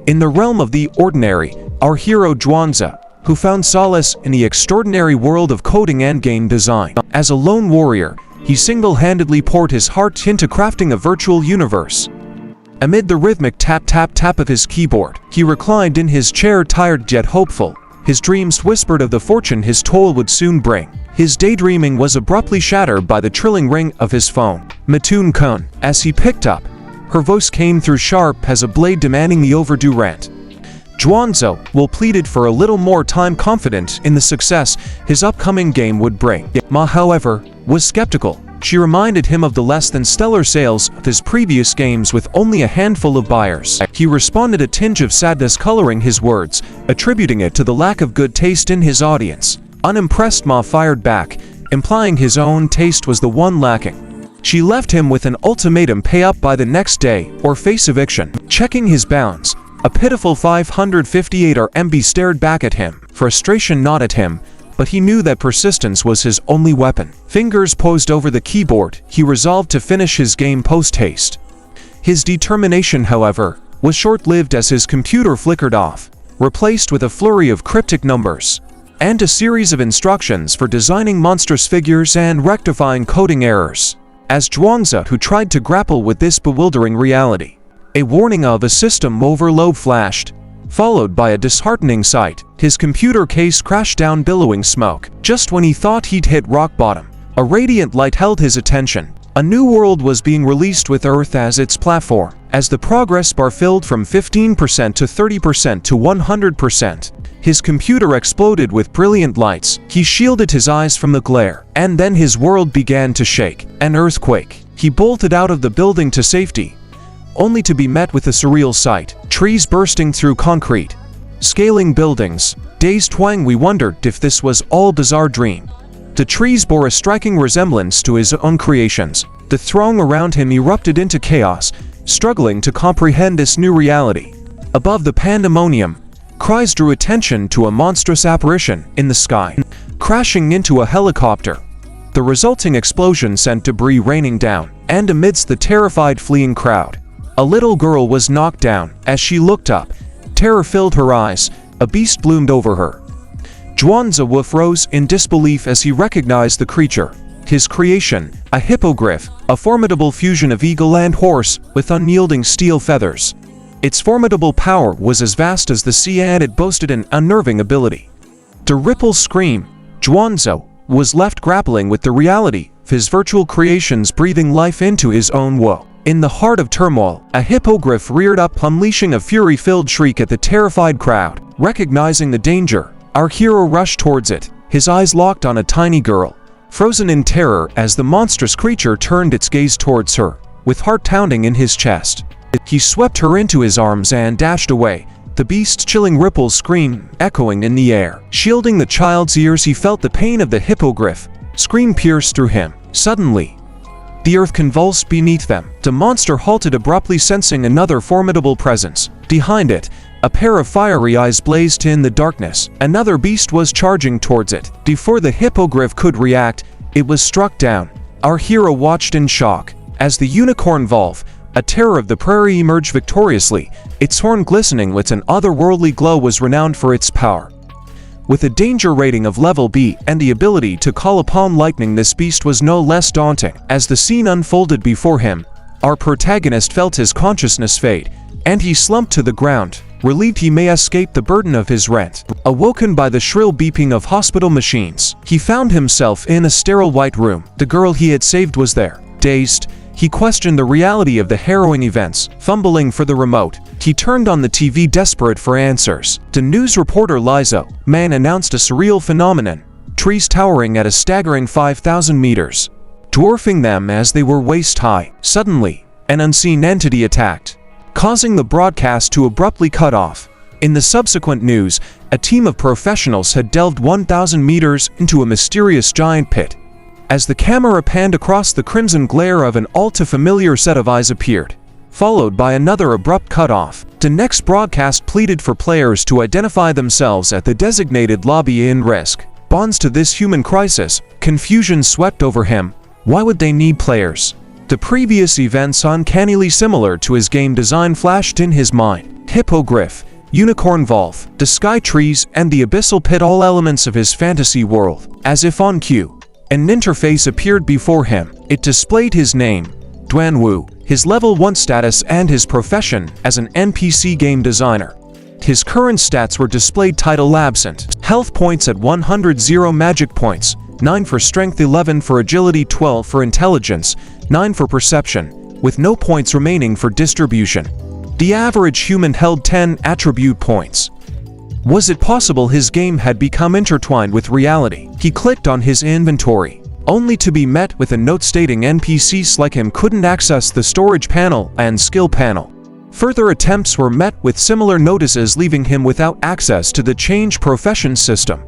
In the realm of the ordinary, our hero Zhuangzi, who found solace in the extraordinary world of coding and game design. As a lone warrior, he single-handedly poured his heart into crafting a virtual universe. Amid the rhythmic tap-tap-tap of his keyboard, he reclined in his chair, tired yet hopeful. His dreams whispered of the fortune his toil would soon bring. His daydreaming was abruptly shattered by the trilling ring of his phone. Matun-kun. As he picked up, her voice came through sharp as a blade, demanding the overdue rent. Zhuangzi pleaded for a little more time, confident in the success his upcoming game would bring. Ma, however, was skeptical. She reminded him of the less than stellar sales of his previous games with only a handful of buyers. He responded, a tinge of sadness coloring his words, attributing it to the lack of good taste in his audience. Unimpressed, Ma fired back, implying his own taste was the one lacking. She left him with an ultimatum: pay up by the next day or face eviction. Checking his balance, a pitiful 558 RMB stared back at him. Frustration gnawed at him, but he knew that persistence was his only weapon. Fingers posed over the keyboard, he resolved to finish his game post-haste. His determination, however, was short-lived as his computer flickered off, replaced with a flurry of cryptic numbers and a series of instructions for designing monstrous figures and rectifying coding errors. As Zhuangzi, who tried to grapple with this bewildering reality, a warning of a system overload flashed, followed by a disheartening sight. His computer case crashed down, billowing smoke. Just when he thought he'd hit rock bottom, a radiant light held his attention. A new world was being released with Earth as its platform. As the progress bar filled from 15% to 30% to 100%, his computer exploded with brilliant lights. He shielded his eyes from the glare, and then his world began to shake. An earthquake. He bolted out of the building to safety, only to be met with a surreal sight. Trees bursting through concrete, scaling buildings. Dazed Huang Wei wondered if this was all bizarre dream. The trees bore a striking resemblance to his own creations. The throng around him erupted into chaos, struggling to comprehend this new reality. Above the pandemonium, cries drew attention to a monstrous apparition in the sky, crashing into a helicopter. The resulting explosion sent debris raining down, and amidst the terrified fleeing crowd, a little girl was knocked down. As she looked up, terror filled her eyes. A beast loomed over her. Zhuangzi froze in disbelief as he recognized the creature. His creation, a hippogriff, a formidable fusion of eagle and horse with unyielding steel feathers. Its formidable power was as vast as the sea, and it boasted an unnerving ability to ripple scream. Zhuangzi was left grappling with the reality of his virtual creations breathing life into his own woe. In the heart of turmoil, a hippogriff reared up, unleashing a fury-filled shriek at the terrified crowd. Recognizing the danger, our hero rushed towards it, his eyes locked on a tiny girl, frozen in terror as the monstrous creature turned its gaze towards her. With heart pounding in his chest, he swept her into his arms and dashed away, the beast's chilling ripples scream echoing in the air. Shielding the child's ears, he felt the pain of the hippogriff scream pierce through him. Suddenly, the earth convulsed beneath them. The monster halted abruptly, sensing another formidable presence. Behind it, a pair of fiery eyes blazed in the darkness. Another beast was charging towards it. Before the hippogriff could react, it was struck down. Our hero watched in shock as the unicorn Volve, a terror of the prairie, emerged victoriously. Its horn glistening with an otherworldly glow, was renowned for its power. With a danger rating of level B and the ability to call upon lightning, this beast was no less daunting. As the scene unfolded before him, our protagonist felt his consciousness fade, and he slumped to the ground, relieved he may escape the burden of his rent. Awoken by the shrill beeping of hospital machines, he found himself in a sterile white room. The girl he had saved was there. Dazed, he questioned the reality of the harrowing events. Fumbling for the remote, he turned on the TV, desperate for answers. The news reporter Liza Man announced a surreal phenomenon: trees towering at a staggering 5,000 meters, dwarfing them as they were waist-high. Suddenly, an unseen entity attacked, causing the broadcast to abruptly cut off. In the subsequent news, a team of professionals had delved 1,000 meters into a mysterious giant pit. As the camera panned across, the crimson glare of an all-too-familiar set of eyes appeared, followed by another abrupt cut-off. The next broadcast pleaded for players to identify themselves at the designated lobby in risk. Bonds to this human crisis, confusion swept over him. Why would they need players? The previous events, uncannily similar to his game design, flashed in his mind. hippogriff, unicorn valve, the sky trees, and the abyssal pit, all elements of his fantasy world. As if on cue, an interface appeared before him. It displayed his name, Duanwu, his level 1 status, and his profession as an NPC game designer. His current stats were displayed: title absent, health points at 100, 0 magic points, 9 for strength, 11 for agility, 12 for intelligence, 9 for perception, with no points remaining for distribution. The average human held 10 attribute points. Was it possible his game had become intertwined with reality? He clicked on his inventory, only to be met with a note stating NPCs like him couldn't access the storage panel and skill panel. Further attempts were met with similar notices, leaving him without access to the change profession system.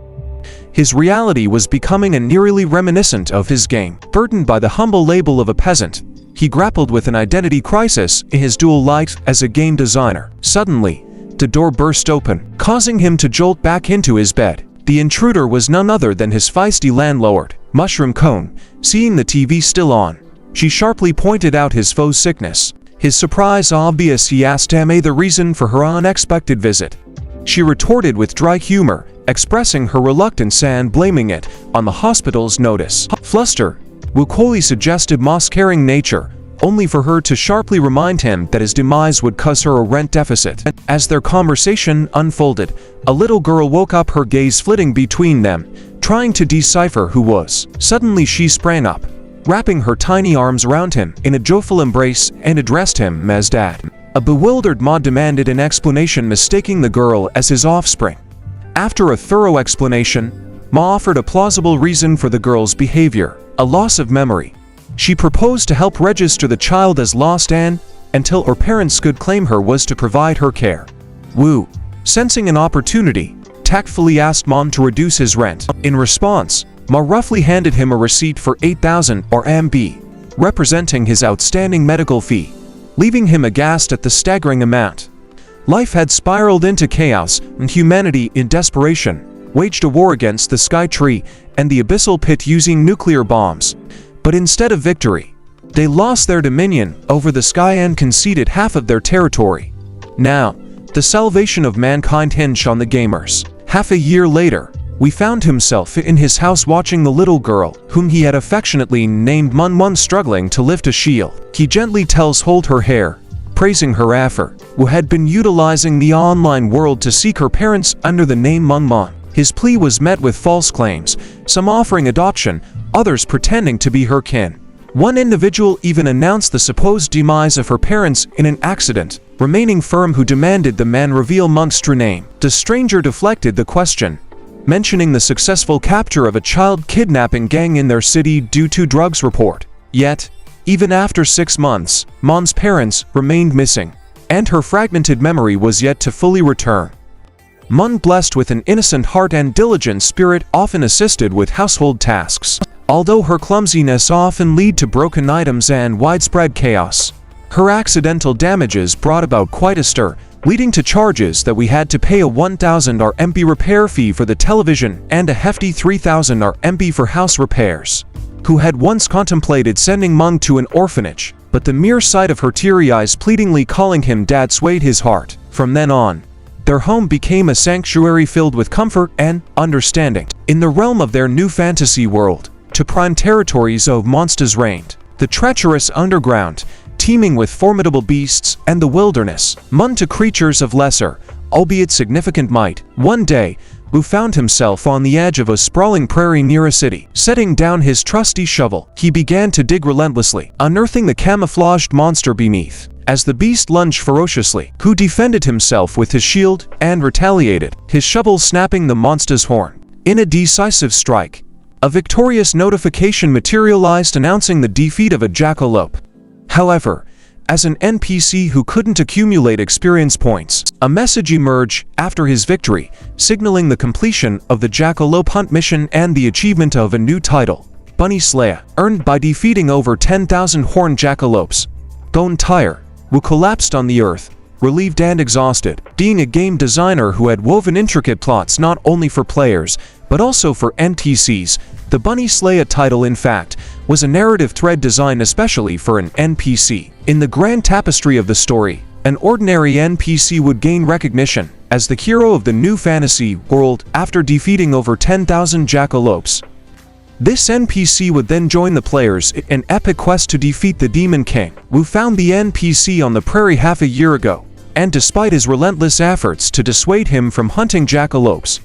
His reality was becoming eerily reminiscent of his game. Burdened by the humble label of a peasant, he grappled with an identity crisis in his dual life as a game designer. Suddenly, the door burst open, causing him to jolt back into his bed. The intruder was none other than his feisty landlord, Mushroom Cone. Seeing the TV still on, she sharply pointed out his foe's sickness. His surprise obvious, he asked Ame the reason for her unexpected visit. She retorted with dry humor, expressing her reluctance and blaming it on the hospital's notice. Fluster, Wukoli suggested moss-carrying nature, only for her to sharply remind him that his demise would cause her a rent deficit. As their conversation unfolded, a little girl woke up, her gaze flitting between them, trying to decipher who was. Suddenly she sprang up, wrapping her tiny arms around him in a joyful embrace, and addressed him as Dad. A bewildered Ma demanded an explanation, mistaking the girl as his offspring. After a thorough explanation, Ma offered a plausible reason for the girl's behavior: a loss of memory. She proposed to help register the child as lost, and, until her parents could claim her, was to provide her care. Wu, sensing an opportunity, tactfully asked Mon to reduce his rent. In response, Ma roughly handed him a receipt for 8,000 RMB, representing his outstanding medical fee, leaving him aghast at the staggering amount. Life had spiraled into chaos, and humanity, in desperation, waged a war against the Sky Tree and the Abyssal Pit using nuclear bombs. But instead of victory, they lost their dominion over the sky and conceded half of their territory. Now, the salvation of mankind hinged on the gamers. Half a year later, we found himself in his house watching the little girl, whom he had affectionately named Manhwa, struggling to lift a shield. He gently tells hold her hair, praising her effort, who had been utilizing the online world to seek her parents under the name Manhwa. His plea was met with false claims, some offering adoption, others pretending to be her kin. One individual even announced the supposed demise of her parents in an accident, remaining firm, who demanded the man reveal Monk's true name. The stranger deflected the question, mentioning the successful capture of a child kidnapping gang in their city due to drugs report. Yet, even after 6 months, Mon's parents remained missing, and her fragmented memory was yet to fully return. Mon, blessed with an innocent heart and diligent spirit, often assisted with household tasks. Although her clumsiness often led to broken items and widespread chaos, her accidental damages brought about quite a stir, leading to charges that we had to pay: a 1,000 RMB repair fee for the television and a hefty 3,000 RMB for house repairs. Who had once contemplated sending Meng to an orphanage, but the mere sight of her teary eyes pleadingly calling him Dad swayed his heart. From then on, their home became a sanctuary filled with comfort and understanding. In the realm of their new fantasy world, to prime territories of monsters reigned, the treacherous underground, teeming with formidable beasts, and the wilderness, Mun to creatures of lesser, albeit significant might. One day, Wu found himself on the edge of a sprawling prairie near a city. Setting down his trusty shovel, he began to dig relentlessly, unearthing the camouflaged monster beneath. As the beast lunged ferociously, Wu defended himself with his shield and retaliated, his shovel snapping the monster's horn. In a decisive strike, a victorious notification materialized announcing the defeat of a jackalope. However, as an NPC who couldn't accumulate experience points, a message emerged after his victory, signaling the completion of the jackalope hunt mission and the achievement of a new title, Bunny Slayer, earned by defeating over 10,000 horned jackalopes. Bone Tire, Wu collapsed on the earth, relieved and exhausted. Being a game designer who had woven intricate plots not only for players, but also for NPCs, the Bunny Slayer title, in fact, was a narrative thread designed especially for an NPC. In the grand tapestry of the story, An ordinary NPC would gain recognition as the hero of the new fantasy world after defeating over 10,000 jackalopes. This NPC would then join the players in an epic quest to defeat the Demon King, who found the NPC on the prairie half a year ago, and despite his relentless efforts to dissuade him from hunting jackalopes,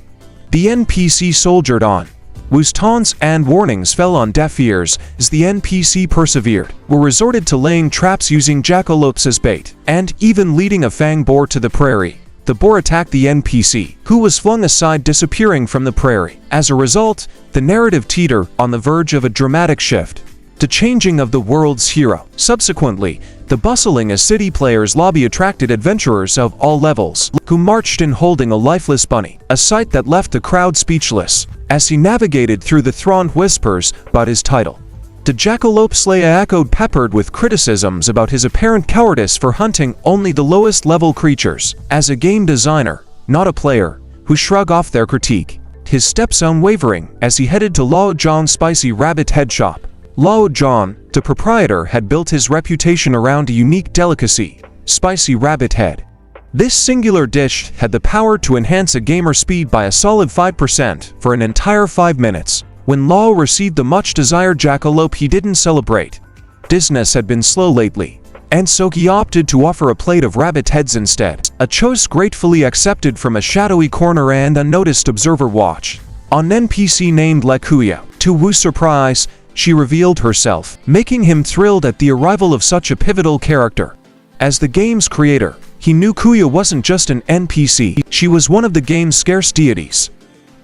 the NPC soldiered on. Wu's taunts and warnings fell on deaf ears as the NPC persevered, were resorted to laying traps using jackalopes as bait, and even leading a fang boar to the prairie. The boar attacked the NPC, who was flung aside, disappearing from the prairie. As a result, the narrative teetered on the verge of a dramatic shift, the changing of the world's hero. Subsequently, the bustling city players' lobby attracted adventurers of all levels, who marched in holding a lifeless bunny, a sight that left the crowd speechless as he navigated through the thronged whispers about his title. The jackalope slayer echoed, peppered with criticisms about his apparent cowardice for hunting only the lowest level creatures. As a game designer, not a player, who shrugged off their critique, his steps unwavering as he headed to Lao Zhang's spicy rabbit head shop. Lao Zhang, the proprietor, had built his reputation around a unique delicacy, spicy rabbit head. This singular dish had the power to enhance a gamer's speed by a solid 5% for an entire 5 minutes. When Lao received the much-desired jackalope, he didn't celebrate. Business had been slow lately, and so he opted to offer a plate of rabbit heads instead. A choice gratefully accepted from a shadowy corner and unnoticed observer watched. An NPC named Lekuya. To Wu's surprise, she revealed herself, making him thrilled at the arrival of such a pivotal character. As the game's creator, he knew Kuya wasn't just an NPC, she was one of the game's scarce deities.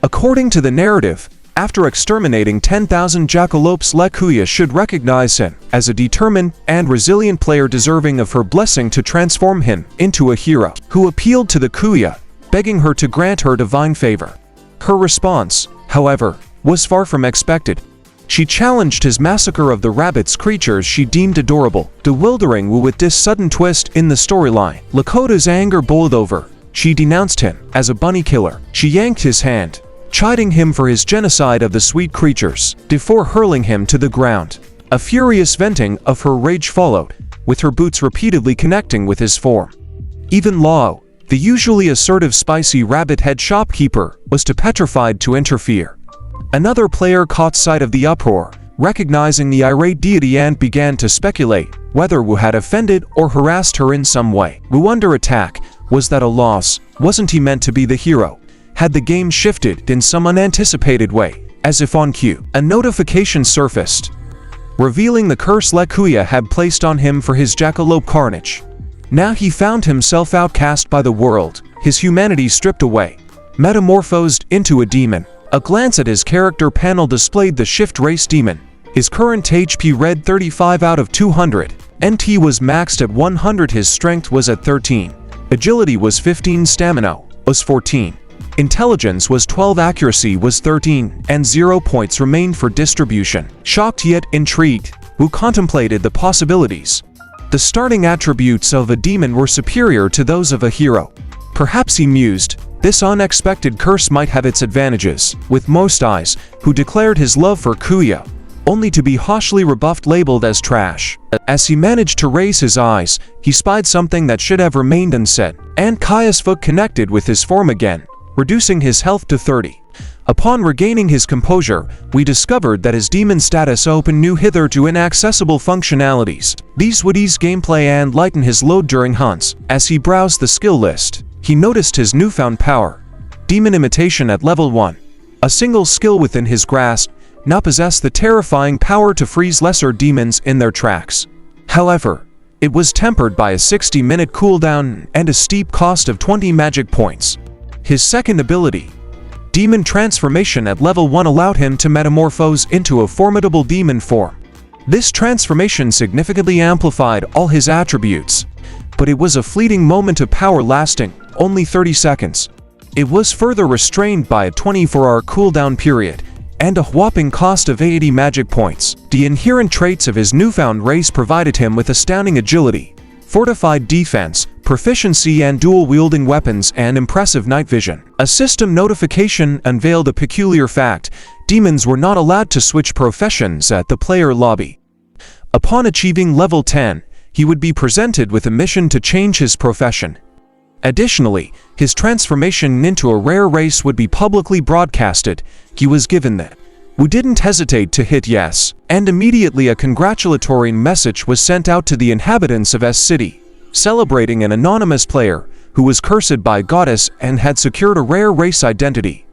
According to the narrative, after exterminating 10,000 jackalopes, Lekuya should recognize him as a determined and resilient player deserving of her blessing to transform him into a hero, who appealed to the Kuya, begging her to grant her divine favor. Her response, however, was far from expected. She challenged his massacre of the rabbit's creatures she deemed adorable, bewildering Wu with this sudden twist in the storyline. Lakota's anger boiled over. She denounced him as a bunny killer. She yanked his hand, chiding him for his genocide of the sweet creatures, before hurling him to the ground. A furious venting of her rage followed, with her boots repeatedly connecting with his form. Even Lao, the usually assertive spicy rabbit head shopkeeper, was too petrified to interfere. Another player caught sight of the uproar, recognizing the irate deity, and began to speculate whether Wu had offended or harassed her in some way. Wu under attack. Was that a loss? Wasn't he meant to be the hero? Had the game shifted in some unanticipated way? As if on cue, a notification surfaced, revealing the curse Lekuya had placed on him for his jackalope carnage. Now he found himself outcast by the world, his humanity stripped away, metamorphosed into a demon. A glance at his character panel displayed the shift race demon. His current HP read 35 out of 200. NT was maxed at 100. His strength was at 13. Agility was 15. Stamina was 14. Intelligence was 12, accuracy was 13, and 0 points remained for distribution. Shocked yet intrigued, Wu contemplated the possibilities. The starting attributes of a demon were superior to those of a hero. Perhaps he mused, this unexpected curse might have its advantages, with most eyes, who declared his love for Kuya, only to be harshly rebuffed, labeled as trash. As he managed to raise his eyes, he spied something that should have remained unsaid, and Kaya's foot connected with his form again, reducing his health to 30. Upon regaining his composure, we discovered that his demon status opened new hitherto inaccessible functionalities. These would ease gameplay and lighten his load during hunts. As he browsed the skill list, he noticed his newfound power. Demon Imitation at level 1. A single skill within his grasp now possessed the terrifying power to freeze lesser demons in their tracks. However, it was tempered by a 60-minute cooldown and a steep cost of 20 magic points. His second ability, Demon Transformation at level 1, allowed him to metamorphose into a formidable demon form. This transformation significantly amplified all his attributes, but it was a fleeting moment of power lasting only 30 seconds. It was further restrained by a 24-hour cooldown period and a whopping cost of 80 magic points. The inherent traits of his newfound race provided him with astounding agility, fortified defense, proficiency and dual-wielding weapons, and impressive night vision. A system notification unveiled a peculiar fact: demons were not allowed to switch professions at the player lobby. Upon achieving level 10, he would be presented with a mission to change his profession. Additionally, his transformation into a rare race would be publicly broadcasted. He was given that. Wu didn't hesitate to hit yes, and immediately a congratulatory message was sent out to the inhabitants of S City, celebrating an anonymous player who was cursed by a goddess and had secured a rare race identity,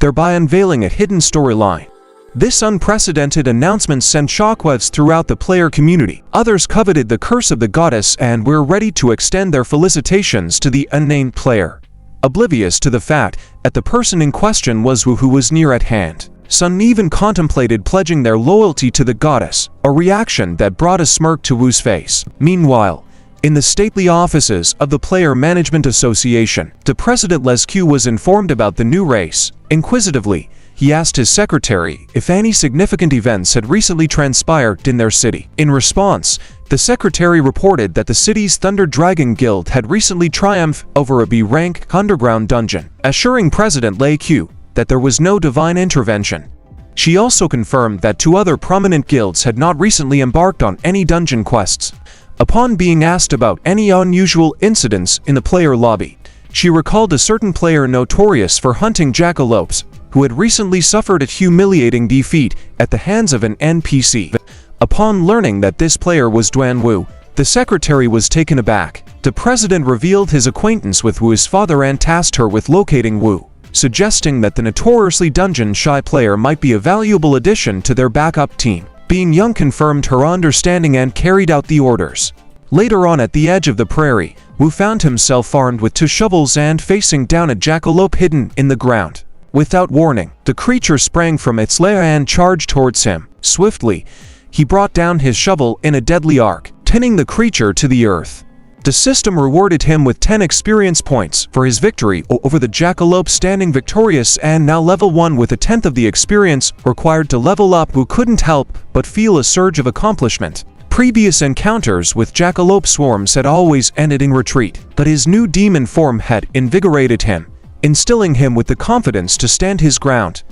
thereby unveiling a hidden storyline. This unprecedented announcement sent shockwaves throughout the player community. Others coveted the curse of the goddess and were ready to extend their felicitations to the unnamed player, oblivious to the fact that the person in question was Wu, who was near at hand. Some even contemplated pledging their loyalty to the goddess, a reaction that brought a smirk to Wu's face. Meanwhile, in the stately offices of the Player Management Association, the President Lescu was informed about the new race. Inquisitively, he asked his secretary if any significant events had recently transpired in their city. In response, the secretary reported that the city's Thunder Dragon Guild had recently triumphed over a B-rank underground dungeon, assuring President Lescu that there was no divine intervention. She also confirmed that 2 other prominent guilds had not recently embarked on any dungeon quests. Upon being asked about any unusual incidents in the player lobby, she recalled a certain player notorious for hunting jackalopes who had recently suffered a humiliating defeat at the hands of an NPC. Upon learning that this player was Duan Wu, the secretary was taken aback. The president revealed his acquaintance with Wu's father and tasked her with locating Wu, suggesting that the notoriously dungeon-shy player might be a valuable addition to their backup team. Being young confirmed her understanding and carried out the orders. Later on, at the edge of the prairie, Wu found himself armed with 2 shovels and facing down a jackalope hidden in the ground. Without warning, the creature sprang from its lair and charged towards him. Swiftly, he brought down his shovel in a deadly arc, pinning the creature to the earth. The system rewarded him with 10 experience points for his victory over the jackalope, standing victorious and now level 1 with 1/10 of the experience required to level up. Who couldn't help but feel a surge of accomplishment. Previous encounters with jackalope swarms had always ended in retreat, but his new demon form had invigorated him, instilling him with the confidence to stand his ground.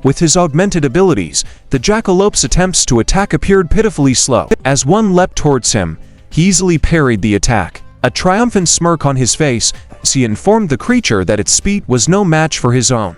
With his augmented abilities, the jackalope's attempts to attack appeared pitifully slow. As one leapt towards him, he easily parried the attack, a triumphant smirk on his face as he informed the creature that its speed was no match for his own.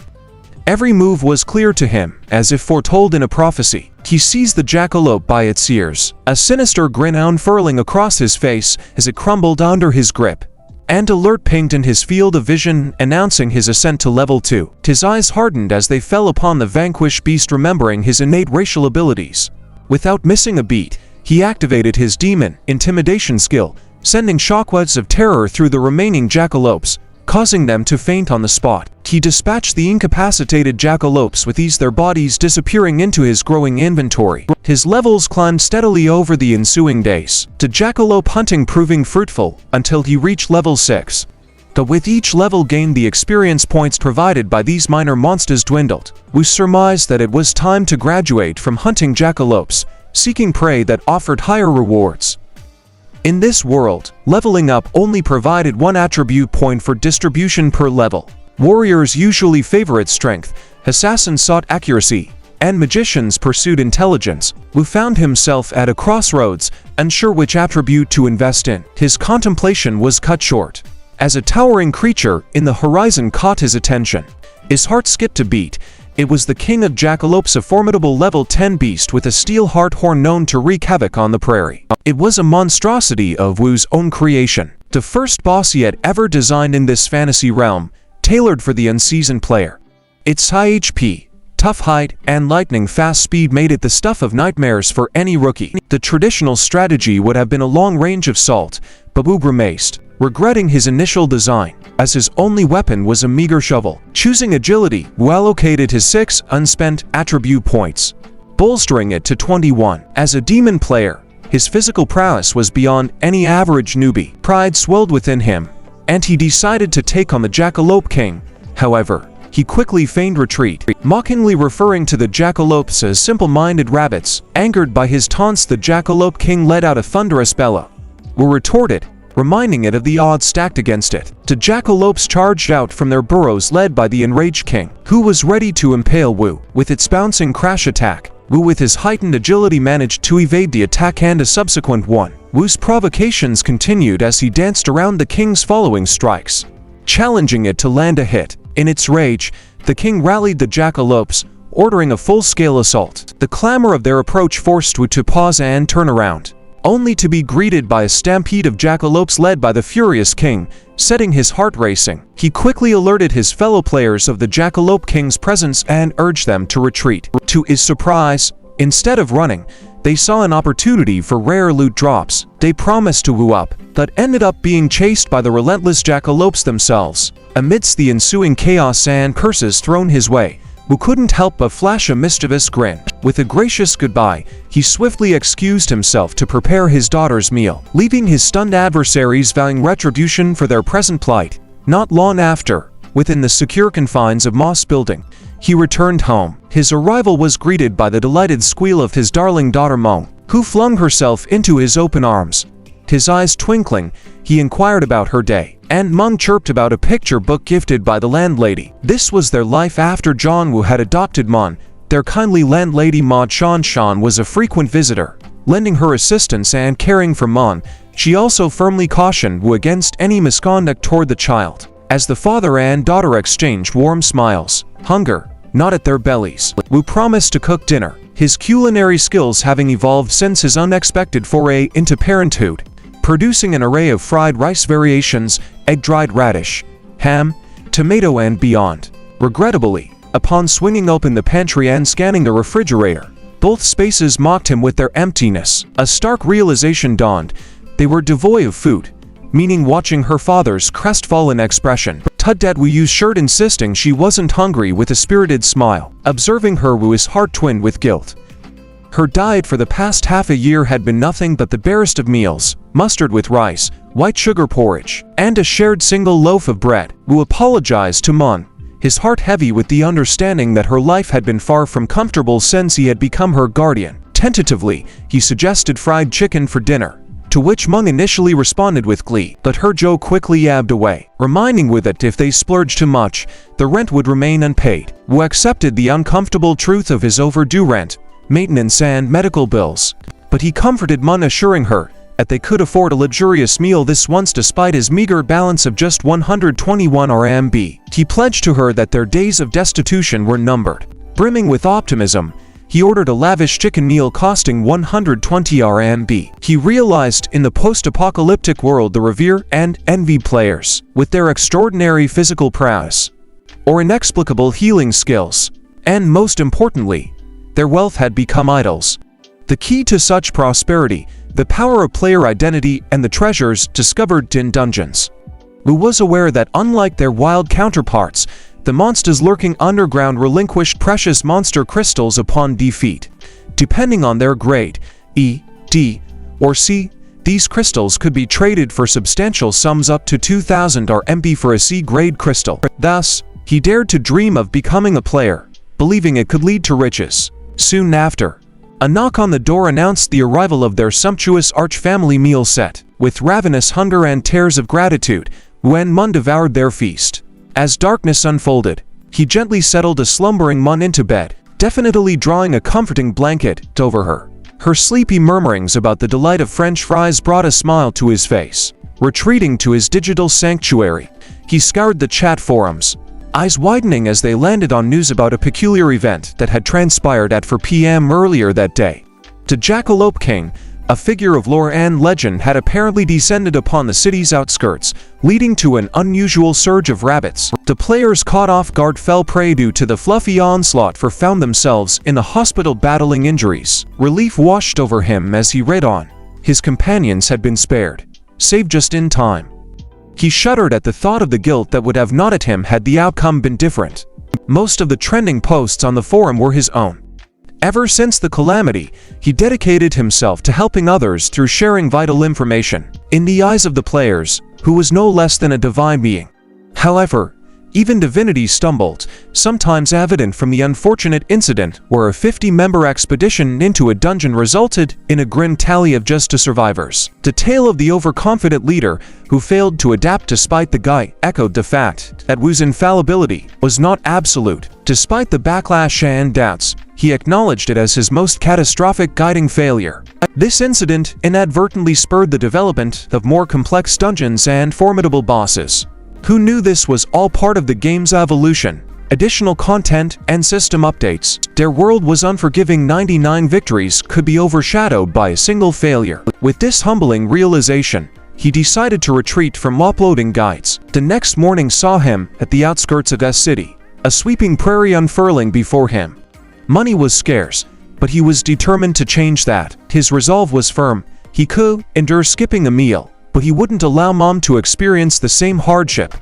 Every move was clear to him, as if foretold in a prophecy. He seized the jackalope by its ears, a sinister grin unfurling across his face as it crumbled under his grip. And alert pinged in his field of vision, announcing his ascent to level 2. His eyes hardened as they fell upon the vanquished beast, remembering his innate racial abilities. Without missing a beat, he activated his demon intimidation skill, sending shockwaves of terror through the remaining jackalopes, causing them to faint on the spot. He dispatched the incapacitated jackalopes with ease, their bodies disappearing into his growing inventory. His levels climbed steadily over the ensuing days, the jackalope hunting proving fruitful until he reached level 6. But with each level gained, the experience points provided by these minor monsters dwindled. Wu surmised that it was time to graduate from hunting jackalopes, seeking prey that offered higher rewards. In this world, leveling up only provided 1 attribute point for distribution per level. Warriors usually favored strength, assassins sought accuracy, and magicians pursued intelligence. Wu found himself at a crossroads, unsure which attribute to invest in. His contemplation was cut short, as a towering creature in the horizon caught his attention. His heart skipped a beat. It was the king of jackalopes, a formidable level 10 beast with a steel heart horn known to wreak havoc on the prairie. It was a monstrosity of Wu's own creation, the first boss he had ever designed in this fantasy realm, tailored for the unseasoned player. Its high HP, tough height, and lightning-fast speed made it the stuff of nightmares for any rookie. The traditional strategy would have been a long-range assault, but Wu grimaced, regretting his initial design, as his only weapon was a meager shovel. Choosing agility, Wu allocated his 6 unspent attribute points, bolstering it to 21. As a demon player, his physical prowess was beyond any average newbie. Pride swelled within him, and he decided to take on the Jackalope King. However, he quickly feigned retreat, mockingly referring to the jackalopes as simple-minded rabbits. Angered by his taunts, the Jackalope King let out a thunderous bellow. Wu retorted, reminding it of the odds stacked against it. The jackalopes charged out from their burrows, led by the enraged king, who was ready to impale Wu. With its bouncing crash attack, Wu with his heightened agility managed to evade the attack and a subsequent one. Wu's provocations continued as he danced around the king's following strikes, challenging it to land a hit. In its rage, the king rallied the jackalopes, ordering a full-scale assault. The clamor of their approach forced Wu to pause and turn around, only to be greeted by a stampede of jackalopes led by the furious king, setting his heart racing. He quickly alerted his fellow players of the jackalope king's presence and urged them to retreat. To his surprise, instead of running, they saw an opportunity for rare loot drops. They promised to Wu up, but ended up being chased by the relentless jackalopes themselves. Amidst the ensuing chaos and curses thrown his way, Wu couldn't help but flash a mischievous grin. With a gracious goodbye, he swiftly excused himself to prepare his daughter's meal, leaving his stunned adversaries vowing retribution for their present plight. Not long after, within the secure confines of Moss Building, he returned home. His arrival was greeted by the delighted squeal of his darling daughter Meng, who flung herself into his open arms. His eyes twinkling, he inquired about her day, and Meng chirped about a picture book gifted by the landlady. This was their life after John Wu had adopted Mon. Their kindly landlady Ma Shan was a frequent visitor, lending her assistance and caring for Mon. She also firmly cautioned Wu against any misconduct toward the child. As the father and daughter exchanged warm smiles, hunger gnawed at their bellies. Wu promised to cook dinner, his culinary skills having evolved since his unexpected foray into parenthood, producing an array of fried rice variations, egg-dried radish, ham, tomato and beyond. Regrettably, upon swinging open the pantry and scanning the refrigerator, both spaces mocked him with their emptiness. A stark realization dawned: they were devoid of food, meaning watching her father's crestfallen expression, tugged at Wu's shirt insisting she wasn't hungry with a spirited smile. Observing her, Wu's heart twinned with guilt. Her diet for the past half a year had been nothing but the barest of meals, mustard with rice, white sugar porridge, and a shared single loaf of bread. Wu apologized to Mon, his heart heavy with the understanding that her life had been far from comfortable since he had become her guardian. Tentatively, he suggested fried chicken for dinner, to which Meng initially responded with glee, but her joke quickly ebbed away, reminding Wu that if they splurged too much, the rent would remain unpaid. Wu accepted the uncomfortable truth of his overdue rent, maintenance and medical bills, but he comforted Mun, assuring her that they could afford a luxurious meal this once despite his meager balance of just 121 RMB. He pledged to her that their days of destitution were numbered. Brimming with optimism, he ordered a lavish chicken meal costing 120 RMB. He realized in the post-apocalyptic world the revere and envy players, with their extraordinary physical prowess, or inexplicable healing skills, and most importantly, their wealth had become idols. The key to such prosperity, the power of player identity and the treasures discovered in dungeons. Wu was aware that unlike their wild counterparts, the monsters lurking underground relinquished precious monster crystals upon defeat. Depending on their grade, E, D, or C, these crystals could be traded for substantial sums up to 2,000 RMB for a C-grade crystal. Thus, he dared to dream of becoming a player, believing it could lead to riches. Soon after, a knock on the door announced the arrival of their sumptuous arch-family meal set. With ravenous hunger and tears of gratitude, Wu and Mun devoured their feast. As darkness unfolded, he gently settled a slumbering Mun into bed, definitely drawing a comforting blanket over her. Her sleepy murmurings about the delight of French fries brought a smile to his face. Retreating to his digital sanctuary, he scoured the chat forums, eyes widening as they landed on news about a peculiar event that had transpired at 4 p.m. earlier that day. The Jackalope King, a figure of lore and legend, had apparently descended upon the city's outskirts, leading to an unusual surge of rabbits. The players caught off guard fell prey to the fluffy onslaught found themselves in the hospital battling injuries. Relief washed over him as he read on. His companions had been spared, saved just in time. He shuddered at the thought of the guilt that would have gnawed at him had the outcome been different. Most of the trending posts on the forum were his own. Ever since the calamity, he dedicated himself to helping others through sharing vital information. In the eyes of the players, who was no less than a divine being. However, even divinity stumbled, sometimes evident from the unfortunate incident where a 50-member expedition into a dungeon resulted in a grim tally of just 2 survivors. The tale of the overconfident leader who failed to adapt despite the guy echoed the fact that Wu's infallibility was not absolute. Despite the backlash and doubts, he acknowledged it as his most catastrophic guiding failure. This incident inadvertently spurred the development of more complex dungeons and formidable bosses. Who knew this was all part of the game's evolution? Additional content and system updates. Their world was unforgiving. 99 victories could be overshadowed by a single failure. With this humbling realization, he decided to retreat from uploading guides. The next morning saw him at the outskirts of S City, a sweeping prairie unfurling before him. Money was scarce, but he was determined to change that. His resolve was firm. He could endure skipping a meal, but he wouldn't allow Mom to experience the same hardship.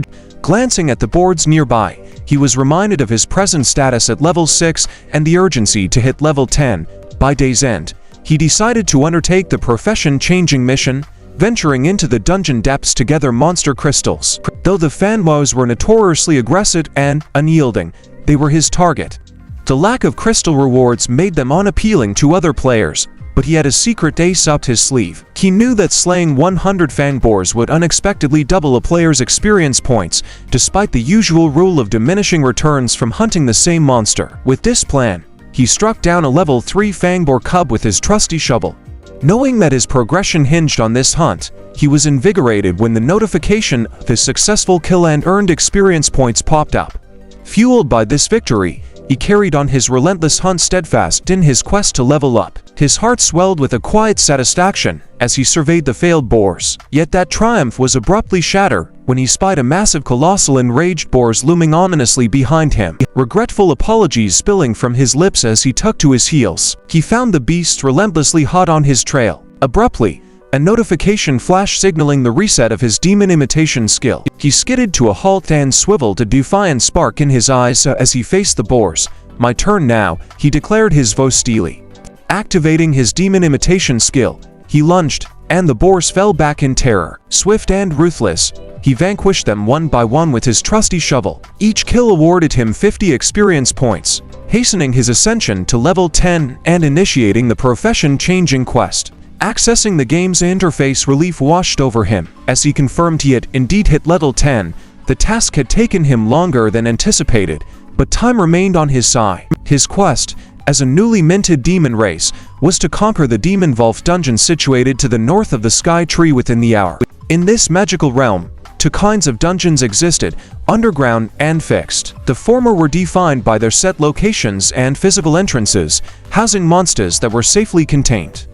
Glancing at the boards nearby, he was reminded of his present status at level 6 and the urgency to hit level 10 by day's end. He decided to undertake the profession-changing mission, venturing into the dungeon depths to gather monster crystals. Though the Manhwas were notoriously aggressive and unyielding, they were his target. The lack of crystal rewards made them unappealing to other players, but he had a secret ace up his sleeve. He knew that slaying 100 fangboars would unexpectedly double a player's experience points, despite the usual rule of diminishing returns from hunting the same monster. With this plan, he struck down a level 3 fangboar cub with his trusty shovel. Knowing that his progression hinged on this hunt, he was invigorated when the notification of his successful kill and earned experience points popped up. Fueled by this victory, he carried on his relentless hunt steadfast in his quest to level up. His heart swelled with a quiet satisfaction as he surveyed the failed boars. Yet that triumph was abruptly shattered when he spied a massive colossal enraged boars looming ominously behind him. Regretful apologies spilling from his lips as he tucked to his heels, he found the beast relentlessly hot on his trail. Abruptly, a notification flashed signaling the reset of his demon imitation skill. He skidded to a halt and swiveled a defiant spark in his eyes as he faced the boars. "My turn now," he declared, his voice steely. Activating his demon imitation skill, he lunged, and the boars fell back in terror. Swift and ruthless, he vanquished them one by one with his trusty shovel. Each kill awarded him 50 experience points, hastening his ascension to level 10 and initiating the profession-changing quest. Accessing the game's interface, relief washed over him as he confirmed he had indeed hit level 10. The task had taken him longer than anticipated, but time remained on his side. His quest, as a newly minted demon race, was to conquer the Demon Vault dungeon situated to the north of the Sky Tree within the hour. In this magical realm, two kinds of dungeons existed, underground and fixed. The former were defined by their set locations and physical entrances, housing monsters that were safely contained.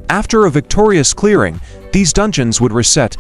After a victorious clearing, these dungeons would reset,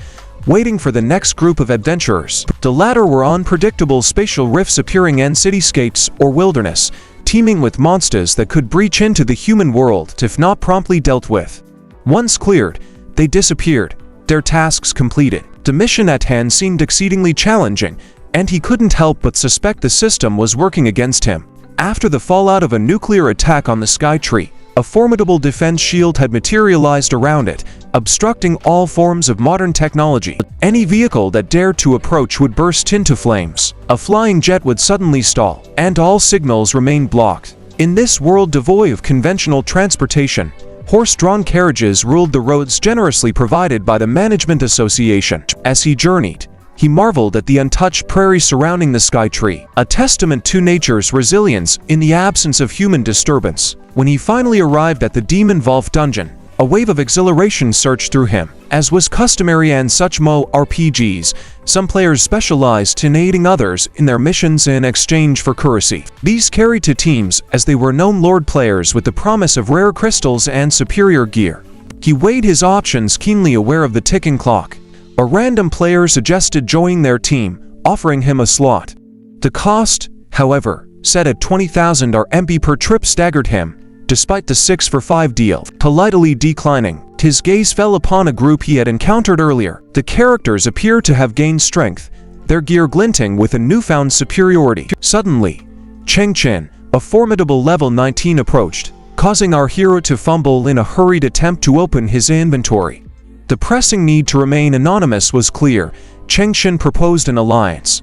waiting for the next group of adventurers. The latter were unpredictable spatial rifts appearing in cityscapes or wilderness, teeming with monsters that could breach into the human world if not promptly dealt with. Once cleared, they disappeared, their tasks completed. The mission at hand seemed exceedingly challenging, and he couldn't help but suspect the system was working against him. After the fallout of a nuclear attack on the Sky Tree, a formidable defense shield had materialized around it, obstructing all forms of modern technology. Any vehicle that dared to approach would burst into flames. A flying jet would suddenly stall, and all signals remained blocked. In this world devoid of conventional transportation, horse-drawn carriages ruled the roads generously provided by the Management Association. As he journeyed, he marveled at the untouched prairie surrounding the Sky Tree, a testament to nature's resilience in the absence of human disturbance. When he finally arrived at the Demon Vault dungeon, a wave of exhilaration surged through him. As was customary in such RPGs, some players specialized in aiding others in their missions in exchange for currency. These carried to teams as they were known lord players with the promise of rare crystals and superior gear. He weighed his options, keenly aware of the ticking clock. A random player suggested joining their team, offering him a slot. The cost, however, set at 20,000 RMB per trip, staggered him, despite the 6 for 5 deal. Politely declining, his gaze fell upon a group he had encountered earlier. The characters appeared to have gained strength, their gear glinting with a newfound superiority. Suddenly, Cheng Chen, a formidable level 19, approached, causing our hero to fumble in a hurried attempt to open his inventory. The pressing need to remain anonymous was clear. Cheng Chen proposed an alliance.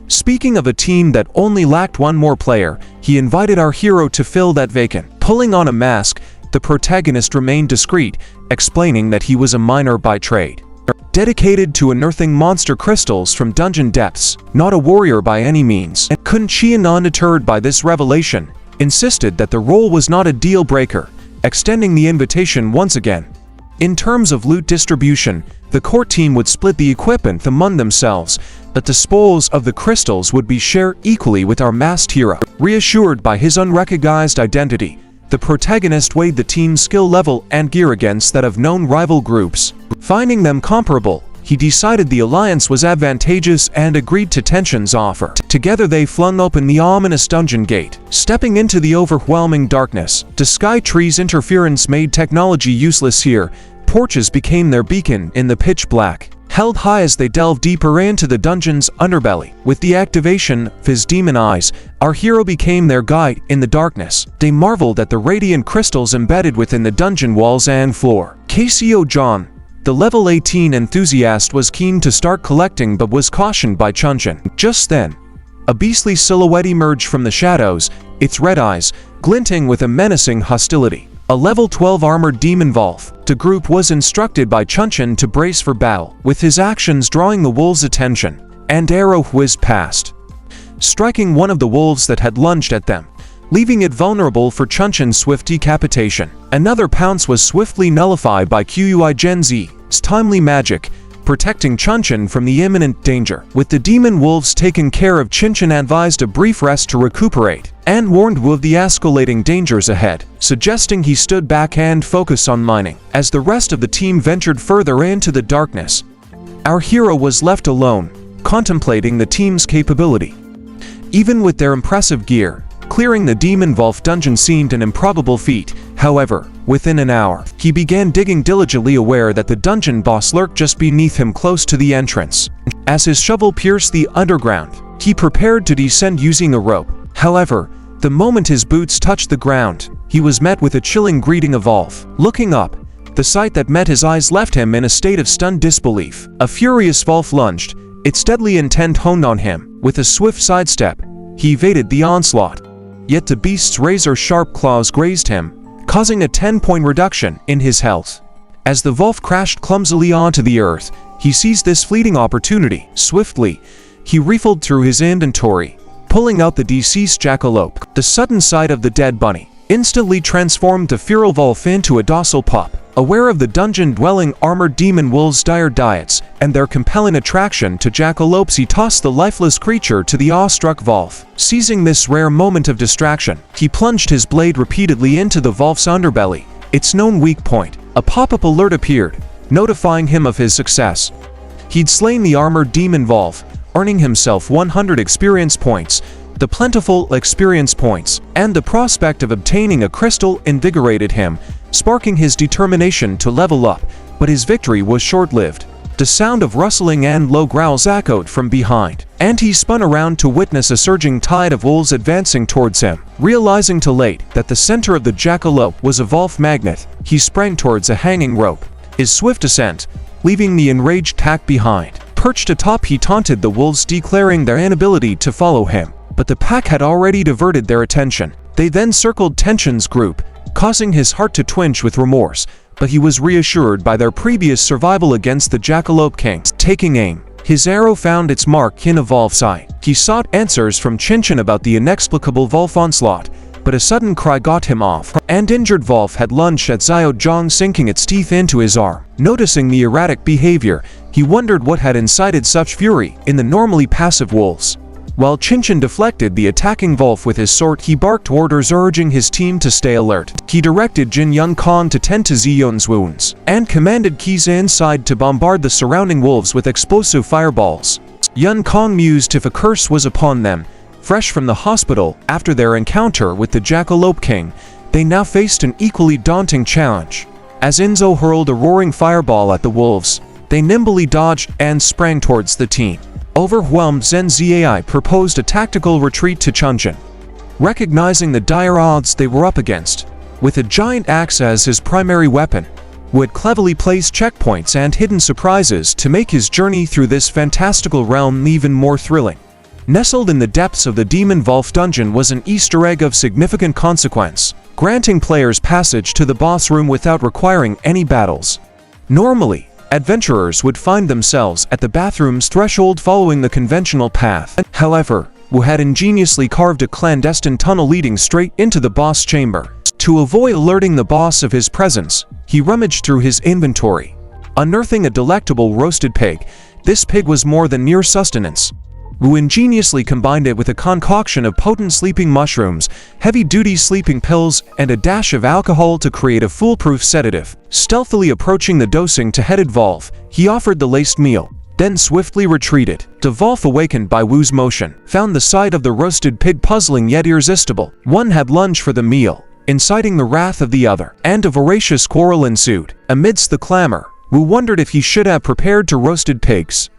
Speaking of a team that only lacked one more player, he invited our hero to fill that vacant. Pulling on a mask, the protagonist remained discreet, explaining that he was a miner by trade, dedicated to unearthing monster crystals from dungeon depths, not a warrior by any means. Kun Qian, undeterred by this revelation, insisted that the role was not a deal breaker, extending the invitation once again. In terms of loot distribution, the court team would split the equipment among themselves, but the spoils of the crystals would be shared equally with our masked hero. Reassured by his unrecognized identity, the protagonist weighed the team's skill level and gear against that of known rival groups. Finding them comparable, he decided the alliance was advantageous and agreed to Tenshin's offer. Together they flung open the ominous dungeon gate. Stepping into the overwhelming darkness, the Sky Tree's interference made technology useless here. Torches became their beacon in the pitch black, held high as they delved deeper into the dungeon's underbelly. With the activation of his demon eyes, our hero became their guide in the darkness. They marveled at the radiant crystals embedded within the dungeon walls and floor. KCO John, the level 18 enthusiast, was keen to start collecting but was cautioned by Chunshin. Just then, a beastly silhouette emerged from the shadows, its red eyes glinting with a menacing hostility. A level 12 armored demon wolf. The group was instructed by Chunshin to brace for battle, with his actions drawing the wolves' attention. An arrow whizzed past, striking one of the wolves that had lunged at them, leaving it vulnerable for Chunshin's swift decapitation. Another pounce was swiftly nullified by Kui Gen Z's timely magic, protecting Chunshin from the imminent danger. With the demon wolves taken care of, Chunshin advised a brief rest to recuperate, and warned Wu of the escalating dangers ahead, suggesting he stood back and focus on mining. As the rest of the team ventured further into the darkness, our hero was left alone, contemplating the team's capability. Even with their impressive gear, clearing the demon wolf dungeon seemed an improbable feat. However, within an hour, he began digging diligently, aware that the dungeon boss lurked just beneath him close to the entrance. As his shovel pierced the underground, he prepared to descend using a rope. However, the moment his boots touched the ground, he was met with a chilling greeting of Wolf. Looking up, the sight that met his eyes left him in a state of stunned disbelief. A furious wolf lunged, its deadly intent honed on him. With a swift sidestep, he evaded the onslaught. Yet the beast's razor-sharp claws grazed him, causing a 10-point reduction in his health. As the wolf crashed clumsily onto the earth, he seized this fleeting opportunity. Swiftly, he riffled through his inventory, pulling out the deceased jackalope. The sudden sight of the dead bunny instantly transformed the feral wolf into a docile pup. Aware of the dungeon-dwelling armored demon wolves' dire diets and their compelling attraction to jackalopes, he tossed the lifeless creature to the awestruck wolf. Seizing this rare moment of distraction, he plunged his blade repeatedly into the wolf's underbelly, its known weak point. A pop-up alert appeared, notifying him of his success. He'd slain the armored demon wolf, earning himself 100 experience points. The plentiful experience points and the prospect of obtaining a crystal invigorated him, sparking his determination to level up. But his victory was short-lived. The sound of rustling and low growls echoed from behind, and he spun around to witness a surging tide of wolves advancing towards him. Realizing too late that the center of the jackalope was a wolf magnet, he sprang towards a hanging rope. His swift ascent, leaving the enraged pack behind. Perched atop, he taunted the wolves, declaring their inability to follow him. But the pack had already diverted their attention. They then circled Tenshin's group, causing his heart to twinge with remorse, but he was reassured by their previous survival against the Jackalope King. Taking aim, his arrow found its mark in a wolf's eye. He sought answers from Chunshin about the inexplicable wolf onslaught, but a sudden cry got him off. An injured wolf had lunged at Xiao Zhang, sinking its teeth into his arm. Noticing the erratic behavior, he wondered what had incited such fury in the normally passive wolves. While Chunshin deflected the attacking wolf with his sword, he barked orders urging his team to stay alert. He directed Jin Yun Kong to tend to Ziyun's wounds, and commanded Kiza inside to bombard the surrounding wolves with explosive fireballs. Yun Kong mused if a curse was upon them. Fresh from the hospital after their encounter with the Jackalope King, they now faced an equally daunting challenge. As Inzo hurled a roaring fireball at the wolves, they nimbly dodged and sprang towards the team. Overwhelmed, Zen Zai proposed a tactical retreat to Chunshin. Recognizing the dire odds they were up against, with a giant axe as his primary weapon, Wu had cleverly placed checkpoints and hidden surprises to make his journey through this fantastical realm even more thrilling. Nestled in the depths of the Demon Wolf dungeon was an Easter egg of significant consequence, granting players passage to the boss room without requiring any battles. Normally, adventurers would find themselves at the bathroom's threshold following the conventional path. However, Wu had ingeniously carved a clandestine tunnel leading straight into the boss chamber. To avoid alerting the boss of his presence, he rummaged through his inventory, unearthing a delectable roasted pig. This pig was more than mere sustenance. Wu ingeniously combined it with a concoction of potent sleeping mushrooms, heavy-duty sleeping pills, and a dash of alcohol to create a foolproof sedative. Stealthily approaching the dosing to headed Volf, he offered the laced meal, then swiftly retreated. The Volf, awakened by Wu's motion, found the sight of the roasted pig puzzling yet irresistible. One had lunged for the meal, inciting the wrath of the other, and a voracious quarrel ensued. Amidst the clamor, Wu wondered if he should have prepared two roasted pigs,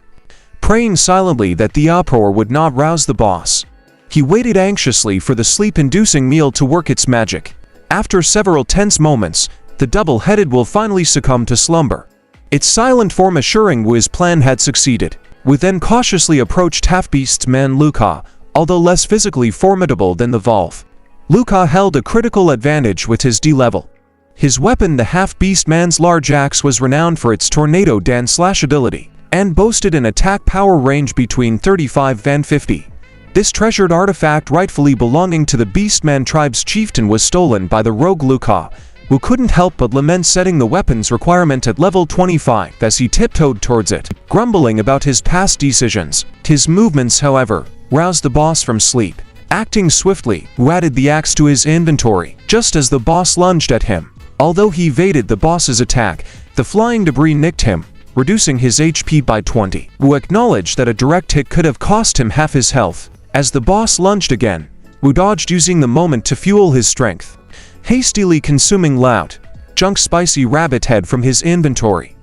praying silently that the uproar would not rouse the boss. He waited anxiously for the sleep-inducing meal to work its magic. After several tense moments, the double-headed wolf finally succumbed to slumber, its silent form assuring Wu his plan had succeeded. Wu then cautiously approached half-beast's man Luca, although less physically formidable than the Volf. Luca held a critical advantage with his D-level. His weapon, the half-beast man's large axe, was renowned for its tornado dance ability, and boasted an attack power range between 35 and 50. This treasured artifact, rightfully belonging to the Beastman tribe's chieftain, was stolen by the rogue Luca, who couldn't help but lament setting the weapon's requirement at level 25 as he tiptoed towards it, grumbling about his past decisions. His movements, however, roused the boss from sleep. Acting swiftly, Wu added the axe to his inventory, just as the boss lunged at him. Although he evaded the boss's attack, the flying debris nicked him, reducing his HP by 20. Wu acknowledged that a direct hit could have cost him half his health. As the boss lunged again, Wu dodged, using the moment to fuel his strength, hastily consuming loud, junk spicy rabbit head from his inventory.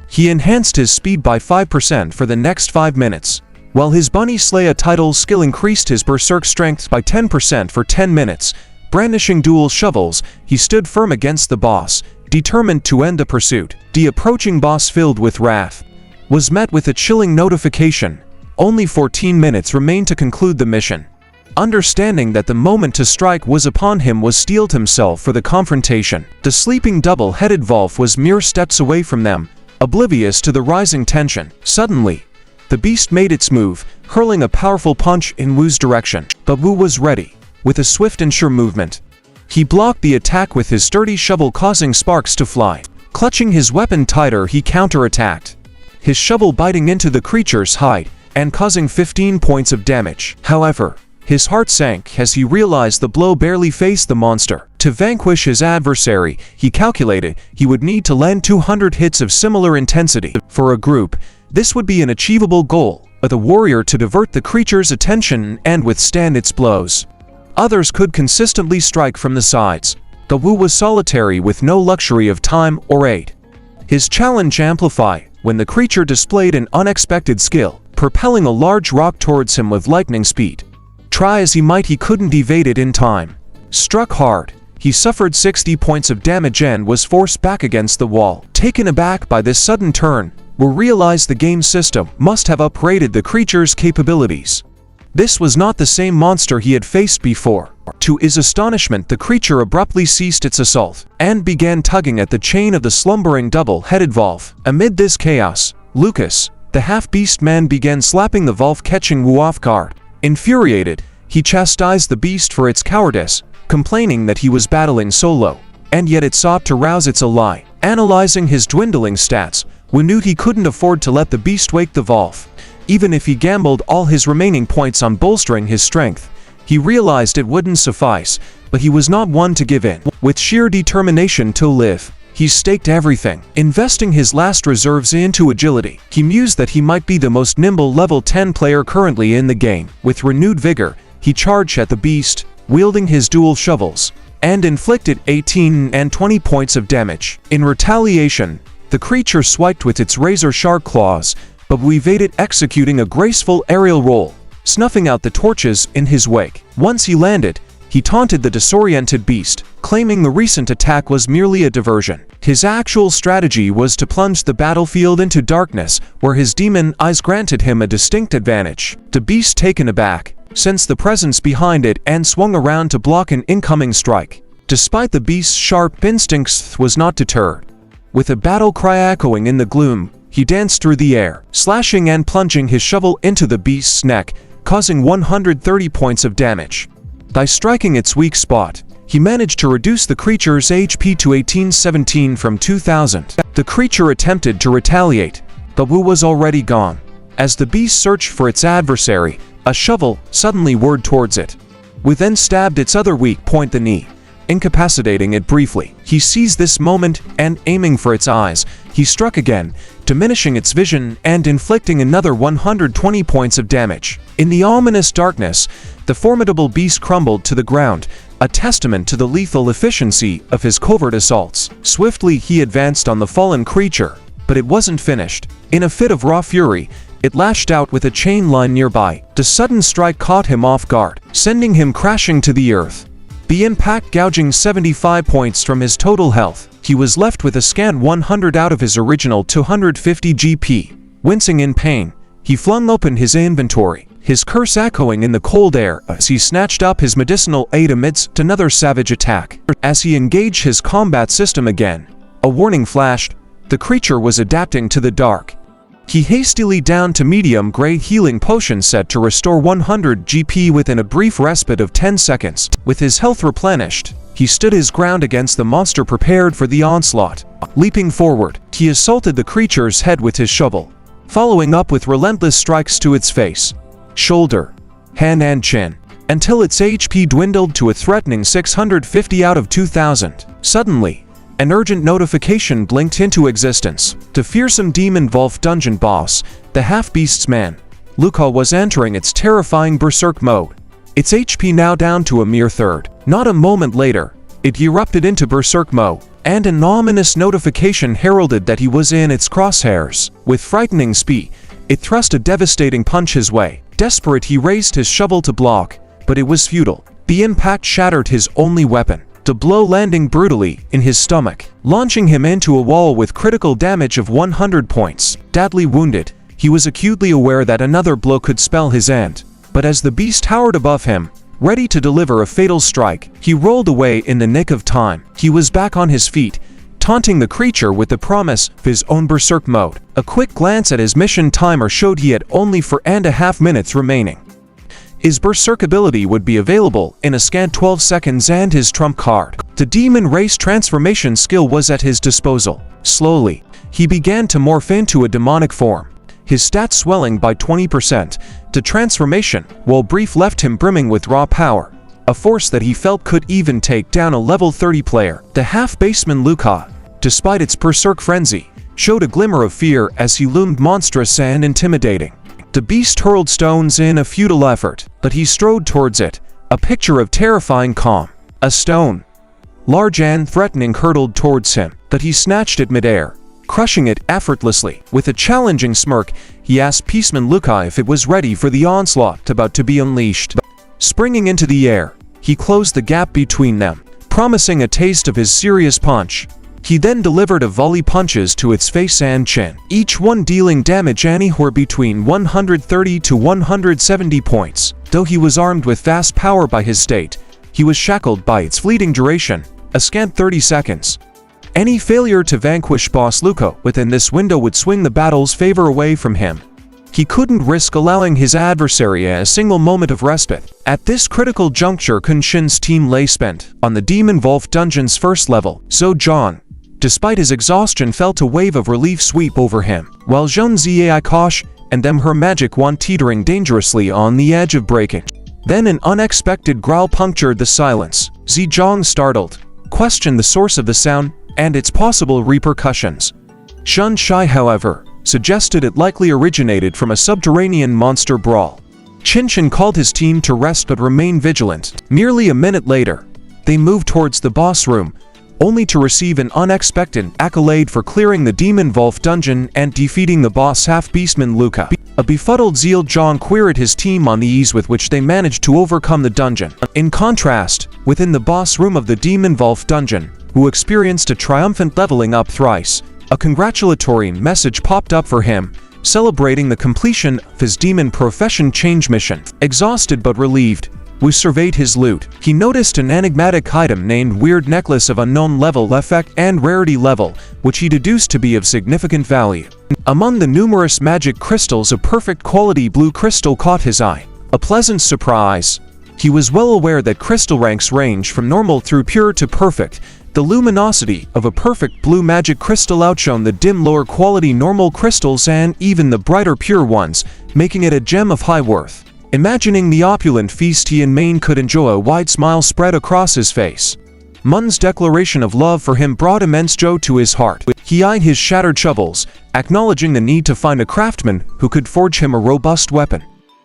He enhanced his speed by 5% for the next 5 minutes, while his bunny slaya title skill increased his berserk strength by 10% for 10 minutes. Brandishing dual shovels, he stood firm against the boss, determined to end the pursuit. The approaching boss, filled with wrath, was met with a chilling notification. Only 14 minutes remained to conclude the mission. Understanding that the moment to strike was upon him, was steeled himself for the confrontation. The sleeping double-headed Volf was mere steps away from them, oblivious to the rising tension. Suddenly, the beast made its move, hurling a powerful punch in Wu's direction. But Wu was ready. With a swift and sure movement, he blocked the attack with his sturdy shovel, causing sparks to fly. Clutching his weapon tighter, he counterattacked, his shovel biting into the creature's hide and causing 15 points of damage. However, his heart sank as he realized the blow barely phased the monster. To vanquish his adversary, he calculated he would need to land 200 hits of similar intensity. For a group, this would be an achievable goal, with a warrior to divert the creature's attention and withstand its blows. Others could consistently strike from the sides. The Wu was solitary, with no luxury of time or aid. His challenge amplified when the creature displayed an unexpected skill, propelling a large rock towards him with lightning speed. Try as he might, he couldn't evade it in time. Struck hard, he suffered 60 points of damage and was forced back against the wall. Taken aback by this sudden turn, Wu realized the game system must have upgraded the creature's capabilities. This was not the same monster he had faced before. To his astonishment, the creature abruptly ceased its assault and began tugging at the chain of the slumbering double-headed Volf. Amid this chaos, Lucas, the half-beast man, began slapping the Volf, catching Wu off guard. Infuriated, he chastised the beast for its cowardice, complaining that he was battling solo, and yet it sought to rouse its ally. Analyzing his dwindling stats, Wu knew he couldn't afford to let the beast wake the Volf. Even if he gambled all his remaining points on bolstering his strength, he realized it wouldn't suffice, but he was not one to give in. With sheer determination to live, he staked everything, investing his last reserves into agility. He mused that he might be the most nimble level 10 player currently in the game. With renewed vigor, he charged at the beast, wielding his dual shovels, and inflicted 18 and 20 points of damage. In retaliation, the creature swiped with its razor-sharp claws, but Wu evaded, executing a graceful aerial roll, snuffing out the torches in his wake. Once he landed, he taunted the disoriented beast, claiming the recent attack was merely a diversion. His actual strategy was to plunge the battlefield into darkness, where his demon eyes granted him a distinct advantage. The beast, taken aback, sensed the presence behind it and swung around to block an incoming strike. Despite the beast's sharp instincts, was not deterred. With a battle cry echoing in the gloom, he danced through the air, slashing and plunging his shovel into the beast's neck, causing 130 points of damage. By striking its weak spot, he managed to reduce the creature's HP to 1817 from 2000. The creature attempted to retaliate, but Wu was already gone. As the beast searched for its adversary, a shovel suddenly whirred towards it. Wu then stabbed its other weak point, the knee, incapacitating it briefly. He seized this moment and, aiming for its eyes, he struck again, diminishing its vision and inflicting another 120 points of damage. In the ominous darkness, the formidable beast crumbled to the ground, a testament to the lethal efficiency of his covert assaults. Swiftly he advanced on the fallen creature, but it wasn't finished. In a fit of raw fury, it lashed out with a chain line nearby. The sudden strike caught him off guard, sending him crashing to the earth. The impact gouging 75 points from his total health. He was left with a scant 100 out of his original 250 GP. Wincing in pain, he flung open his inventory, his curse echoing in the cold air as he snatched up his medicinal aid amidst another savage attack. As he engaged his combat system again, a warning flashed. The creature was adapting to the dark. He hastily downed to medium-grade healing potion set to restore 100 GP within a brief respite of 10 seconds. With his health replenished, he stood his ground against the monster prepared for the onslaught. Leaping forward, he assaulted the creature's head with his shovel, following up with relentless strikes to its face, shoulder, hand and chin, until its HP dwindled to a threatening 650 out of 2000. Suddenly, an urgent notification blinked into existence. The fearsome demon-wolf dungeon boss, the half-beast's man, Luca, was entering its terrifying berserk mode. Its HP now down to a mere third. Not a moment later, it erupted into berserk mode, and an ominous notification heralded that he was in its crosshairs. With frightening speed, it thrust a devastating punch his way. Desperate, he raised his shovel to block, but it was futile. The impact shattered his only weapon, the blow landing brutally in his stomach, launching him into a wall with critical damage of 100 points. Deadly wounded, he was acutely aware that another blow could spell his end. But as the beast towered above him, ready to deliver a fatal strike, he rolled away in the nick of time. He was back on his feet, taunting the creature with the promise of his own berserk mode. A quick glance at his mission timer showed he had only 4.5 minutes remaining. His berserk ability would be available in a scant 12 seconds, and his trump card, the demon race transformation skill, was at his disposal. Slowly, he began to morph into a demonic form, his stats swelling by 20%. The transformation, while brief, left him brimming with raw power, a force that he felt could even take down a level 30 player. The half-baseman Luca, despite its berserk frenzy, showed a glimmer of fear as he loomed monstrous and intimidating. The beast hurled stones in a futile effort, but he strode towards it, a picture of terrifying calm. A stone, large and threatening, hurtled towards him, but he snatched it midair, crushing it effortlessly. With a challenging smirk, he asked Peaceman Luca if it was ready for the onslaught about to be unleashed. Springing into the air, he closed the gap between them, promising a taste of his serious punch. He then delivered a volley punches to its face and chin, each one dealing damage anywhere between 130 to 170 points. Though he was armed with vast power by his state, he was shackled by its fleeting duration, a scant 30 seconds. Any failure to vanquish Boss Luca within this window would swing the battle's favor away from him. He couldn't risk allowing his adversary a single moment of respite. At this critical juncture, Kunshin's team lay spent on the Demon Wolf dungeon's first level. So John, despite his exhaustion, felt a wave of relief sweep over him, while Zhong Ziai Kosh and them her magic wand teetering dangerously on the edge of breaking. Then an unexpected growl punctured the silence. Zhong, startled, questioned the source of the sound and its possible repercussions. Shun Shai, however, suggested it likely originated from a subterranean monster brawl. Chinchin called his team to rest but remain vigilant. Nearly a minute later, they moved towards the boss room, only to receive an unexpected accolade for clearing the Demon Wolf dungeon and defeating the boss half-beastman Luca. A befuddled Zeal Zhong queried his team on the ease with which they managed to overcome the dungeon. In contrast, within the boss room of the Demon Wolf dungeon, who experienced a triumphant leveling up thrice, a congratulatory message popped up for him, celebrating the completion of his demon profession change mission. Exhausted but relieved, Wu surveyed his loot. He noticed an enigmatic item named Weird Necklace of unknown level effect and rarity level, which he deduced to be of significant value. Among the numerous magic crystals, a perfect quality blue crystal caught his eye. A pleasant surprise. He was well aware that crystal ranks range from normal through pure to perfect. The luminosity of a perfect blue magic crystal outshone the dim lower quality normal crystals and even the brighter pure ones, making it a gem of high worth. Imagining the opulent feast he and Maine could enjoy, a wide smile spread across his face. Mun's declaration of love for him brought immense joy to his heart. He eyed his shattered shovels, acknowledging the need to find a craftsman who could forge him a robust weapon.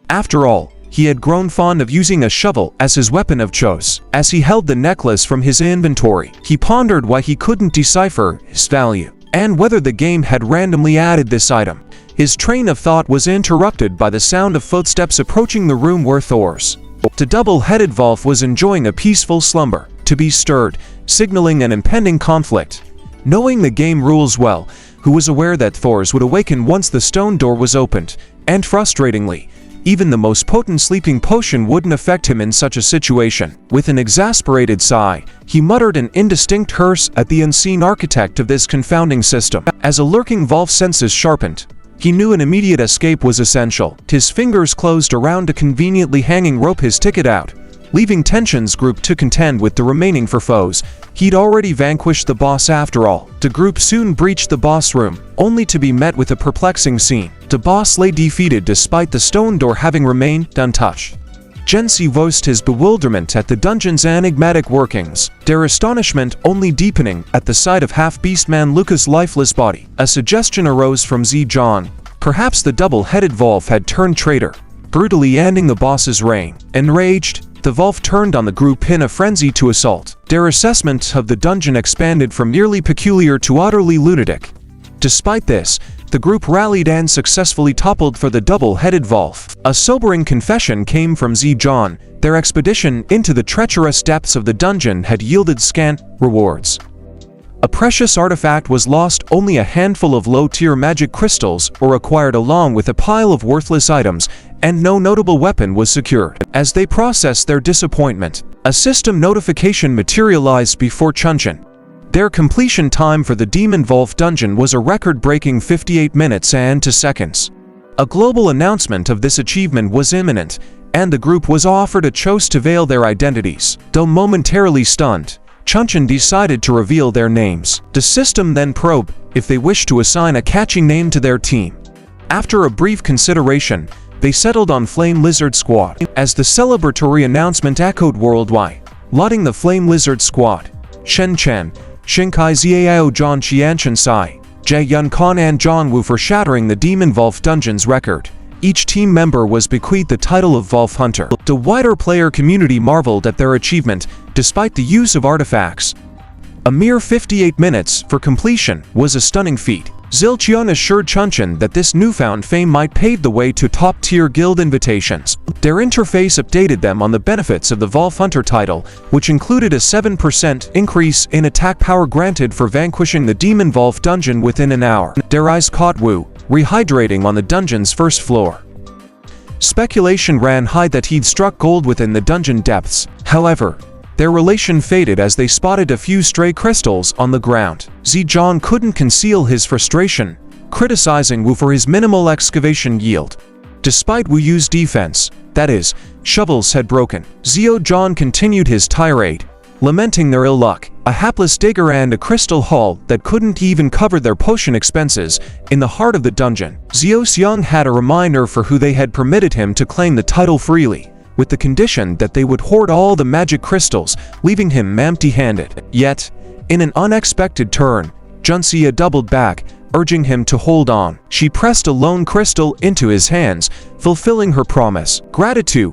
After all, he had grown fond of using a shovel as his weapon of choice. As he held the necklace from his inventory, he pondered why he couldn't decipher its value, and whether the game had randomly added this item. His train of thought was interrupted by the sound of footsteps approaching the room where the double-headed wolf was enjoying a peaceful slumber, to be stirred, signaling an impending conflict. Knowing the game rules well, who was aware that Thors would awaken once the stone door was opened, and frustratingly, even the most potent sleeping potion wouldn't affect him in such a situation. With an exasperated sigh, he muttered an indistinct curse at the unseen architect of this confounding system. As a lurking wolf's senses sharpened, he knew an immediate escape was essential. His fingers closed around a conveniently hanging rope, his ticket out, leaving tensions group to contend with the remaining foes. He'd already vanquished the boss after all. The group soon breached the boss room, only to be met with a perplexing scene. The boss lay defeated despite the stone door having remained untouched. Gensi voiced his bewilderment at the dungeon's enigmatic workings, their astonishment only deepening at the sight of half-beast-man Luca's lifeless body. A suggestion arose from Zijon. Perhaps the double-headed wolf had turned traitor, brutally ending the boss's reign. Enraged, the wolf turned on the group in a frenzy to assault. Their assessment of the dungeon expanded from merely peculiar to utterly lunatic. Despite this, the group rallied and successfully toppled for the double-headed wolf. A sobering confession came from Zijon. Their expedition into the treacherous depths of the dungeon had yielded scant rewards. A precious artifact was lost, only a handful of low-tier magic crystals were acquired along with a pile of worthless items, and no notable weapon was secured. As they processed their disappointment, a system notification materialized before Chunchin. Their completion time for the Demon Wolf dungeon was a record-breaking 58 minutes and 2 seconds. A global announcement of this achievement was imminent, and the group was offered a choice to veil their identities. Though momentarily stunned, Chunchin decided to reveal their names. The system then probed if they wished to assign a catchy name to their team. After a brief consideration, they settled on Flame Lizard Squad. As the celebratory announcement echoed worldwide, lauding the Flame Lizard Squad, Shen Chen, Shinkai Ziao Zhan Qianshan Sai, Jie Yun Kan and Zhang Wu for shattering the Demon Wolf dungeon's record. Each team member was bequeathed the title of Wolf Hunter. The wider player community marveled at their achievement, despite the use of artifacts. A mere 58 minutes for completion was a stunning feat. Zilchion assured Chunchin that this newfound fame might pave the way to top-tier guild invitations. Their interface updated them on the benefits of the Wolf Hunter title, which included a 7% increase in attack power granted for vanquishing the Demon Wolf dungeon within an hour. Their eyes caught Wu, rehydrating on the dungeon's first floor. Speculation ran high that he'd struck gold within the dungeon depths. However, their relation faded as they spotted a few stray crystals on the ground. Zijon couldn't conceal his frustration, criticizing Wu for his minimal excavation yield. Despite Wu Yu's defense, that is, shovels had broken, Zijon continued his tirade, lamenting their ill luck, a hapless digger and a crystal haul that couldn't even cover their potion expenses. In the heart of the dungeon, Zio Xiang had a reminder for who they had permitted him to claim the title freely, with the condition that they would hoard all the magic crystals, leaving him empty-handed. Yet, in an unexpected turn, Junxia doubled back, urging him to hold on. She pressed a lone crystal into his hands, fulfilling her promise. Gratitude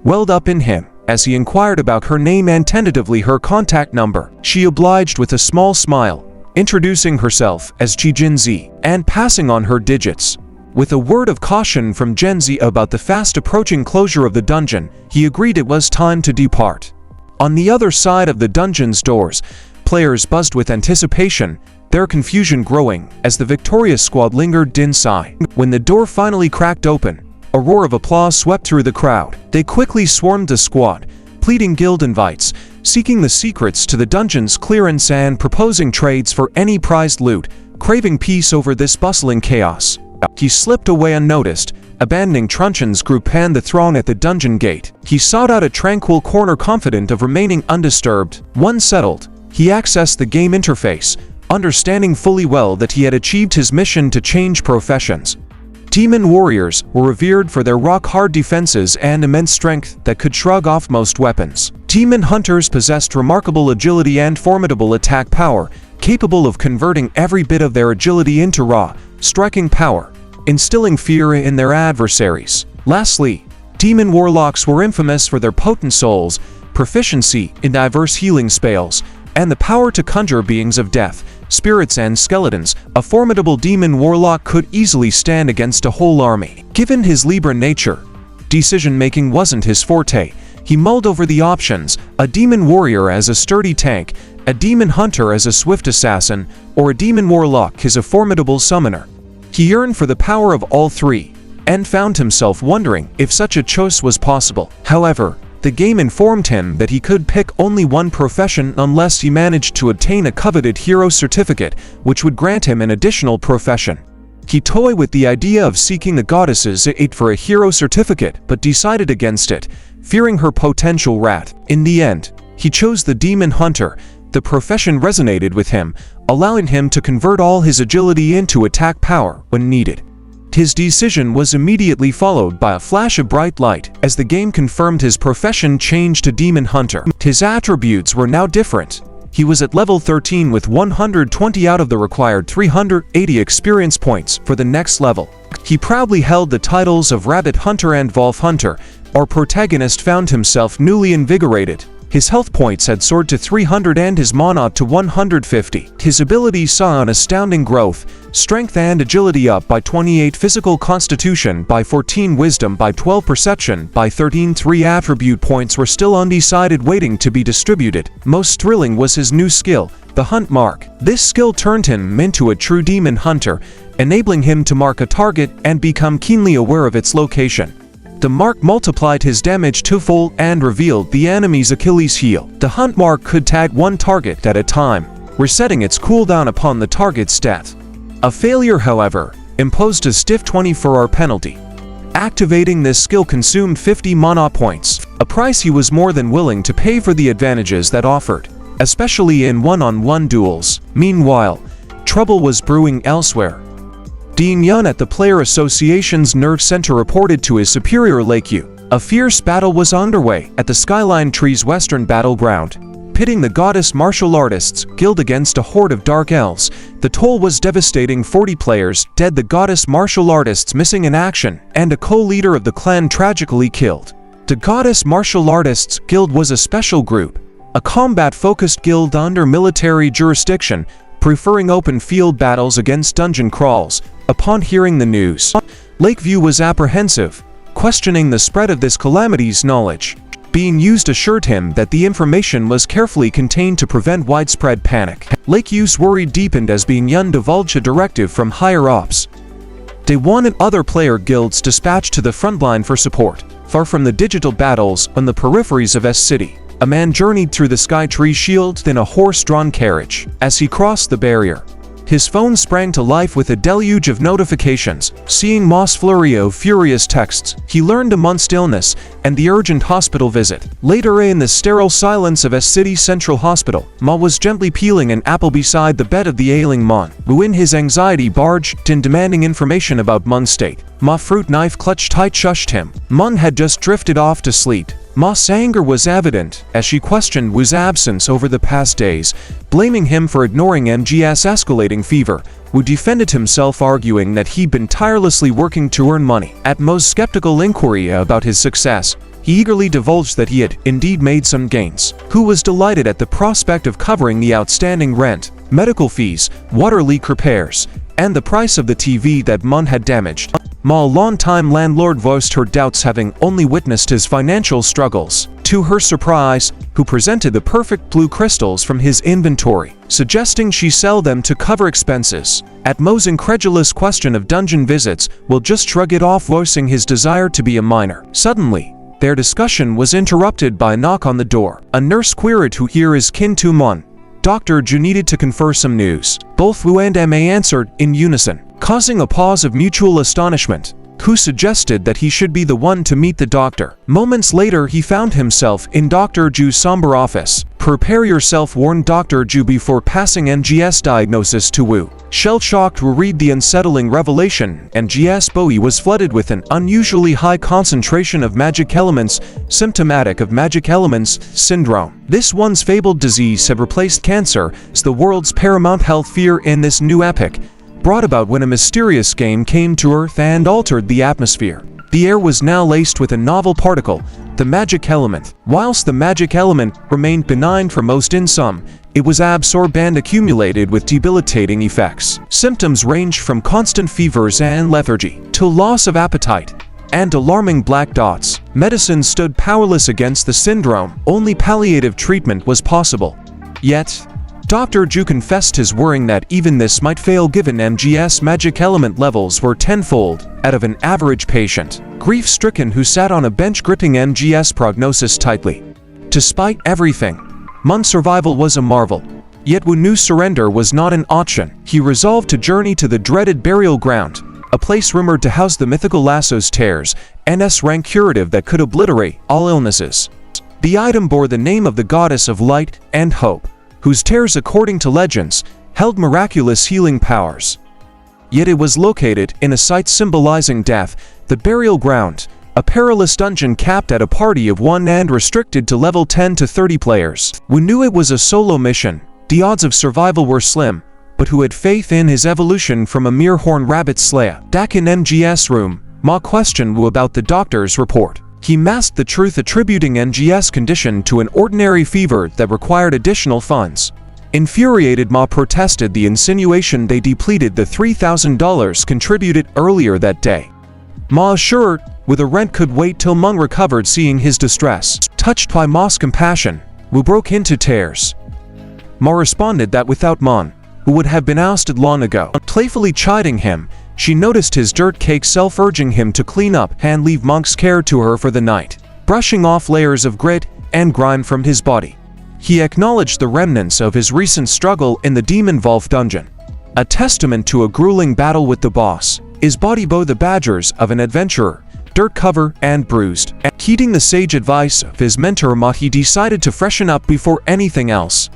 welled up in him as he inquired about her name and tentatively her contact number. She obliged with a small smile, introducing herself as Jinzi, and passing on her digits. With a word of caution from Genzi about the fast-approaching closure of the dungeon, he agreed it was time to depart. On the other side of the dungeon's doors, players buzzed with anticipation, their confusion growing as the victorious squad lingered inside. When the door finally cracked open, a roar of applause swept through the crowd. They quickly swarmed the squad, pleading guild invites, seeking the secrets to the dungeon's clearance and proposing trades for any prized loot, craving peace over this bustling chaos. He slipped away unnoticed, abandoning truncheon's group and the throng at the dungeon gate. He sought out a tranquil corner confident of remaining undisturbed. Once settled, he accessed the game interface, understanding fully well that he had achieved his mission to change professions. Demon warriors were revered for their rock-hard defenses and immense strength that could shrug off most weapons. Demon hunters possessed remarkable agility and formidable attack power, capable of converting every bit of their agility into raw, striking power, instilling fear in their adversaries. Lastly, demon warlocks were infamous for their potent souls, proficiency in diverse healing spells, and the power to conjure beings of death, spirits and skeletons. A formidable demon warlock could easily stand against a whole army. Given his Libra nature, decision-making wasn't his forte. He mulled over the options: a demon warrior as a sturdy tank, a demon hunter as a swift assassin, or a demon warlock as a formidable summoner. He yearned for the power of all three, and found himself wondering if such a choice was possible. However, the game informed him that he could pick only one profession unless he managed to obtain a coveted hero certificate, which would grant him an additional profession. He toyed with the idea of seeking the goddess's aid for a hero certificate, but decided against it, fearing her potential wrath. In the end, he chose the demon hunter. The profession resonated with him, allowing him to convert all his agility into attack power when needed. His decision was immediately followed by a flash of bright light as the game confirmed his profession changed to demon hunter. His attributes were now different. He was at level 13 with 120 out of the required 380 experience points for the next level. He proudly held the titles of Rabbit Hunter and Wolf Hunter. Our protagonist found himself newly invigorated. His health points had soared to 300 and his mana to 150. His abilities saw an astounding growth: strength and agility up by 28, physical constitution by 14, wisdom by 12, perception by 13. 3 attribute points were still undecided, waiting to be distributed. Most thrilling was his new skill, the Hunt Mark. This skill turned him into a true demon hunter, enabling him to mark a target and become keenly aware of its location. The mark multiplied his damage twofold and revealed the enemy's Achilles heel. The Hunt Mark could tag one target at a time, resetting its cooldown upon the target's death. A failure, however, imposed a stiff 24-hour penalty. Activating this skill consumed 50 mana points, a price he was more than willing to pay for the advantages that offered, especially in one-on-one duels. Meanwhile, trouble was brewing elsewhere. Dean Yun at the Player Association's Nerve Center reported to his superior Lakyu. A fierce battle was underway at the Skyline Tree's western battleground, pitting the Goddess Martial Artists Guild against a horde of Dark Elves. The toll was devastating: 40 players dead, the Goddess Martial Artists missing in action, and a co-leader of the clan tragically killed. The Goddess Martial Artists Guild was a special group, a combat-focused guild under military jurisdiction, preferring open field battles against dungeon crawls. Upon hearing the news, Lakeview was apprehensive, questioning the spread of this calamity's knowledge. Being used assured him that the information was carefully contained to prevent widespread panic. Lakeview's worry deepened as Being Yun divulged a directive from higher-ups. They wanted other player guilds dispatched to the frontline for support. Far from the digital battles on the peripheries of S-City, a man journeyed through the Sky Tree shield in a horse-drawn carriage. As he crossed the barrier, his phone sprang to life with a deluge of notifications. Seeing Ma's flurry of furious texts, he learned a month's illness and the urgent hospital visit. Later, in the sterile silence of S-City Central Hospital, Ma was gently peeling an apple beside the bed of the ailing Mon, who in his anxiety barged in demanding information about Mon's state. Ma, fruit knife clutched tight, shushed him. Mon had just drifted off to sleep. Ma's anger was evident as she questioned Wu's absence over the past days, blaming him for ignoring MG's escalating fever. Wu defended himself, arguing that he'd been tirelessly working to earn money. At Mo's skeptical inquiry about his success, he eagerly divulged that he had indeed made some gains. Wu was delighted at the prospect of covering the outstanding rent, medical fees, water leak repairs, and the price of the TV that Mon had damaged. Ma, a long-time landlord, voiced her doubts, having only witnessed his financial struggles. To her surprise, Wu presented the perfect blue crystals from his inventory, suggesting she sell them to cover expenses. At Mo's incredulous question of dungeon visits, Will just shrug it off, voicing his desire to be a miner. Suddenly, their discussion was interrupted by a knock on the door. A nurse queried who here is kin to Mon. Dr. Ju needed to confer some news. Both Wu and Ma answered in unison, causing a pause of mutual astonishment. who suggested that he should be the one to meet the doctor. Moments later, he found himself in Dr. Ju's somber office. "Prepare yourself," warned Dr. Ju before passing NGS diagnosis to Wu. Shell-shocked Wu read the unsettling revelation, and GS Bowie was flooded with an unusually high concentration of magic elements, symptomatic of magic elements syndrome. This once fabled disease had replaced cancer as the world's paramount health fear in this new epoch, brought about when a mysterious game came to Earth and altered the atmosphere. The air was now laced with a novel particle, the magic element. Whilst the magic element remained benign for most in some, it was absorbed and accumulated with debilitating effects. Symptoms ranged from constant fevers and lethargy to loss of appetite and alarming black dots. Medicine stood powerless against the syndrome. Only palliative treatment was possible. Yet, Dr. Ju confessed his worrying that even this might fail given MGS magic element levels were tenfold out of an average patient. Grief-stricken who sat on a bench gripping MGS prognosis tightly. Despite everything, Mun's survival was a marvel. Yet Wu knew surrender was not an option. He resolved to journey to the dreaded burial ground, a place rumored to house the mythical Lasso's tears, an S-rank curative that could obliterate all illnesses. The item bore the name of the goddess of light and hope, whose tears, according to legends, held miraculous healing powers. Yet it was located in a site symbolizing death, the burial ground, a perilous dungeon capped at a party of 1 and restricted to level 10 to 30 players. Wu knew it was a solo mission, the odds of survival were slim, but who had faith in his evolution from a mere horned rabbit slayer. Back in MGS room, Ma questioned Wu about the doctor's report. He masked the truth, attributing NGS condition to an ordinary fever that required additional funds. Infuriated, Ma protested the insinuation they depleted the $3,000 contributed earlier that day. Ma assured Wu the rent could wait till Meng recovered. Seeing his distress, touched by Ma's compassion, Wu broke into tears. Ma responded that without Mon, who would have been ousted long ago. Playfully chiding him, she noticed his dirt cake self, urging him to clean up and leave Monk's care to her for the night. Brushing off layers of grit and grime from his body, he acknowledged the remnants of his recent struggle in the Demon Vault dungeon. A testament to a grueling battle with the boss, his body bore the badgers of an adventurer, dirt covered and bruised. Heeding the sage advice of his mentor Ma, he decided to freshen up before anything else.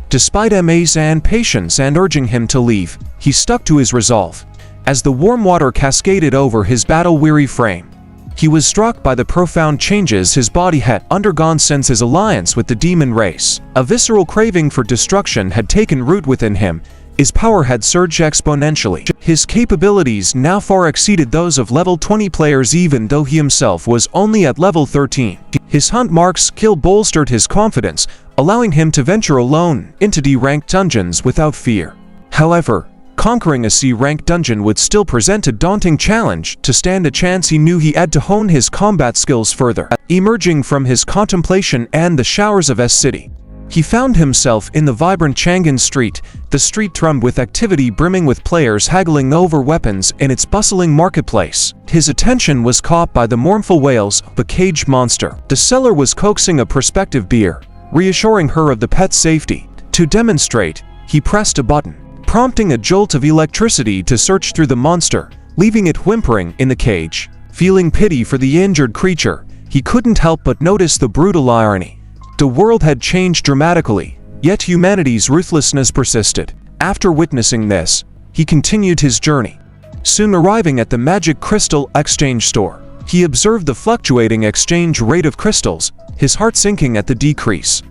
Despite Ma's and patience and urging him to leave, he stuck to his resolve. As the warm water cascaded over his battle-weary frame, he was struck by the profound changes his body had undergone since his alliance with the demon race. A visceral craving for destruction had taken root within him. His power had surged exponentially. His capabilities now far exceeded those of level 20 players, even though he himself was only at level 13. His hunt mark skill bolstered his confidence, allowing him to venture alone into D-ranked dungeons without fear. However, conquering a C-rank dungeon would still present a daunting challenge. To stand a chance, he knew he had to hone his combat skills further. Emerging from his contemplation and the showers of S-City, he found himself in the vibrant Chang'an Street, the street thrummed with activity, brimming with players haggling over weapons in its bustling marketplace. His attention was caught by the mournful wails of a caged monster. The seller was coaxing a prospective beer, reassuring her of the pet's safety. To demonstrate, he pressed a button, prompting a jolt of electricity to surge through the monster, leaving it whimpering in the cage. Feeling pity for the injured creature, he couldn't help but notice the brutal irony. The world had changed dramatically, yet humanity's ruthlessness persisted. After witnessing this, he continued his journey. Soon arriving at the magic crystal exchange store, he observed the fluctuating exchange rate of crystals, his heart sinking at the decrease.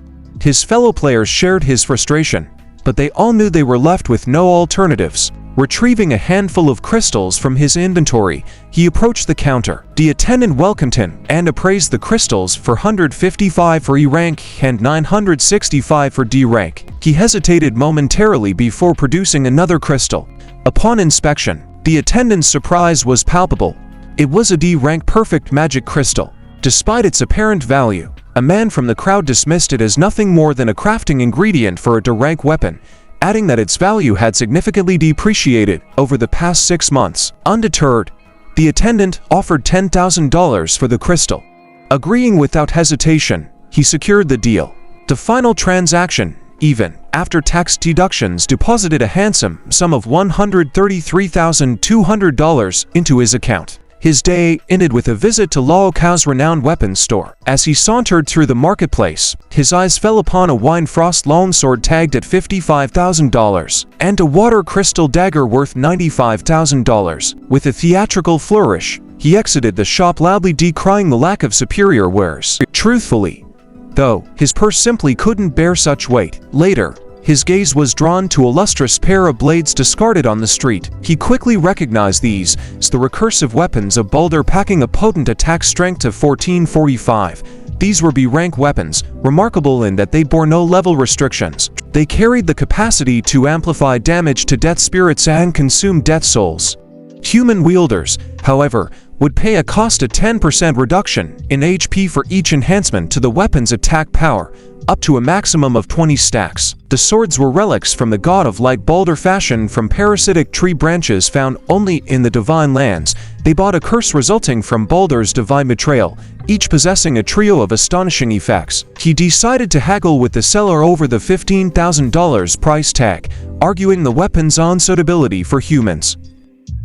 His fellow players shared his frustration, but they all knew they were left with no alternatives. Retrieving a handful of crystals from his inventory, he approached the counter. The attendant welcomed him and appraised the crystals for 155 for E rank and 965 for D rank. He hesitated momentarily before producing another crystal. Upon inspection, the attendant's surprise was palpable. It was a D rank perfect magic crystal. Despite its apparent value, a man from the crowd dismissed it as nothing more than a crafting ingredient for a D rank weapon, adding that its value had significantly depreciated over the past 6 months. Undeterred, the attendant offered $10,000 for the crystal. Agreeing without hesitation, he secured the deal. The final transaction, even after tax deductions, deposited a handsome sum of $133,200 into his account. His day ended with a visit to Lao Cao's renowned weapons store. As he sauntered through the marketplace, his eyes fell upon a wine frost longsword tagged at $55,000 and a water crystal dagger worth $95,000. With a theatrical flourish, he exited the shop, loudly decrying the lack of superior wares. Truthfully, though, his purse simply couldn't bear such weight. Later, his gaze was drawn to a lustrous pair of blades discarded on the street. He quickly recognized these as the recursive weapons of Baldur, packing a potent attack strength of 1445. These were B-rank weapons, remarkable in that they bore no level restrictions. They carried the capacity to amplify damage to death spirits and consume death souls. Human wielders, however, would pay a cost of 10% reduction in HP for each enhancement to the weapon's attack power, up to a maximum of 20 stacks. The swords were relics from the god of light Baldur, fashioned from parasitic tree branches found only in the divine lands. They bought a curse resulting from Baldur's divine betrayal, each possessing a trio of astonishing effects. He decided to haggle with the seller over the $15,000 price tag, arguing the weapon's unsuitability for humans.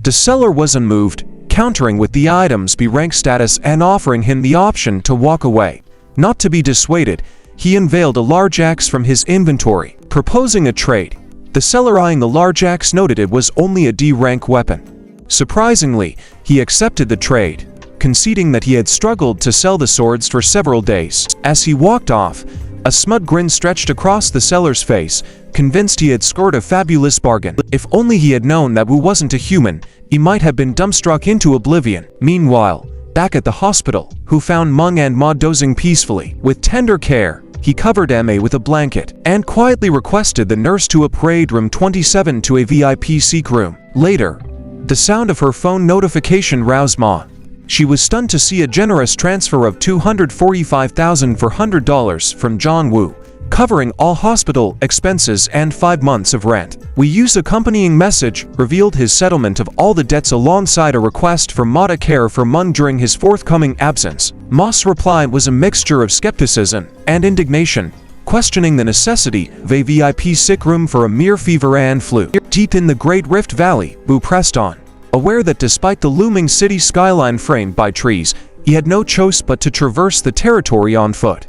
The seller was unmoved, countering with the item's B-rank status and offering him the option to walk away. Not to be dissuaded, he unveiled a large axe from his inventory, proposing a trade. The seller, eyeing the large axe, noted it was only a D-rank weapon. Surprisingly, he accepted the trade, conceding that he had struggled to sell the swords for several days. As he walked off, a smug grin stretched across the seller's face, convinced he had scored a fabulous bargain. If only he had known that Wu wasn't a human, he might have been dumbstruck into oblivion. Meanwhile, back at the hospital, Wu found Meng and Ma dozing peacefully. With tender care, he covered Ma with a blanket and quietly requested the nurse to upgrade room 27 to a VIP seek room. Later, the sound of her phone notification roused Ma. She was stunned to see a generous transfer of $245,400 from John Wu, covering all hospital expenses and 5 months of rent. Wu's accompanying message revealed his settlement of all the debts alongside a request for Ma to care for Meng during his forthcoming absence. Ma's reply was a mixture of skepticism and indignation, questioning the necessity of a VIP sick room for a mere fever and flu. Deep in the Great Rift Valley, Wu pressed on, aware that despite the looming city skyline framed by trees, he had no choice but to traverse the territory on foot.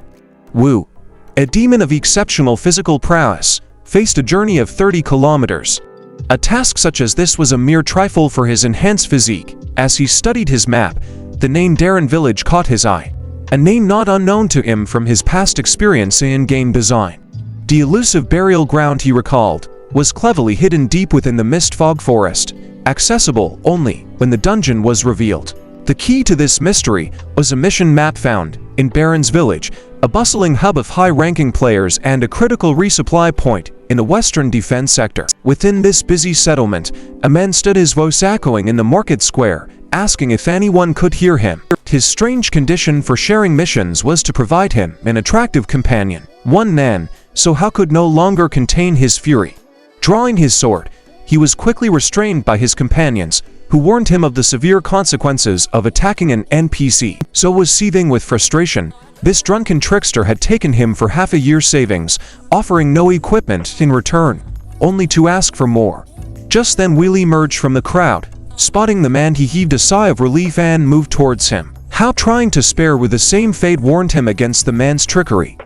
Wu, a demon of exceptional physical prowess, faced a journey of 30 kilometers. A task such as this was a mere trifle for his enhanced physique. As he studied his map, the name Darren Village caught his eye, a name not unknown to him from his past experience in game design. The elusive burial ground, he recalled, was cleverly hidden deep within the mist fog forest, accessible only when the dungeon was revealed. The key to this mystery was a mission map found in Baron's Village, a bustling hub of high-ranking players and a critical resupply point in the western defense sector. Within this busy settlement, a man stood, his voice echoing in the market square, asking if anyone could hear him. His strange condition for sharing missions was to provide him an attractive companion. One man, so how could no longer contain his fury. Drawing his sword, he was quickly restrained by his companions, who warned him of the severe consequences of attacking an NPC. So was seething with frustration. This drunken trickster had taken him for half a year's savings, offering no equipment in return, only to ask for more. Just then Will emerged from the crowd. Spotting the man, he heaved a sigh of relief and moved towards him. How, trying to spare with the same fate, warned him against the man's trickery.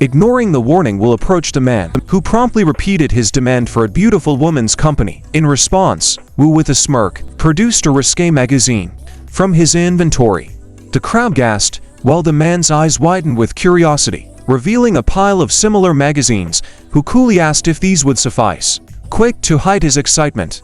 Ignoring the warning, Will approached the man, who promptly repeated his demand for a beautiful woman's company. In response, Wu, with a smirk, produced a risque magazine from his inventory. The crowd gasped, while the man's eyes widened with curiosity, revealing a pile of similar magazines, who coolly asked if these would suffice. Quick to hide his excitement,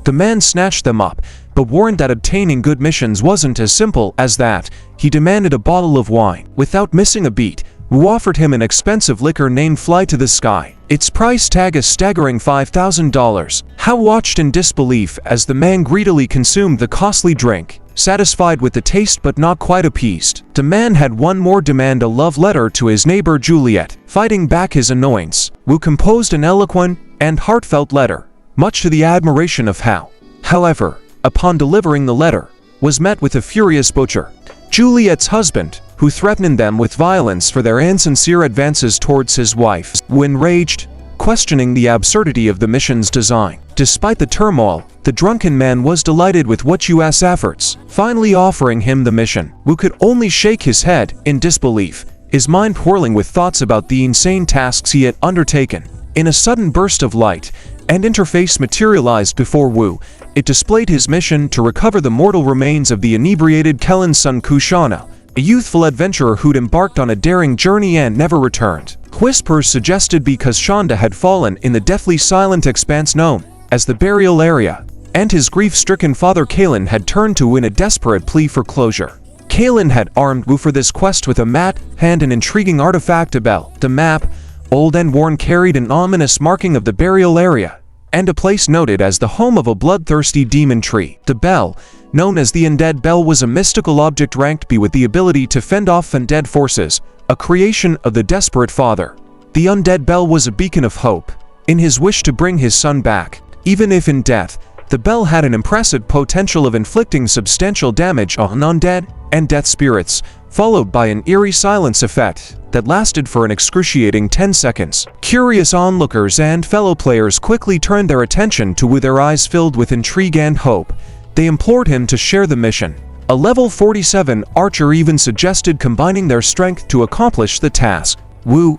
the man snatched them up, but warned that obtaining good missions wasn't as simple as that. He demanded a bottle of wine. Without missing a beat, Wu offered him an expensive liquor named Fly to the Sky, its price tag a staggering $5,000. Hao watched in disbelief as the man greedily consumed the costly drink, satisfied with the taste but not quite appeased. The man had one more demand: a love letter to his neighbor Juliet. Fighting back his annoyance, Wu composed an eloquent and heartfelt letter, much to the admiration of Hao. However, upon delivering the letter, was met with a furious butcher, Juliet's husband, who threatened them with violence for their insincere advances towards his wife. Wu, enraged, questioning the absurdity of the mission's design. Despite the turmoil, The drunken man was delighted with Wu's efforts, finally offering him the mission. Wu could only shake his head in disbelief, his mind whirling with thoughts about the insane tasks he had undertaken. In a sudden burst of light, an interface materialized before Wu. It displayed his mission to recover the mortal remains of the inebriated Kellen's son Kushana, a youthful adventurer who'd embarked on a daring journey and never returned. Whispers suggested because Shonda had fallen in the deathly silent expanse known as the burial area, and his grief-stricken father Kalen had turned to Wu in a desperate plea for closure. Kalen had armed Wu for this quest with a mat and an intriguing artifact, a bell. The map, old and worn, carried an ominous marking of the burial area, and a place noted as the home of a bloodthirsty demon tree. The bell, known as the Undead Bell, was a mystical object ranked B with the ability to fend off undead forces, a creation of the desperate father. The Undead Bell was a beacon of hope in his wish to bring his son back. Even if in death, the bell had an impressive potential of inflicting substantial damage on undead and death spirits, followed by an eerie silence effect that lasted for an excruciating 10 seconds. Curious onlookers and fellow players quickly turned their attention to Wu, their eyes filled with intrigue and hope. They implored him to share the mission. A level 47 archer even suggested combining their strength to accomplish the task. Wu,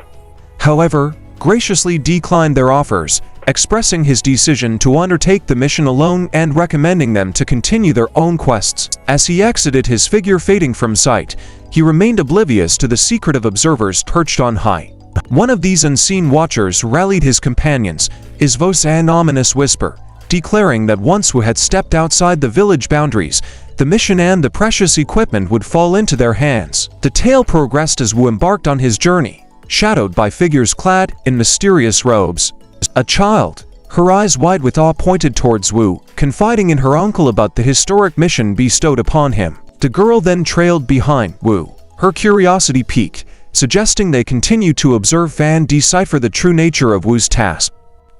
however, graciously declined their offers, expressing his decision to undertake the mission alone and recommending them to continue their own quests. As he exited, his figure fading from sight, he remained oblivious to the secret of observers perched on high. One of these unseen watchers rallied his companions, his voice an ominous whisper, declaring that once Wu had stepped outside the village boundaries, the mission and the precious equipment would fall into their hands. The tale progressed as Wu embarked on his journey, shadowed by figures clad in mysterious robes. A child, her eyes wide with awe, pointed towards Wu, confiding in her uncle about the historic mission bestowed upon him. The girl then trailed behind Wu, her curiosity piqued, suggesting they continue to observe and decipher the true nature of Wu's task.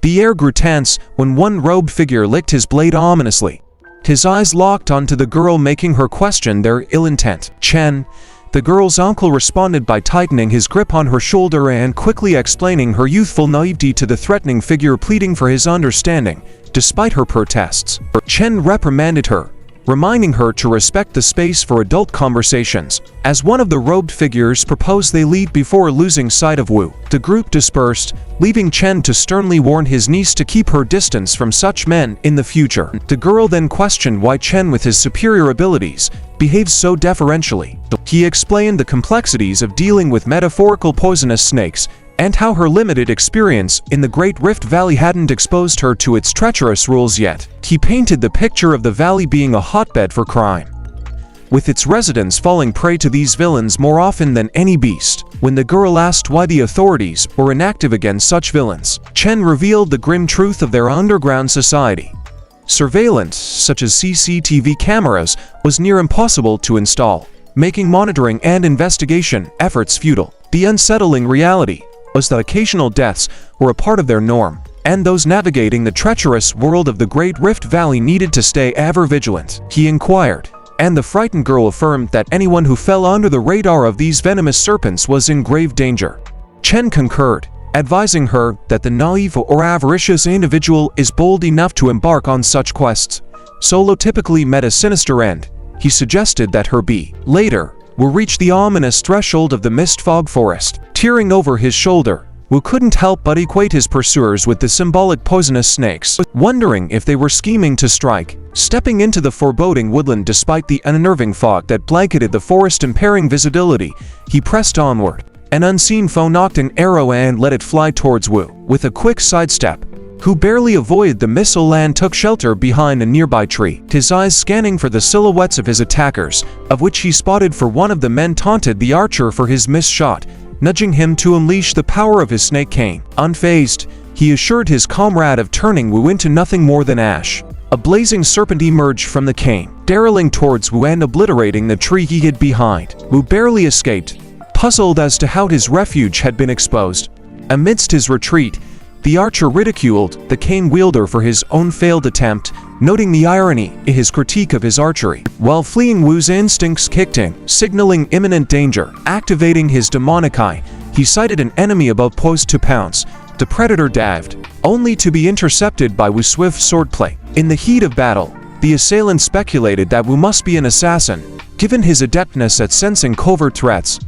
The air grew tense when one robed figure licked his blade ominously. His eyes locked onto the girl, making her question their ill intent. Chen, the girl's uncle, responded by tightening his grip on her shoulder and quickly explaining her youthful naivety to the threatening figure, pleading for his understanding. Despite her protests, Chen reprimanded her, reminding her to respect the space for adult conversations. As one of the robed figures proposed they leave before losing sight of Wu, the group dispersed, leaving Chen to sternly warn his niece to keep her distance from such men in the future. The girl then questioned why Chen, with his superior abilities, behaves so deferentially. He explained the complexities of dealing with metaphorical poisonous snakes and how her limited experience in the Great Rift Valley hadn't exposed her to its treacherous rules yet. He painted the picture of the valley being a hotbed for crime, with its residents falling prey to these villains more often than any beast. When the girl asked why the authorities were inactive against such villains, Chen revealed the grim truth of their underground society. Surveillance, such as CCTV cameras, was near impossible to install, making monitoring and investigation efforts futile. The unsettling reality was that occasional deaths were a part of their norm, and those navigating the treacherous world of the Great Rift Valley needed to stay ever vigilant. He inquired, and the frightened girl affirmed that anyone who fell under the radar of these venomous serpents was in grave danger. Chen concurred, advising her that the naive or avaricious individual is bold enough to embark on such quests. Solo typically met a sinister end. He suggested that her be later will reach the ominous threshold of the mist fog forest. Tearing over his shoulder, Wu couldn't help but equate his pursuers with the symbolic poisonous snakes, wondering if they were scheming to strike. Stepping into the foreboding woodland despite the unnerving fog that blanketed the forest, impairing visibility, he pressed onward. An unseen foe knocked an arrow and let it fly towards Wu. With a quick sidestep, who barely avoided the missile and took shelter behind a nearby tree, his eyes scanning for the silhouettes of his attackers, of which he spotted for one of the men taunted the archer for his missed shot, nudging him to unleash the power of his snake cane. Unfazed, he assured his comrade of turning Wu into nothing more than ash. A blazing serpent emerged from the cane, barreling towards Wu and obliterating the tree he hid behind. Wu barely escaped, puzzled as to how his refuge had been exposed. Amidst his retreat, the archer ridiculed the cane wielder for his own failed attempt, noting the irony in his critique of his archery. While fleeing, Wu's instincts kicked in, signaling imminent danger. Activating his demonic eye, he sighted an enemy about poised to pounce, the predator dived, only to be intercepted by Wu's swift swordplay. In the heat of battle, the assailant speculated that Wu must be an assassin, given his adeptness at sensing covert threats.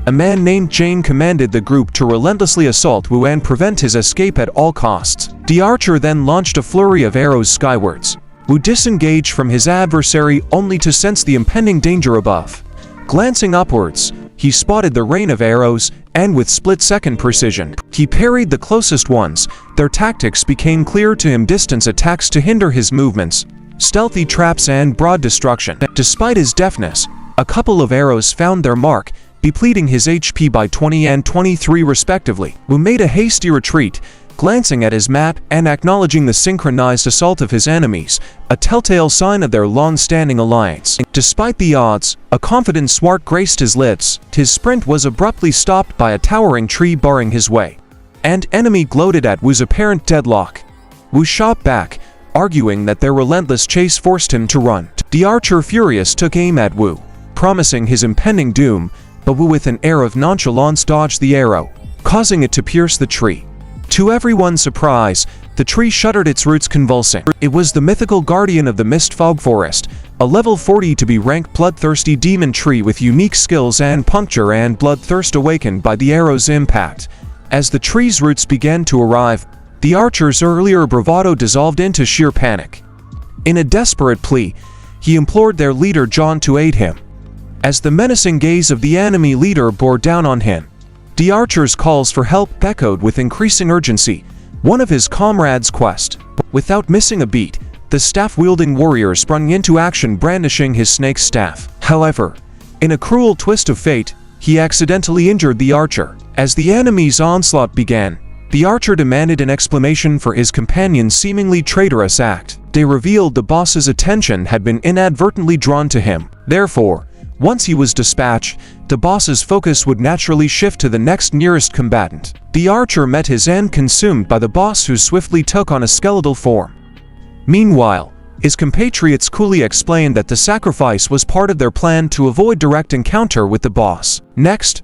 A man named Jane commanded the group to relentlessly assault Wu and prevent his escape at all costs. The archer then launched a flurry of arrows skywards. Wu disengaged from his adversary only to sense the impending danger above. Glancing upwards, he spotted the rain of arrows, and with split-second precision, he parried the closest ones. Their tactics became clear to him: distance attacks to hinder his movements, stealthy traps, and broad destruction. Despite his deafness, a couple of arrows found their mark, depleting his HP by 20 and 23 respectively. Wu made a hasty retreat, glancing at his map and acknowledging the synchronized assault of his enemies, a telltale sign of their long-standing alliance. Despite the odds, a confident smart graced his lips. His sprint was abruptly stopped by a towering tree barring his way. An enemy gloated at Wu's apparent deadlock. Wu shot back, arguing that their relentless chase forced him to run. The archer, furious, took aim at Wu, promising his impending doom, but Wu with an air of nonchalance dodged the arrow, causing it to pierce the tree. To everyone's surprise, the tree shuddered, its roots convulsing. It was the mythical guardian of the Mist Fog Forest, a level 40 to be ranked bloodthirsty demon tree with unique skills and puncture and bloodthirst awakened by the arrow's impact. As the tree's roots began to arrive, the archer's earlier bravado dissolved into sheer panic. In a desperate plea, he implored their leader John to aid him. As the menacing gaze of the enemy leader bore down on him, the archer's calls for help echoed with increasing urgency, one of his comrades' quest. Without missing a beat, the staff-wielding warrior sprung into action, brandishing his snake's staff. However, in a cruel twist of fate, he accidentally injured the archer. As the enemy's onslaught began, the archer demanded an explanation for his companion's seemingly traitorous act. They revealed the boss's attention had been inadvertently drawn to him. Therefore, once he was dispatched, the boss's focus would naturally shift to the next nearest combatant. The archer met his end consumed by the boss, who swiftly took on a skeletal form. Meanwhile, his compatriots coolly explained that the sacrifice was part of their plan to avoid direct encounter with the boss. Next,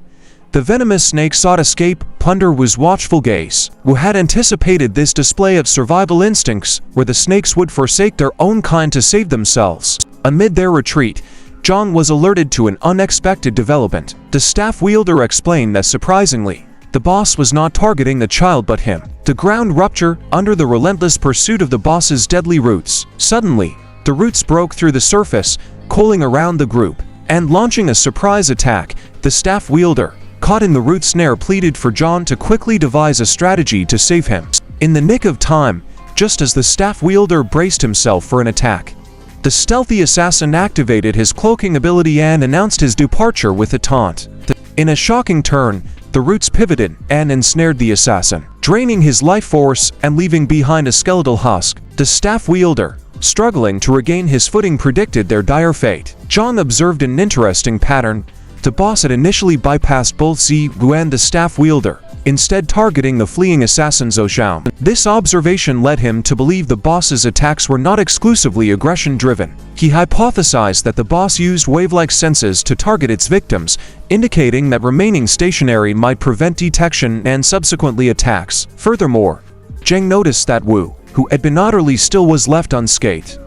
the venomous snake sought escape under Wu's watchful gaze. Wu had anticipated this display of survival instincts, where the snakes would forsake their own kind to save themselves. Amid their retreat, John was alerted to an unexpected development. The staff wielder explained that surprisingly, the boss was not targeting the child but him. The ground ruptured under the relentless pursuit of the boss's deadly roots. Suddenly, the roots broke through the surface, coiling around the group, and launching a surprise attack. The staff wielder, caught in the root snare, pleaded for John to quickly devise a strategy to save him. In the nick of time, just as the staff wielder braced himself for an attack, the stealthy assassin activated his cloaking ability and announced his departure with a taunt. In a shocking turn, the roots pivoted and ensnared the assassin, draining his life force and leaving behind a skeletal husk. The staff wielder, struggling to regain his footing, predicted their dire fate. John observed an interesting pattern. The boss had initially bypassed both Wu and the staff wielder, instead targeting the fleeing assassin Zhou Xiao. This observation led him to believe the boss's attacks were not exclusively aggression-driven. He hypothesized that the boss used wave-like senses to target its victims, indicating that remaining stationary might prevent detection and subsequently attacks. Furthermore, Zheng noticed that Wu, who had been utterly still, was left unscathed.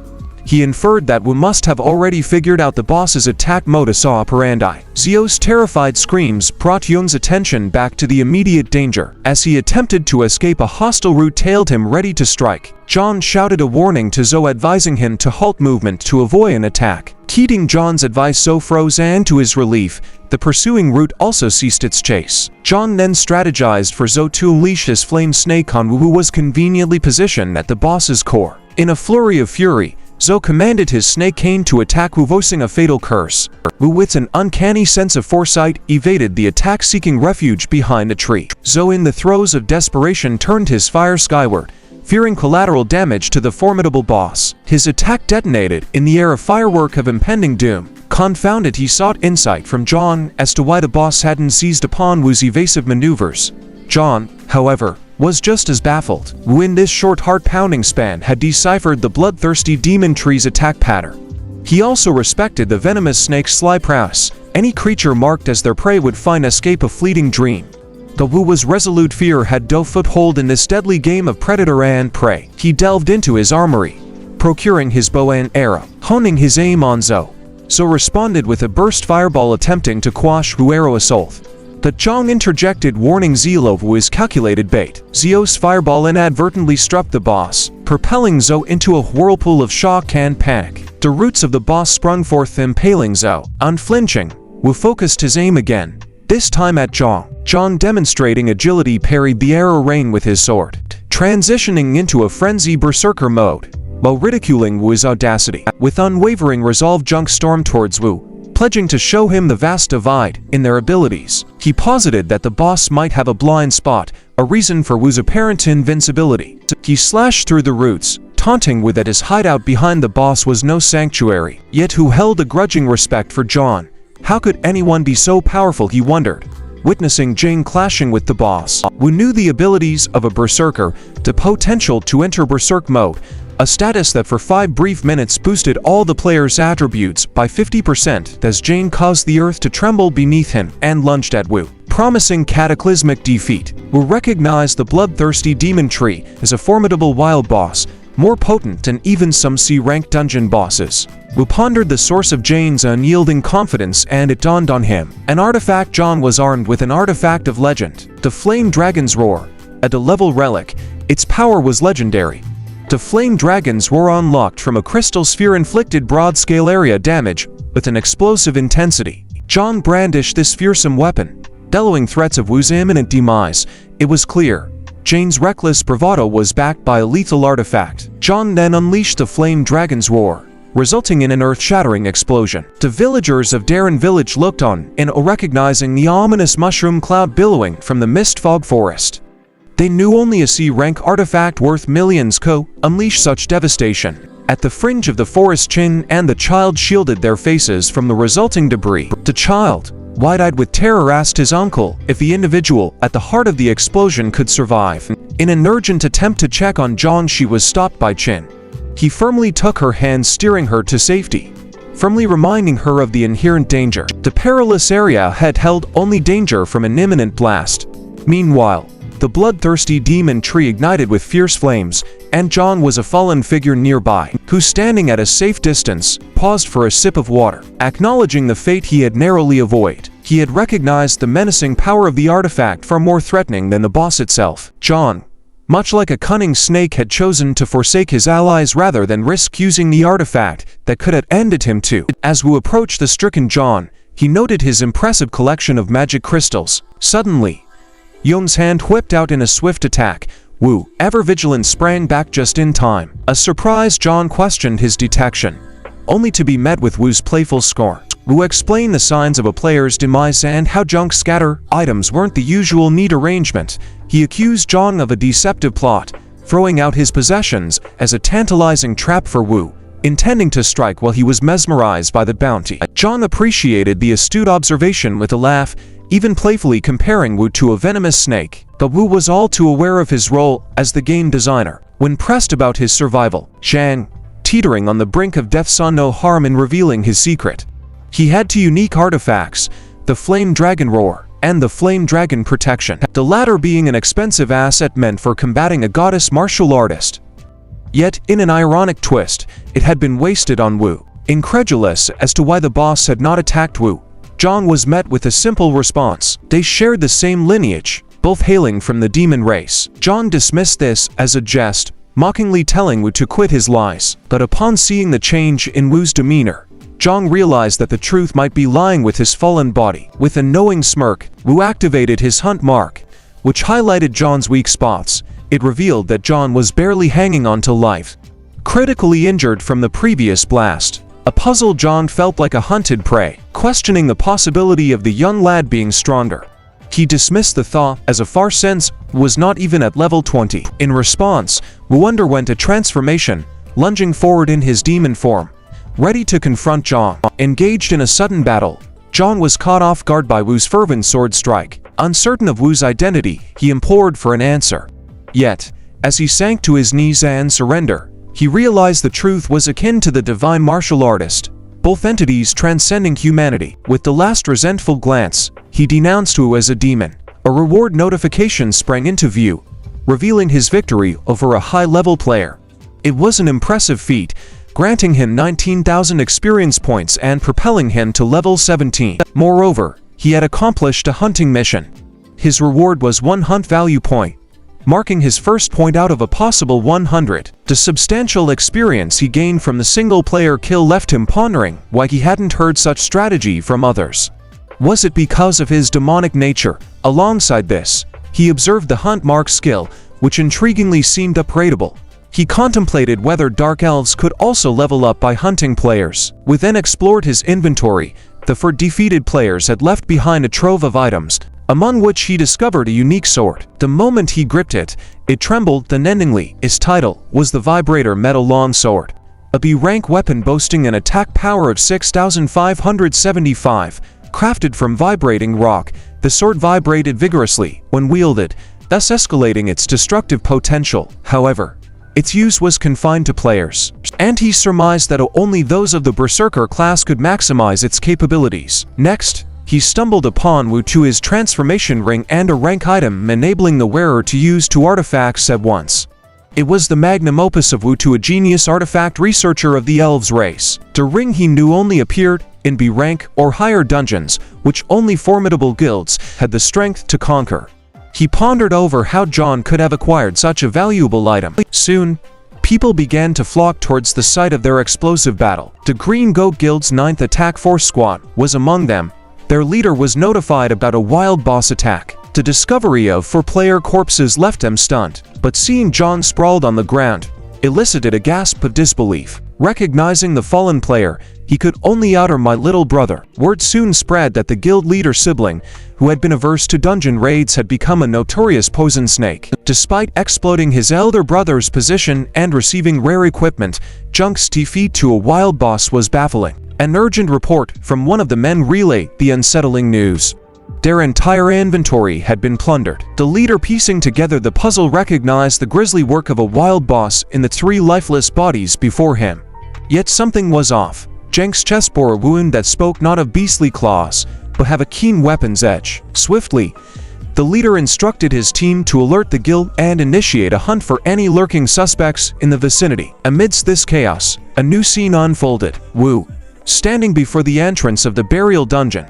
He inferred that Wu must have already figured out the boss's attack modus operandi. Zio's terrified screams brought Yung's attention back to the immediate danger. As he attempted to escape, a hostile root tailed him, ready to strike. John shouted a warning to Zhou, advising him to halt movement to avoid an attack. Heeding John's advice, Zhou froze, and to his relief, the pursuing root also ceased its chase. John then strategized for Zhou to unleash his flame snake on Wu, who was conveniently positioned at the boss's core. In a flurry of fury, Zhou commanded his snake cane to attack Wu, voicing a fatal curse. Wu, with an uncanny sense of foresight, evaded the attack, seeking refuge behind a tree. Zhou, in the throes of desperation, turned his fire skyward, fearing collateral damage to the formidable boss. His attack detonated in the air, a firework of impending doom. Confounded, he sought insight from John as to why the boss hadn't seized upon Wu's evasive maneuvers. John, however, was just as baffled. Wu, in this short heart-pounding span, had deciphered the bloodthirsty demon tree's attack pattern. He also respected the venomous snake's sly prowess. Any creature marked as their prey would find escape a fleeting dream. The Wu's resolute fear had no foothold in this deadly game of predator and prey. He delved into his armory, procuring his bow and arrow, honing his aim on Zhou. Zhou responded with a burst fireball attempting to quash Wu's arrow assault. But Zhang interjected, warning Zhou of Wu's calculated bait. Zhou's fireball inadvertently struck the boss, propelling Zhou into a whirlpool of shock and panic. The roots of the boss sprung forth, impaling Zhou. Unflinching, Wu focused his aim again, this time at Zhang. Zhang, demonstrating agility, parried the arrow rain with his sword, transitioning into a frenzy berserker mode, while ridiculing Wu's audacity. With unwavering resolve, Zhang stormed towards Wu, pledging to show him the vast divide in their abilities. He posited that the boss might have a blind spot, a reason for Wu's apparent invincibility. He slashed through the roots, taunting Wu that his hideout behind the boss was no sanctuary. Yet Wu held a grudging respect for Zhang. How could anyone be so powerful, he wondered, witnessing Jing clashing with the boss. Wu knew the abilities of a berserker, the potential to enter berserk mode, a status that for 5 brief minutes boosted all the player's attributes by 50% as Jane caused the earth to tremble beneath him and lunged at Wu, promising cataclysmic defeat. Wu recognized the bloodthirsty demon tree as a formidable wild boss, more potent than even some C-rank dungeon bosses. Wu pondered the source of Jane's unyielding confidence, and it dawned on him. An artifact. Zhang was armed with an artifact of legend, the Flame Dragon's Roar, a D-level relic. Its power was legendary. The Flame Dragon's Roar unlocked from a crystal sphere inflicted broad-scale area damage with an explosive intensity. Zhang brandished this fearsome weapon, bellowing threats of Wu's imminent demise. It was clear Jane's reckless bravado was backed by a lethal artifact. Zhang then unleashed the Flame Dragon's Roar, resulting in an earth-shattering explosion. The villagers of Darren Village looked on in awe, recognizing the ominous mushroom cloud billowing from the mist fog forest. They knew only a C-rank artifact worth millions could unleash such devastation. At the fringe of the forest, Chin and the child shielded their faces from the resulting debris. The child, wide-eyed with terror, asked his uncle if the individual at the heart of the explosion could survive. In an urgent attempt to check on Zhang, she was stopped by Chin. He firmly took her hand, steering her to safety, firmly reminding her of the inherent danger. The perilous area had held only danger from an imminent blast. Meanwhile, the bloodthirsty demon tree ignited with fierce flames, and Zhang was a fallen figure nearby, who, standing at a safe distance, paused for a sip of water. Acknowledging the fate he had narrowly avoided, he had recognized the menacing power of the artifact far more threatening than the boss itself. Zhang, much like a cunning snake, had chosen to forsake his allies rather than risk using the artifact that could have ended him too. As Wu approached the stricken Zhang, he noted his impressive collection of magic crystals. Suddenly, Yong's hand whipped out in a swift attack. Wu, ever vigilant, sprang back just in time. A surprised Zhang questioned his detection, only to be met with Wu's playful scorn. Wu explained the signs of a player's demise and how Zhang's scatter items weren't the usual neat arrangement. He accused Zhang of a deceptive plot, throwing out his possessions as a tantalizing trap for Wu, intending to strike while he was mesmerized by the bounty. Zhang appreciated the astute observation with a laugh, even playfully comparing Wu to a venomous snake. But Wu was all too aware of his role as the game designer. When pressed about his survival, Zhang, teetering on the brink of death, saw no harm in revealing his secret. He had 2 unique artifacts, the Flame Dragon Roar and the Flame Dragon Protection, the latter being an expensive asset meant for combating a goddess martial artist. Yet, in an ironic twist, it had been wasted on Wu. Incredulous as to why the boss had not attacked Wu, Zhang was met with a simple response. They shared the same lineage, both hailing from the demon race. Zhang dismissed this as a jest, mockingly telling Wu to quit his lies. But upon seeing the change in Wu's demeanor, Zhang realized that the truth might be lying with his fallen body. With a knowing smirk, Wu activated his hunt mark, which highlighted Zhang's weak spots. It revealed that Zhang was barely hanging on to life, critically injured from the previous blast. A puzzled Zhang felt like a hunted prey, questioning the possibility of the young lad being stronger. He dismissed the thought as a far sense, was not even at level 20. In response, Wu underwent a transformation, lunging forward in his demon form, ready to confront Zhang. Engaged in a sudden battle, Zhang was caught off guard by Wu's fervent sword strike. Uncertain of Wu's identity, he implored for an answer. Yet, as he sank to his knees and surrendered, he realized the truth was akin to the divine martial artist, both entities transcending humanity. With the last resentful glance, he denounced Wu as a demon, a reward notification sprang into view, revealing his victory over a high-level player. It was an impressive feat, granting him 19,000 experience points and propelling him to level 17. Moreover, he had accomplished a hunting mission. His reward was 1 hunt value point, marking his first point out of a possible 100. The substantial experience he gained from the single-player kill left him pondering why he hadn't heard such strategy from others. Was it because of his demonic nature? Alongside this, he observed the hunt mark skill, which intriguingly seemed upgradable. He contemplated whether dark elves could also level up by hunting players. We then explored his inventory. The defeated players had left behind a trove of items, among which he discovered a unique sword. The moment he gripped it, it trembled unendingly. Its title was the Vibrator Metal Longsword, a B-rank weapon boasting an attack power of 6,575. Crafted from vibrating rock, the sword vibrated vigorously when wielded, thus escalating its destructive potential. However, its use was confined to players, and he surmised that only those of the Berserker class could maximize its capabilities. Next, he stumbled upon Wutu's transformation ring and a rank item enabling the wearer to use 2 artifacts at once. It was the magnum opus of Wutu, a genius artifact researcher of the elves race. The ring he knew only appeared in B rank or higher dungeons, which only formidable guilds had the strength to conquer. He pondered over how John could have acquired such a valuable item. Soon, people began to flock towards the site of their explosive battle. The Green Goat Guild's 9th Attack Force Squad was among them. Their leader was notified about a wild boss attack. The discovery of 4 player corpses left them stunned, but seeing John sprawled on the ground elicited a gasp of disbelief. Recognizing the fallen player, he could only utter, "My little brother." Word soon spread that the guild leader sibling, who had been averse to dungeon raids, had become a notorious poison snake. Despite exploiting his elder brother's position and receiving rare equipment, Junk's defeat to a wild boss was baffling. An urgent report from one of the men relayed the unsettling news. Their entire inventory had been plundered. The leader, piecing together the puzzle, recognized the grisly work of a wild boss in the 3 lifeless bodies before him. Yet something was off. Jenk's chest bore a wound that spoke not of beastly claws, but have a keen weapon's edge. Swiftly, the leader instructed his team to alert the guild and initiate a hunt for any lurking suspects in the vicinity. Amidst this chaos, a new scene unfolded. Wu, standing before the entrance of the burial dungeon.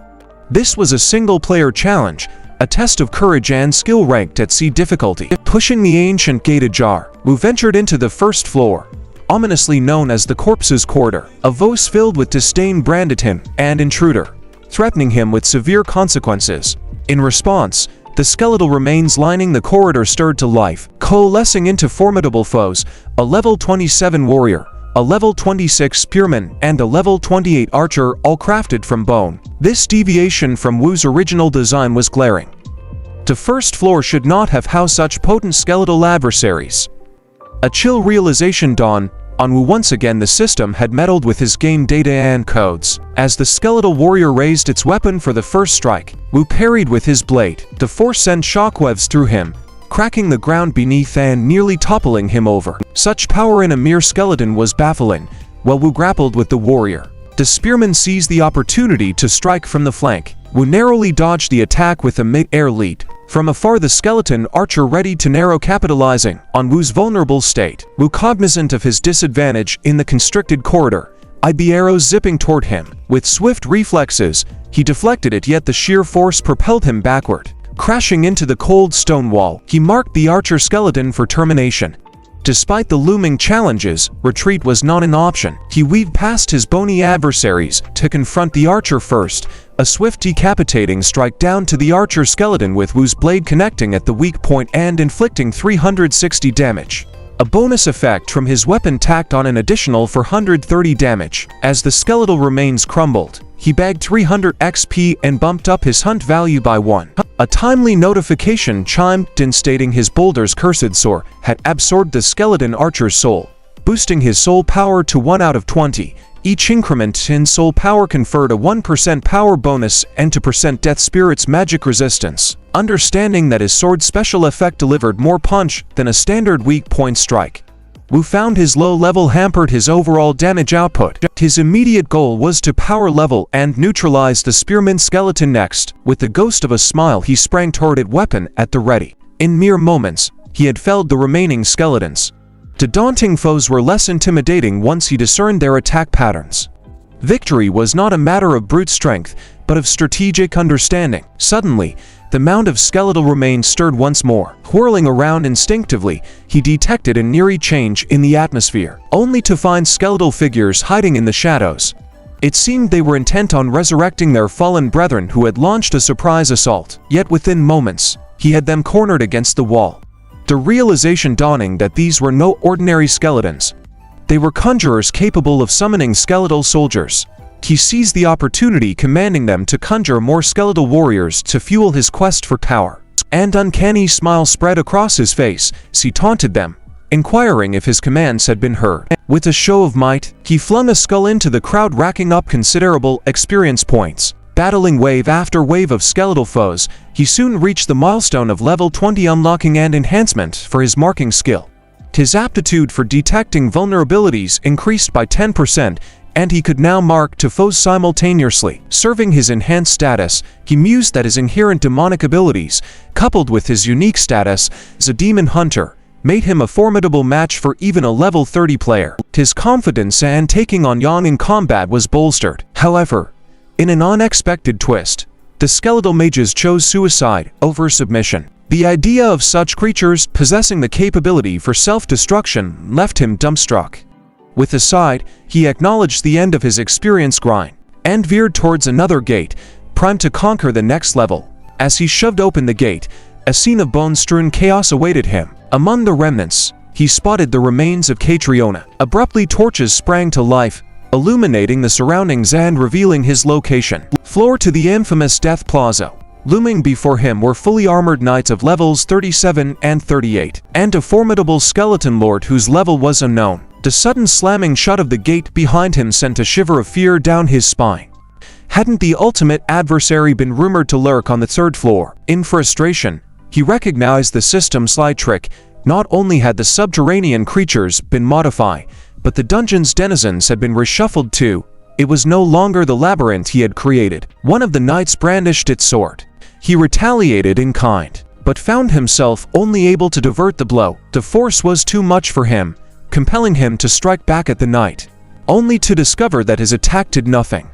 This was a single-player challenge, a test of courage and skill ranked at C difficulty. Pushing the ancient gate ajar, Wu ventured into the first floor, ominously known as the Corpse's Corridor. A voice filled with disdain branded him an intruder, threatening him with severe consequences. In response, the skeletal remains lining the corridor stirred to life, coalescing into formidable foes: a level 27 warrior, a level 26 spearman, and a level 28 archer, all crafted from bone. This deviation from Wu's original design was glaring. The first floor should not have housed such potent skeletal adversaries. A chill realization dawned on Wu. Once again, the system had meddled with his game data and codes. As the skeletal warrior raised its weapon for the first strike, Wu parried with his blade. The force sent shockwaves through him, cracking the ground beneath and nearly toppling him over. Such power in a mere skeleton was baffling, while Wu grappled with the warrior. The spearman seized the opportunity to strike from the flank. Wu narrowly dodged the attack with a mid-air leap. From afar, the skeleton archer ready to narrow, capitalizing on Wu's vulnerable state. Wu, cognizant of his disadvantage in the constricted corridor, IB arrows zipping toward him. With swift reflexes, he deflected it, yet the sheer force propelled him backward. Crashing into the cold stone wall, he marked the archer skeleton for termination. Despite the looming challenges, retreat was not an option. He weaved past his bony adversaries to confront the archer first, a swift decapitating strike down to the archer skeleton with Wu's blade connecting at the weak point and inflicting 360 damage. A bonus effect from his weapon tacked on an additional 430 damage. As the skeletal remains crumbled, he bagged 300 XP and bumped up his hunt value by 1. A timely notification chimed in stating his boulder's cursed sword had absorbed the skeleton archer's soul, boosting his soul power to 1 out of 20. Each increment in soul power conferred a 1% power bonus and 2% death spirit's magic resistance. Understanding that his sword's special effect delivered more punch than a standard weak point strike, Wu found his low level hampered his overall damage output. His immediate goal was to power level and neutralize the spearman skeleton next. With the ghost of a smile, he sprang toward it, weapon at the ready. In mere moments, he had felled the remaining skeletons. The daunting foes were less intimidating once he discerned their attack patterns. Victory was not a matter of brute strength, but of strategic understanding. Suddenly, the mound of skeletal remains stirred once more. Whirling around instinctively, he detected an eerie change in the atmosphere, only to find skeletal figures hiding in the shadows. It seemed they were intent on resurrecting their fallen brethren who had launched a surprise assault. Yet within moments, he had them cornered against the wall. The realization dawning that these were no ordinary skeletons. They were conjurers capable of summoning skeletal soldiers. He seized the opportunity, commanding them to conjure more skeletal warriors to fuel his quest for power. An uncanny smile spread across his face as he taunted them, inquiring if his commands had been heard. With a show of might, he flung a skull into the crowd, racking up considerable experience points. Battling wave after wave of skeletal foes, he soon reached the milestone of level 20, unlocking an enhancement for his marking skill. His aptitude for detecting vulnerabilities increased by 10%, and he could now mark two foes simultaneously. Serving his enhanced status, he mused that his inherent demonic abilities, coupled with his unique status as a demon hunter, made him a formidable match for even a level 30 player. His confidence and taking on Yang in combat was bolstered. However, in an unexpected twist, the skeletal mages chose suicide over submission. The idea of such creatures possessing the capability for self-destruction left him dumbstruck. With a sigh, he acknowledged the end of his experience grind and veered towards another gate, primed to conquer the next level. As he shoved open the gate, a scene of bone-strewn chaos awaited him. Among the remnants, he spotted the remains of Catriona. Abruptly, torches sprang to life, illuminating the surroundings and revealing his location. Floor to the infamous Death Plaza. Looming before him were fully armored knights of levels 37 and 38, and a formidable skeleton lord whose level was unknown. The sudden slamming shut of the gate behind him sent a shiver of fear down his spine. Hadn't the ultimate adversary been rumored to lurk on the third floor? In frustration, he recognized the system's sly trick. Not only had the subterranean creatures been modified, but the dungeon's denizens had been reshuffled too. It was no longer the labyrinth he had created. One of the knights brandished its sword. He retaliated in kind, but found himself only able to divert the blow. The force was too much for him, compelling him to strike back at the knight, only to discover that his attack did nothing.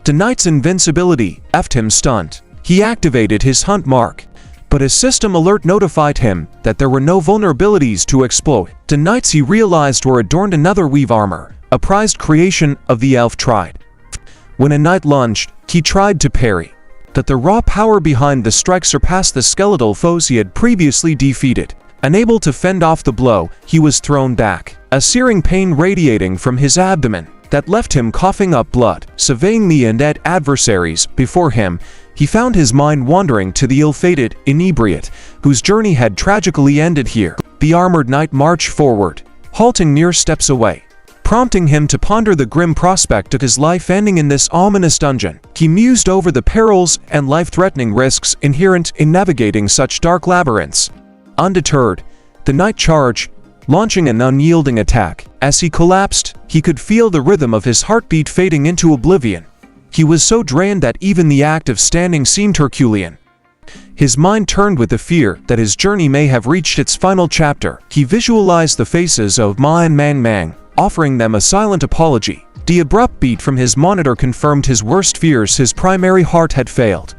The knight's invincibility left him stunned. He activated his hunt mark, but a system alert notified him that there were no vulnerabilities to exploit. The knights, he realized, were adorned another weave armor, a prized creation of the elf tribe. When a knight lunged, he tried to parry, but the raw power behind the strike surpassed the skeletal foes he had previously defeated. Unable to fend off the blow, he was thrown back, a searing pain radiating from his abdomen that left him coughing up blood. Surveying the undead adversaries before him, he found his mind wandering to the ill-fated inebriate, whose journey had tragically ended here. The armored knight marched forward, halting mere steps away, prompting him to ponder the grim prospect of his life ending in this ominous dungeon. He mused over the perils and life-threatening risks inherent in navigating such dark labyrinths. Undeterred, the knight charged, launching an unyielding attack. As he collapsed, he could feel the rhythm of his heartbeat fading into oblivion. He was so drained that even the act of standing seemed Herculean. His mind turned with the fear that his journey may have reached its final chapter. He visualized the faces of Ma and Mang, offering them a silent apology. The abrupt beat from his monitor confirmed his worst fears. His primary heart had failed.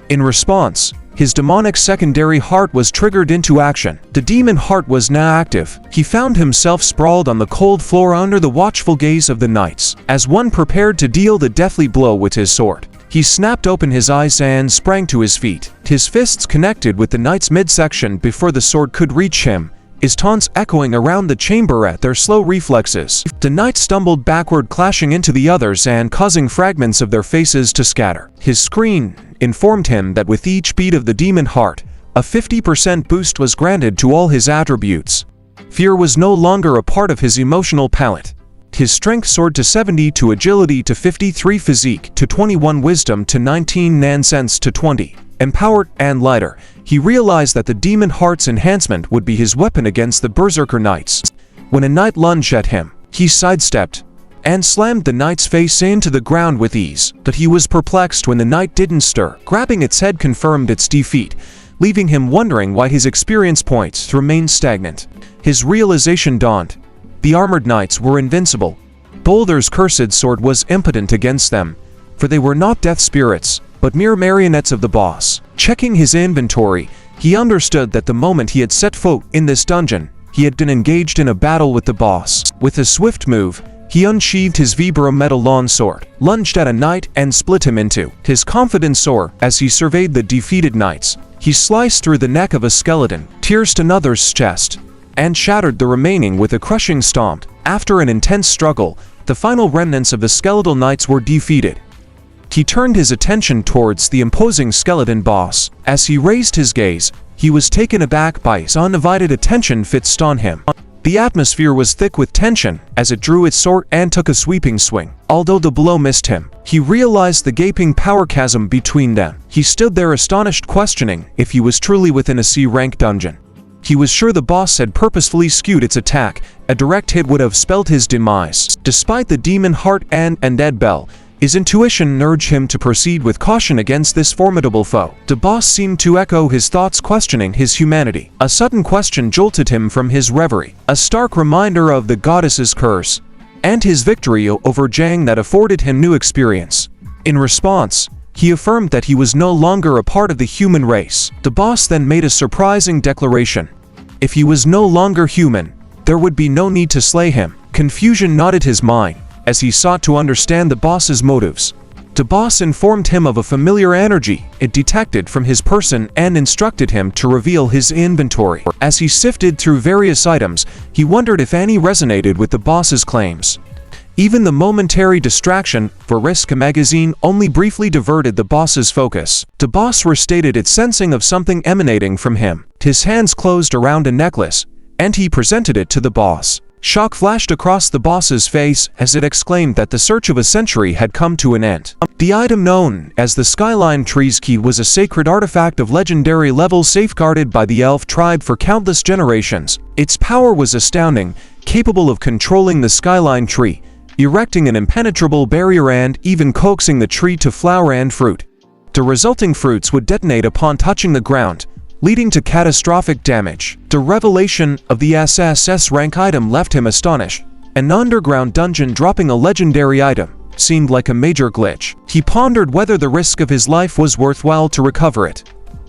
In response, his demonic secondary heart was triggered into action. The demon heart was now active. He found himself sprawled on the cold floor under the watchful gaze of the knights. As one prepared to deal the deathly blow with his sword, he snapped open his eyes and sprang to his feet. His fists connected with the knight's midsection before the sword could reach him, his taunts echoing around the chamber at their slow reflexes. The knight stumbled backward, clashing into the others and causing fragments of their faces to scatter. His scream informed him that with each beat of the demon heart, a 50% boost was granted to all his attributes. Fear was no longer a part of his emotional palette. His strength soared to 70, to agility to 53, physique to 21, wisdom to 19, nonsense to 20. Empowered and lighter, he realized that the demon heart's enhancement would be his weapon against the berserker knights. When a knight lunged at him, he sidestepped and slammed the knight's face into the ground with ease. But he was perplexed when the knight didn't stir. Grabbing its head confirmed its defeat, leaving him wondering why his experience points remained stagnant. His realization dawned. The armored knights were invincible. Boulder's cursed sword was impotent against them, for they were not death spirits, but mere marionettes of the boss. Checking his inventory, he understood that the moment he had set foot in this dungeon, he had been engaged in a battle with the boss. With a swift move, he unsheathed his vibro metal lawn sword, lunged at a knight, and split him in two. His confidence soared as he surveyed the defeated knights. He sliced through the neck of a skeleton, pierced another's chest, and shattered the remaining with a crushing stomp. After an intense struggle, the final remnants of the skeletal knights were defeated. He turned his attention towards the imposing skeleton boss. As he raised his gaze, he was taken aback by his undivided attention fixed on him. The atmosphere was thick with tension as it drew its sword and took a sweeping swing. Although the blow missed him, he realized the gaping power chasm between them. He stood there astonished, questioning if he was truly within a C-rank dungeon. He was sure the boss had purposefully skewed its attack. A direct hit would have spelled his demise. Despite the demon heart and undead bell, his intuition urged him to proceed with caution against this formidable foe. The boss seemed to echo his thoughts, questioning his humanity. A sudden question jolted him from his reverie, a stark reminder of the goddess's curse, and his victory over Jang that afforded him new experience. In response, he affirmed that he was no longer a part of the human race. The boss then made a surprising declaration. If he was no longer human, there would be no need to slay him. Confusion knotted his mind as he sought to understand the boss's motives. The boss informed him of a familiar energy it detected from his person and instructed him to reveal his inventory. As he sifted through various items, he wondered if any resonated with the boss's claims. Even the momentary distraction for Risk magazine only briefly diverted the boss's focus. The boss restated its sensing of something emanating from him. His hands closed around a necklace, and he presented it to the boss. Shock flashed across the boss's face as it exclaimed that the search of a century had come to an end. The item known as the Skyline Tree's Key was a sacred artifact of legendary level safeguarded by the elf tribe for countless generations. Its power was astounding, capable of controlling the Skyline Tree, erecting an impenetrable barrier and even coaxing the tree to flower and fruit. The resulting fruits would detonate upon touching the ground, leading to catastrophic damage. The revelation of the SSS rank item left him astonished. An underground dungeon dropping a legendary item seemed like a major glitch. He pondered whether the risk of his life was worthwhile to recover it,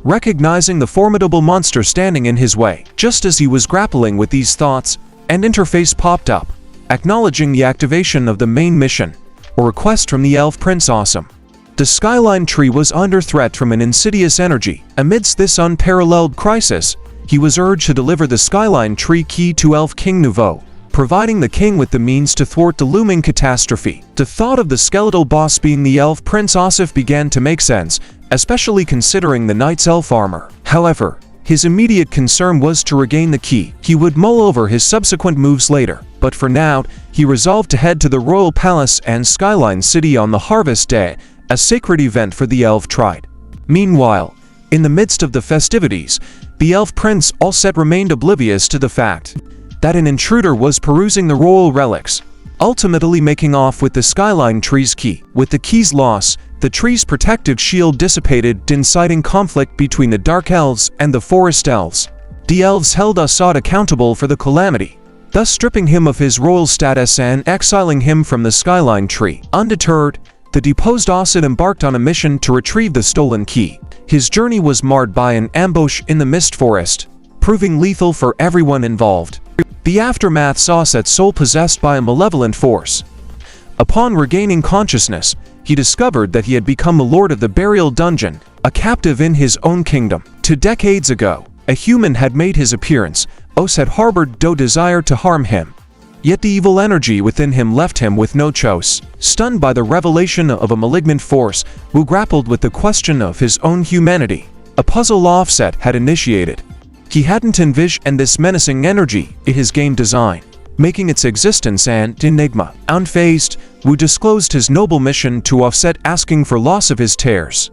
recognizing the formidable monster standing in his way. Just as he was grappling with these thoughts, an interface popped up, acknowledging the activation of the main mission, a request from the elf Prince Awesome. The Skyline Tree was under threat from an insidious energy. Amidst this unparalleled crisis, he was urged to deliver the Skyline Tree key to Elf King Nouveau, providing the king with the means to thwart the looming catastrophe. The thought of the skeletal boss being the elf Prince Asif began to make sense, especially considering the knight's elf armor. However, his immediate concern was to regain the key. He would mull over his subsequent moves later, but for now, he resolved to head to the Royal Palace and Skyline City on the Harvest Day, a sacred event for the elf tribe. Meanwhile, in the midst of the festivities, the elf prince Alset remained oblivious to the fact that an intruder was perusing the royal relics, ultimately making off with the Skyline Tree's key. With the key's loss, the tree's protective shield dissipated, inciting conflict between the Dark Elves and the Forest Elves. The elves held Assad accountable for the calamity, thus stripping him of his royal status and exiling him from the Skyline Tree. Undeterred, the deposed Assad embarked on a mission to retrieve the stolen key. His journey was marred by an ambush in the Mist Forest, proving lethal for everyone involved. The aftermath saw Assad's soul possessed by a malevolent force. Upon regaining consciousness, he discovered that he had become a lord of the burial dungeon, a captive in his own kingdom. 2 decades ago, a human had made his appearance. Os had harbored no desire to harm him. Yet the evil energy within him left him with no choice. Stunned by the revelation of a malignant force who grappled with the question of his own humanity, a puzzle Offset had initiated. He hadn't envisioned this menacing energy in his game design, making its existence an enigma. Unfazed, Wu disclosed his noble mission to Offset, asking for loss of his tears.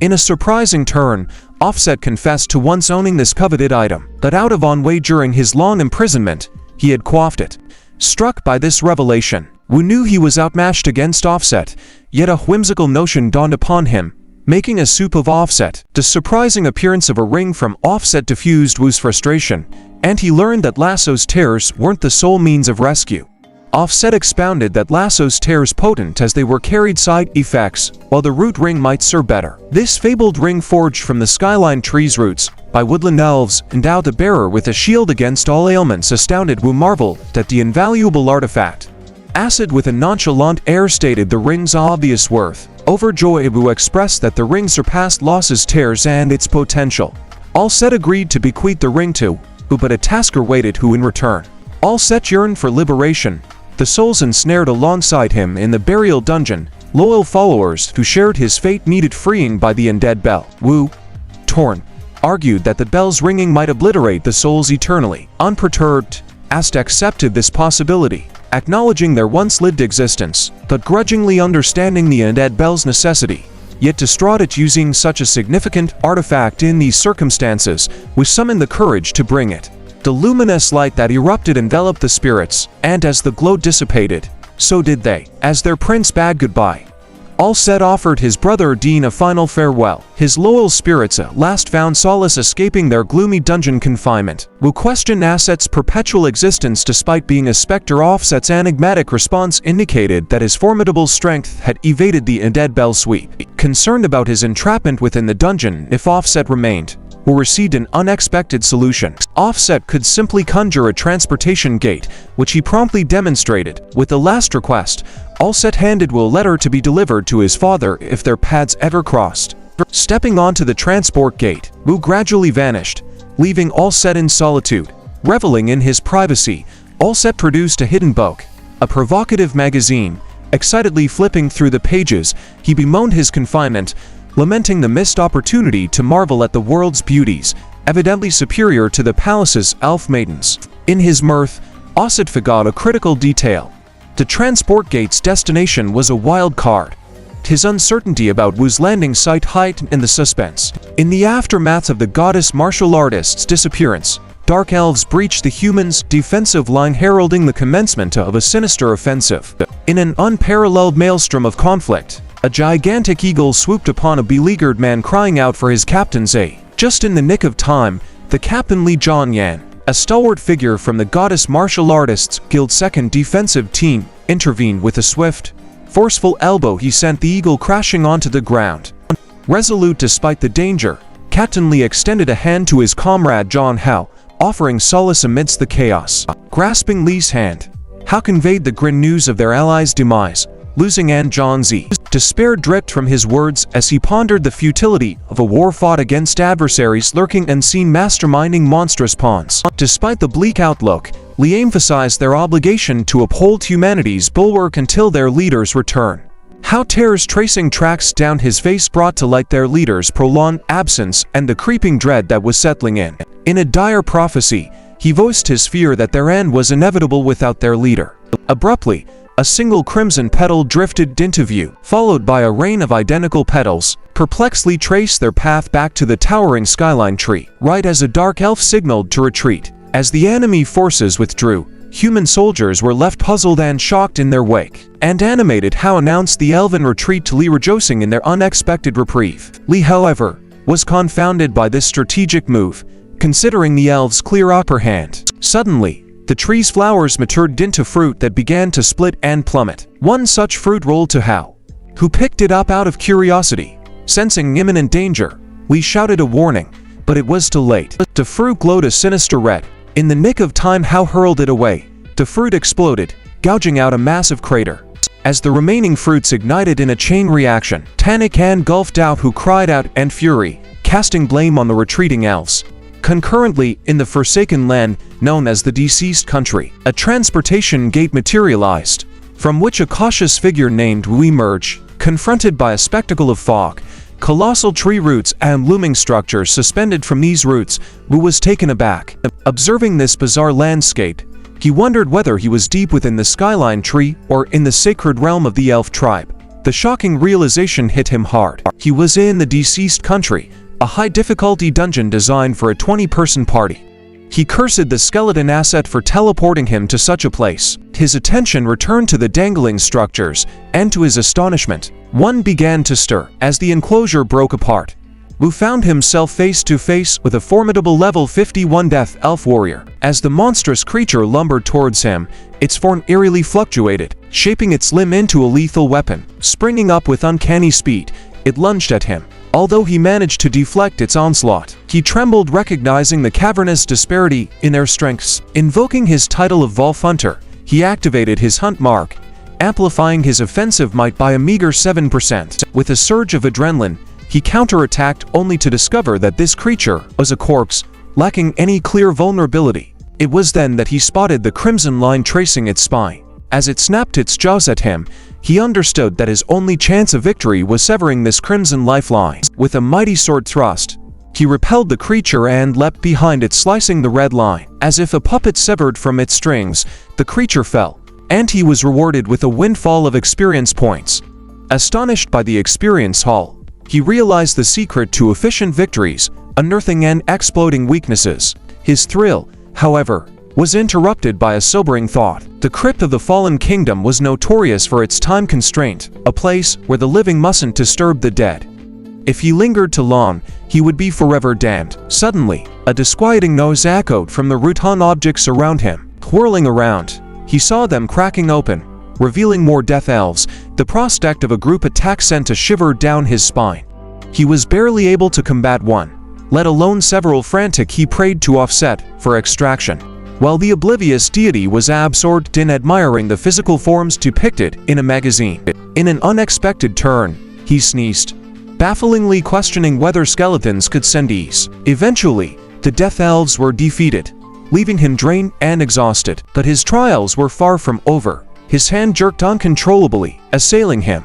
In a surprising turn, Offset confessed to once owning this coveted item, but out of ennui during his long imprisonment, he had quaffed it. Struck by this revelation, Wu knew he was outmatched against Offset, yet a whimsical notion dawned upon him, making a soup of Offset. The surprising appearance of a ring from Offset diffused Wu's frustration, and he learned that Lasso's tears weren't the sole means of rescue. Offset expounded that Lasso's tears potent as they were carried side effects, while the root ring might serve better. This fabled ring forged from the skyline tree's roots by woodland elves endowed the bearer with a shield against all ailments. Astounded Wu marveled at the invaluable artifact. Acid with a nonchalant air stated the ring's obvious worth. Overjoyed, Wu expressed that the ring surpassed Loss's tears and its potential. Offset agreed to bequeath the ring to Wu, but a tasker waited Wu in return. Offset yearned for liberation. The souls ensnared alongside him in the burial dungeon, loyal followers who shared his fate needed freeing by the undead bell. Wu, torn, argued that the bell's ringing might obliterate the souls eternally. Unperturbed, Ast accepted this possibility, acknowledging their once-lived existence, but grudgingly understanding the undead bell's necessity. Yet distraught at using such a significant artifact in these circumstances, Wu summoned the courage to bring it. The luminous light that erupted enveloped the spirits, and as the glow dissipated, so did they. As their prince bade goodbye, Offset offered his brother Dean a final farewell. His loyal spirits at last found solace escaping their gloomy dungeon confinement. Wu questioned Offset's perpetual existence despite being a specter. Offset's enigmatic response indicated that his formidable strength had evaded the undead bell sweep. Concerned about his entrapment within the dungeon if Offset remained, Wu received an unexpected solution. Offset could simply conjure a transportation gate, which he promptly demonstrated. With the last request, Offset handed Wu a letter to be delivered to his father if their paths ever crossed. Stepping onto the transport gate, Wu gradually vanished, leaving Offset in solitude. Reveling in his privacy, Offset produced a hidden book, a provocative magazine. Excitedly flipping through the pages, he bemoaned his confinement, lamenting the missed opportunity to marvel at the world's beauties, evidently superior to the palace's elf maidens. In his mirth, Offset forgot a critical detail. The transport gate's destination was a wild card. His uncertainty about Wu's landing site heightened the suspense. In the aftermath of the goddess martial artist's disappearance, dark elves breached the humans' defensive line, heralding the commencement of a sinister offensive. In an unparalleled maelstrom of conflict, a gigantic eagle swooped upon a beleaguered man crying out for his captain's aid. Just in the nick of time, the captain Li Zhongyan, a stalwart figure from the Goddess Martial Artists Guild's second defensive team, intervened with a swift, forceful elbow. He sent the eagle crashing onto the ground. Resolute despite the danger, Captain Li extended a hand to his comrade Zhang Hao, offering solace amidst the chaos. Grasping Li's hand, Hao conveyed the grim news of their allies' demise, losing An Zhangzi. Despair dripped from his words as he pondered the futility of a war fought against adversaries lurking unseen, masterminding monstrous pawns. Despite the bleak outlook, Li emphasized their obligation to uphold humanity's bulwark until their leader's return. How tears tracing tracks down his face brought to light their leader's prolonged absence and the creeping dread that was settling in. In a dire prophecy, he voiced his fear that their end was inevitable without their leader. Abruptly, a single crimson petal drifted into view, followed by a rain of identical petals, perplexly traced their path back to the towering skyline tree, right as a dark elf signaled to retreat. As the enemy forces withdrew, human soldiers were left puzzled and shocked in their wake. And animated Hao announced the elven retreat to Li, rejoicing in their unexpected reprieve. Li, however, was confounded by this strategic move, considering the elves' clear upper hand. Suddenly, the tree's flowers matured into fruit that began to split and plummet. One such fruit rolled to Hao, who picked it up out of curiosity. Sensing imminent danger, Li shouted a warning, but it was too late. The fruit glowed a sinister red. In the nick of time, Hao hurled it away. The fruit exploded, gouging out a massive crater. As the remaining fruits ignited in a chain reaction, panic engulfed Hao, who cried out in fury, casting blame on the retreating elves. Concurrently, in the Forsaken Land, known as the Deceased Country, a transportation gate materialized, from which a cautious figure named Wu emerged. Confronted by a spectacle of fog, colossal tree roots and looming structures suspended from these roots, Wu was taken aback. Observing this bizarre landscape, he wondered whether he was deep within the skyline tree or in the sacred realm of the elf tribe. The shocking realization hit him hard. He was in the Deceased Country, a high-difficulty dungeon designed for a 20-person party. He cursed the skeleton asset for teleporting him to such a place. His attention returned to the dangling structures, and to his astonishment, one began to stir. As the enclosure broke apart, Wu found himself face to face with a formidable level 51 death elf warrior. As the monstrous creature lumbered towards him, its form eerily fluctuated, shaping its limb into a lethal weapon. Springing up with uncanny speed, it lunged at him. Although he managed to deflect its onslaught, he trembled, recognizing the cavernous disparity in their strengths. Invoking his title of Wolf Hunter, he activated his hunt mark, amplifying his offensive might by a meager 7%. With a surge of adrenaline, he counterattacked, only to discover that this creature was a corpse, lacking any clear vulnerability. It was then that he spotted the crimson line tracing its spine. As it snapped its jaws at him, he understood that his only chance of victory was severing this crimson lifeline. With a mighty sword thrust, he repelled the creature and leapt behind it, slicing the red line. As if a puppet severed from its strings, the creature fell, and he was rewarded with a windfall of experience points. Astonished by the experience haul, he realized the secret to efficient victories, unearthing and exploding weaknesses. His thrill, however, was interrupted by a sobering thought. The crypt of the fallen kingdom was notorious for its time constraint, a place where the living mustn't disturb the dead. If he lingered too long, he would be forever damned. Suddenly, a disquieting noise echoed from the rutan objects around him. Whirling around, he saw them cracking open, revealing more death elves. The prospect of a group attack sent a shiver down his spine. He was barely able to combat one, let alone several frantic he prayed to offset for extraction, while the oblivious deity was absorbed in admiring the physical forms depicted in a magazine. In an unexpected turn, he sneezed, bafflingly questioning whether skeletons could send ease. Eventually, the death elves were defeated, leaving him drained and exhausted. But his trials were far from over. His hand jerked uncontrollably, assailing him.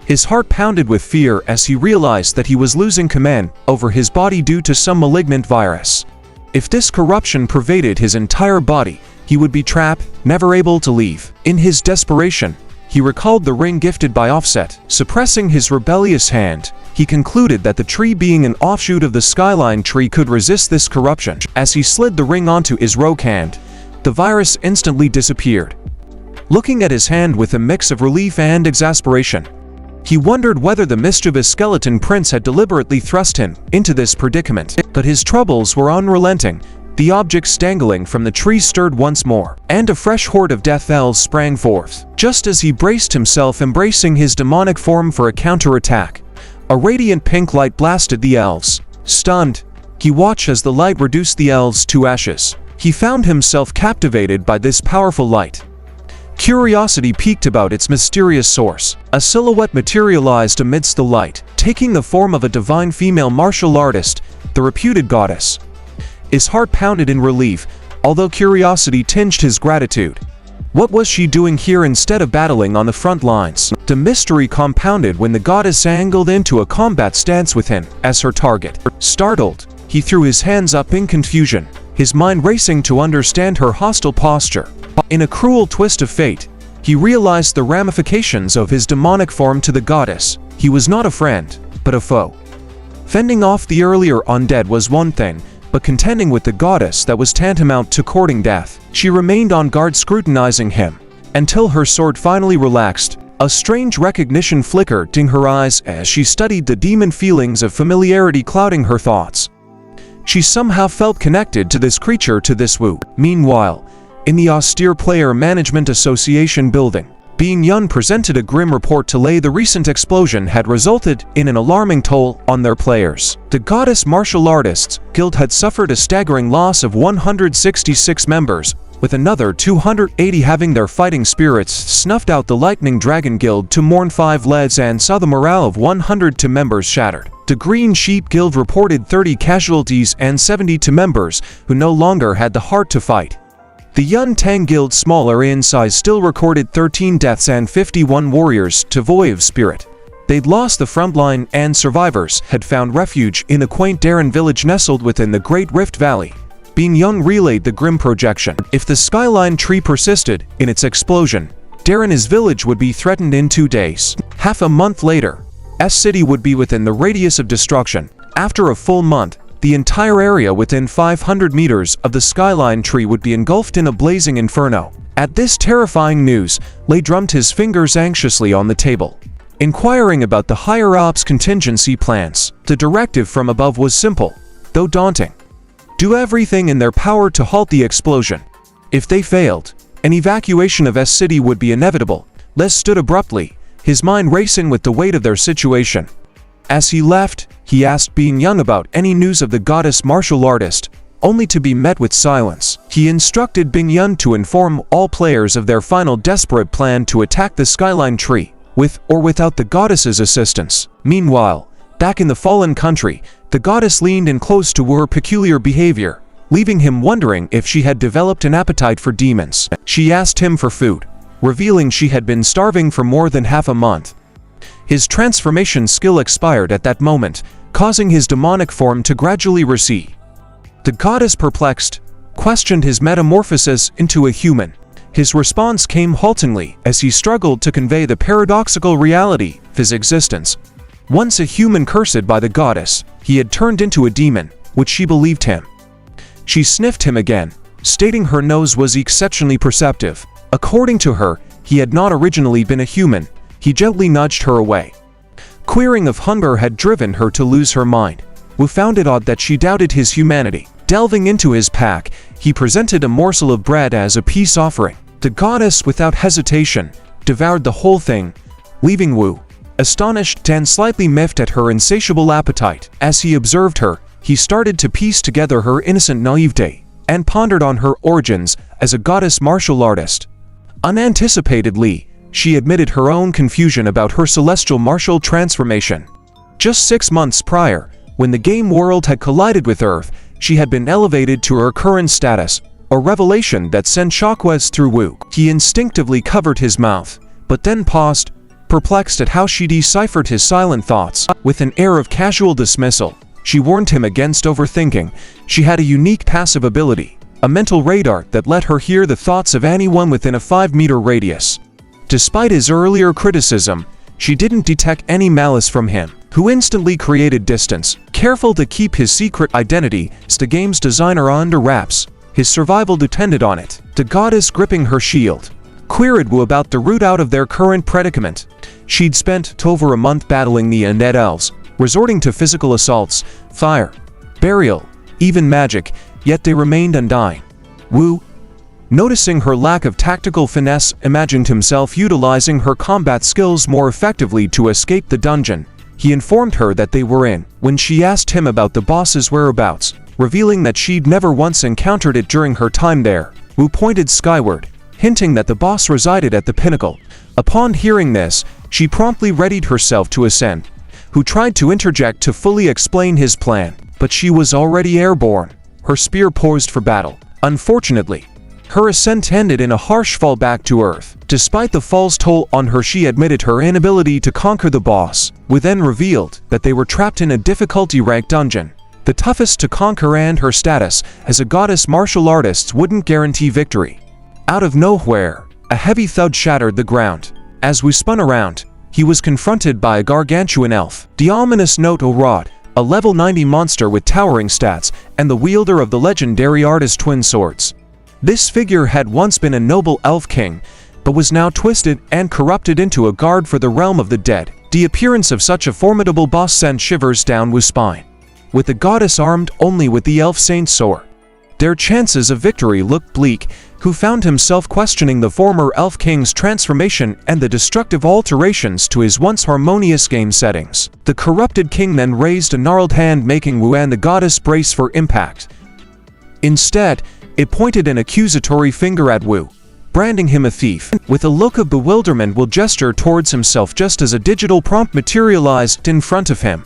His heart pounded with fear as he realized that he was losing command over his body due to some malignant virus. If this corruption pervaded his entire body, he would be trapped, never able to leave. In his desperation, he recalled the ring gifted by Offset. Suppressing his rebellious hand, he concluded that the tree, being an offshoot of the skyline tree, could resist this corruption. As he slid the ring onto his rogue hand, the virus instantly disappeared. Looking at his hand with a mix of relief and exasperation, he wondered whether the mischievous skeleton prince had deliberately thrust him into this predicament. But his troubles were unrelenting. The objects dangling from the tree stirred once more, and a fresh horde of death elves sprang forth. Just as he braced himself, embracing his demonic form for a counterattack, a radiant pink light blasted the elves. Stunned, he watched as the light reduced the elves to ashes. He found himself captivated by this powerful light. Curiosity piqued about its mysterious source. A silhouette materialized amidst the light, taking the form of a divine female martial artist, the reputed goddess. His heart pounded in relief, although curiosity tinged his gratitude. What was she doing here instead of battling on the front lines? The mystery compounded when the goddess angled into a combat stance with him as her target. Startled, he threw his hands up in confusion, his mind racing to understand her hostile posture. In a cruel twist of fate, he realized the ramifications of his demonic form to the goddess. He was not a friend, but a foe. Fending off the earlier undead was one thing, but contending with the goddess, that was tantamount to courting death. She remained on guard, scrutinizing him, until her sword finally relaxed. A strange recognition flickered in her eyes as she studied the demon, feelings of familiarity clouding her thoughts. She somehow felt connected to this creature, to this Wu. Meanwhile, in the austere Player Management Association building, Being Yun presented a grim report to Lei. The recent explosion had resulted in an alarming toll on their players. The Goddess Martial Artists Guild had suffered a staggering loss of 166 members, with another 280 having their fighting spirits snuffed out. The Lightning Dragon Guild to mourn 5 leads and saw the morale of 102 members shattered. The Green Sheep Guild reported 30 casualties and 72 members who no longer had the heart to fight. The Yun Tang Guild, smaller in size, still recorded 13 deaths and 51 warriors devoid of spirit. They'd lost the front line, and survivors had found refuge in the quaint Darren village nestled within the Great Rift Valley. Being Young relayed the grim projection. If the skyline tree persisted in its explosion, Darren's village would be threatened in 2 days. Half a month later, S City would be within the radius of destruction. After a full month, the entire area within 500 meters of the skyline tree would be engulfed in a blazing inferno. At this terrifying news, Lei drummed his fingers anxiously on the table, inquiring about the higher-ups' contingency plans. The directive from above was simple, though daunting. Do everything in their power to halt the explosion. If they failed, an evacuation of S City would be inevitable. Les stood abruptly, his mind racing with the weight of their situation. As he left, he asked Bing Young about any news of the goddess martial artist, only to be met with silence. He instructed Bing Young to inform all players of their final desperate plan to attack the skyline tree, with or without the goddess's assistance. Meanwhile, back in the fallen country, the goddess leaned in close to her peculiar behavior, leaving him wondering if she had developed an appetite for demons. She asked him for food, revealing she had been starving for more than half a month. His transformation skill expired at that moment, causing his demonic form to gradually recede. The goddess, perplexed, questioned his metamorphosis into a human. His response came haltingly as he struggled to convey the paradoxical reality of his existence. Once a human cursed by the goddess, he had turned into a demon, which she believed him. She sniffed him again, stating her nose was exceptionally perceptive. According to her, he had not originally been a human. He gently nudged her away. Queering of hunger had driven her to lose her mind. Wu found it odd that she doubted his humanity. Delving into his pack, he presented a morsel of bread as a peace offering. The goddess, without hesitation, devoured the whole thing, leaving Wu astonished and slightly miffed at her insatiable appetite. As he observed her, he started to piece together her innocent naivete, and pondered on her origins as a goddess martial artist. Unanticipatedly, she admitted her own confusion about her celestial martial transformation. Just 6 months prior, when the game world had collided with Earth, she had been elevated to her current status, a revelation that sent shockwaves through Wu. He instinctively covered his mouth, but then paused, perplexed at how she deciphered his silent thoughts. With an air of casual dismissal, she warned him against overthinking. She had a unique passive ability, a mental radar that let her hear the thoughts of anyone within a 5-meter radius. Despite his earlier criticism, she didn't detect any malice from him, who instantly created distance. Careful to keep his secret identity as the game's designer under wraps, his survival depended on it. The goddess, gripping her shield, queried Wu about the route out of their current predicament. She'd spent over a month battling the undead elves, resorting to physical assaults, fire, burial, even magic, yet they remained undying. Wu, noticing her lack of tactical finesse, imagined himself utilizing her combat skills more effectively to escape the dungeon. He informed her that they were in, when she asked him about the boss's whereabouts, revealing that she'd never once encountered it during her time there. Wu pointed skyward, hinting that the boss resided at the pinnacle. Upon hearing this, she promptly readied herself to ascend. Wu tried to interject to fully explain his plan, but she was already airborne, her spear poised for battle. Unfortunately, her ascent ended in a harsh fall back to Earth. Despite the fall's toll on her, she admitted her inability to conquer the boss. Wu then revealed that they were trapped in a difficulty-ranked dungeon, the toughest to conquer, and her status as a goddess martial artist wouldn't guarantee victory. Out of nowhere, a heavy thud shattered the ground. As Wu spun around, he was confronted by a gargantuan elf. The ominous note Orod, a level 90 monster with towering stats, and the wielder of the legendary artist twin swords. This figure had once been a noble elf king, but was now twisted and corrupted into a guard for the realm of the dead. The appearance of such a formidable boss sent shivers down Wu's spine. With the goddess armed only with the elf saint's sword, their chances of victory looked bleak. Wu found himself questioning the former elf king's transformation and the destructive alterations to his once harmonious game settings. The corrupted king then raised a gnarled hand, making Wu and the goddess brace for impact. Instead, it pointed an accusatory finger at Wu, branding him a thief. With a look of bewilderment, Wu gestured towards himself just as a digital prompt materialized in front of him.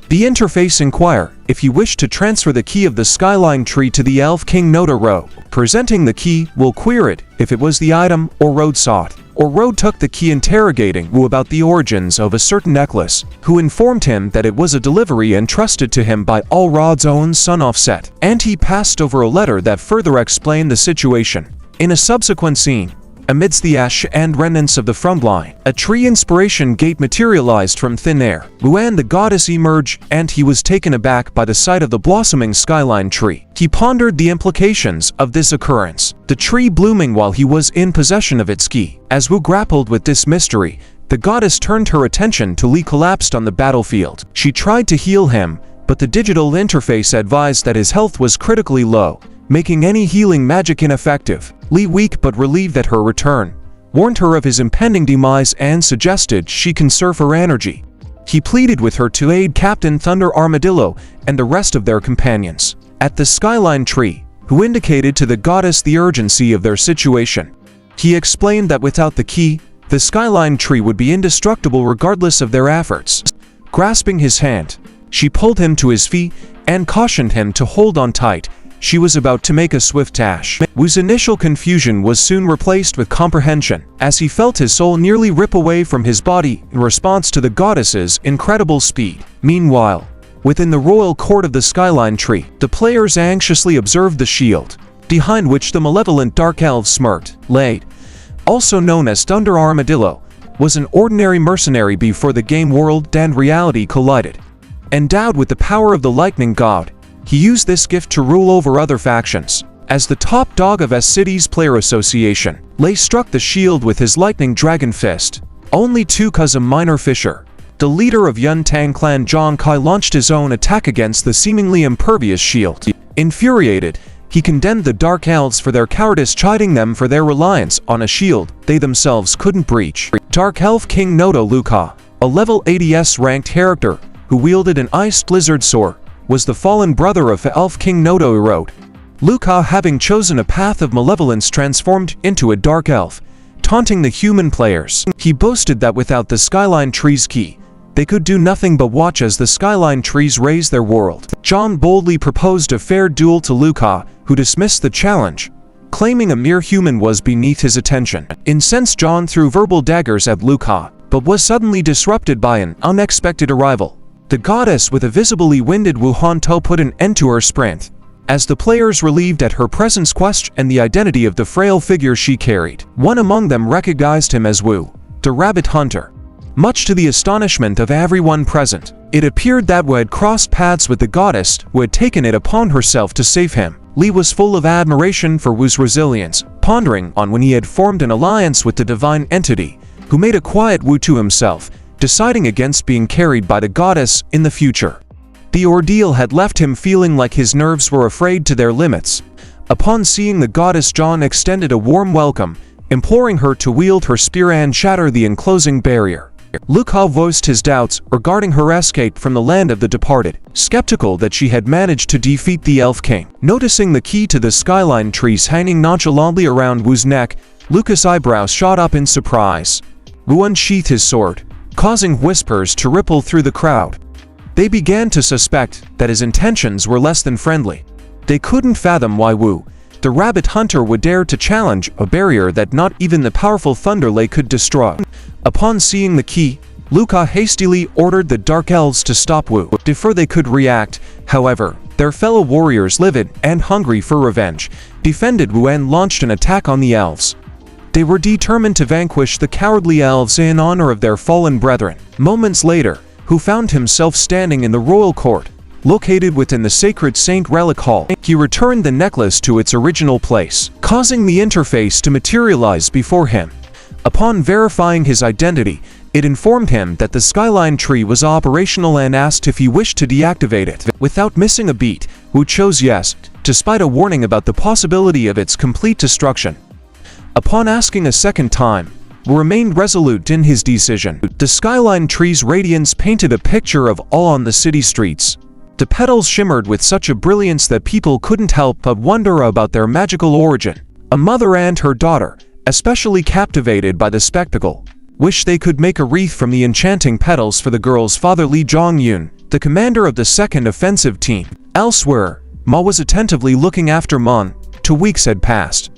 The interface inquired if he wished to transfer the key of the skyline tree to the elf king Notaro. Presenting the key, Wu queried if it was the item Orod sought. Orod took the key, interrogating Wu about the origins of a certain necklace, who informed him that it was a delivery entrusted to him by Orod's own son Offset, and he passed over a letter that further explained the situation. In a subsequent scene, Amidst the ash and remnants of the front line, a tree inspiration gate materialized from thin air. Wuan the goddess emerged, and he was taken aback by the sight of the blossoming skyline tree. He pondered the implications of this occurrence, the tree blooming while he was in possession of its key. As Wu grappled with this mystery, the goddess turned her attention to Li collapsed on the battlefield. She tried to heal him, but the digital interface advised that his health was critically low, making any healing magic ineffective. Li, weak but relieved at her return, warned her of his impending demise and suggested she conserve her energy. He pleaded with her to aid Captain Thunder Armadillo and the rest of their companions at the skyline tree, who indicated to the goddess the urgency of their situation. He explained that without the key, the skyline tree would be indestructible regardless of their efforts. Grasping his hand, she pulled him to his feet and cautioned him to hold on tight. She was about to make a swift dash. Wu's initial confusion was soon replaced with comprehension, as he felt his soul nearly rip away from his body in response to the goddess's incredible speed. Meanwhile, within the royal court of the skyline tree, the players anxiously observed the shield, behind which the malevolent dark elf smirked. Lade, also known as Thunder Armadillo, was an ordinary mercenary before the game world and reality collided. Endowed with the power of the lightning god, he used this gift to rule over other factions. As the top dog of S-City's player association, Lei struck the shield with his lightning dragon fist. Only Tukazum Minor Fisher, the leader of Yun Tang clan Zhang Kai, launched his own attack against the seemingly impervious shield. Infuriated, he condemned the Dark Elves for their cowardice, chiding them for their reliance on a shield they themselves couldn't breach. Dark Elf King Noto Luka, a level 80s ranked character who wielded an iced lizard sword, was the fallen brother of Elf King Noto Erode. Luka, having chosen a path of malevolence, transformed into a dark elf, taunting the human players. He boasted that without the Skyline Tree's key, they could do nothing but watch as the Skyline Trees raise their world. John boldly proposed a fair duel to Luka, who dismissed the challenge, claiming a mere human was beneath his attention. Incensed, John threw verbal daggers at Luka, but was suddenly disrupted by an unexpected arrival. The goddess with a visibly winded Wu Hantou put an end to her sprint, as the players relieved at her presence questioned the identity of the frail figure she carried. One among them recognized him as Wu, the rabbit hunter. Much to the astonishment of everyone present, it appeared that Wu had crossed paths with the goddess who had taken it upon herself to save him. Li was full of admiration for Wu's resilience, pondering on when he had formed an alliance with the divine entity, who made a quiet Wu to himself, deciding against being carried by the goddess in the future. The ordeal had left him feeling like his nerves were afraid to their limits. Upon seeing the goddess, John extended a warm welcome, imploring her to wield her spear and shatter the enclosing barrier. Luka voiced his doubts regarding her escape from the land of the departed, skeptical that she had managed to defeat the Elf King. Noticing the key to the skyline trees hanging nonchalantly around Wu's neck, Luka's eyebrows shot up in surprise. Wu unsheathed his sword, causing whispers to ripple through the crowd. They began to suspect that his intentions were less than friendly. They couldn't fathom why Wu, the rabbit hunter, would dare to challenge a barrier that not even the powerful Thunderlay could destroy. Upon seeing the key, Luka hastily ordered the Dark Elves to stop Wu. Before they could react, however, their fellow warriors, livid and hungry for revenge, defended Wu and launched an attack on the elves. They were determined to vanquish the cowardly elves in honor of their fallen brethren. Moments later, Wu found himself standing in the royal court, located within the sacred Saint Relic Hall. He returned the necklace to its original place, causing the interface to materialize before him. Upon verifying his identity, it informed him that the Skyline Tree was operational and asked if he wished to deactivate it. Without missing a beat, Wu chose yes, despite a warning about the possibility of its complete destruction. Upon asking a second time, Wu remained resolute in his decision. The Skyline Tree's radiance painted a picture of awe on the city streets. The petals shimmered with such a brilliance that people couldn't help but wonder about their magical origin. A mother and her daughter, especially captivated by the spectacle, wished they could make a wreath from the enchanting petals for the girl's father, Li Zhongyun, the commander of the 2nd Offensive Team. Elsewhere, Ma was attentively looking after Mun. 2 weeks had passed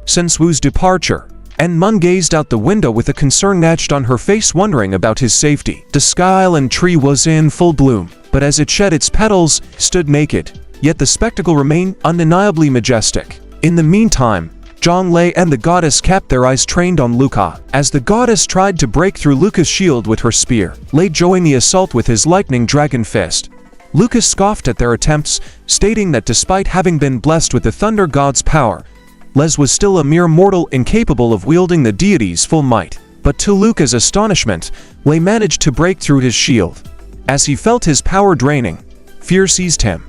since Wu's departure, and Mun gazed out the window with a concern etched on her face, wondering about his safety. The Skyline Tree was in full bloom, but as it shed its petals, stood naked, yet the spectacle remained undeniably majestic. In the meantime, Zhonglei and the goddess kept their eyes trained on Luca. As the goddess tried to break through Luca's shield with her spear, Lei joined the assault with his lightning dragon fist. Lucas scoffed at their attempts, stating that despite having been blessed with the thunder god's power, Les was still a mere mortal incapable of wielding the deity's full might. But to Luca's astonishment, Lei managed to break through his shield. As he felt his power draining, fear seized him.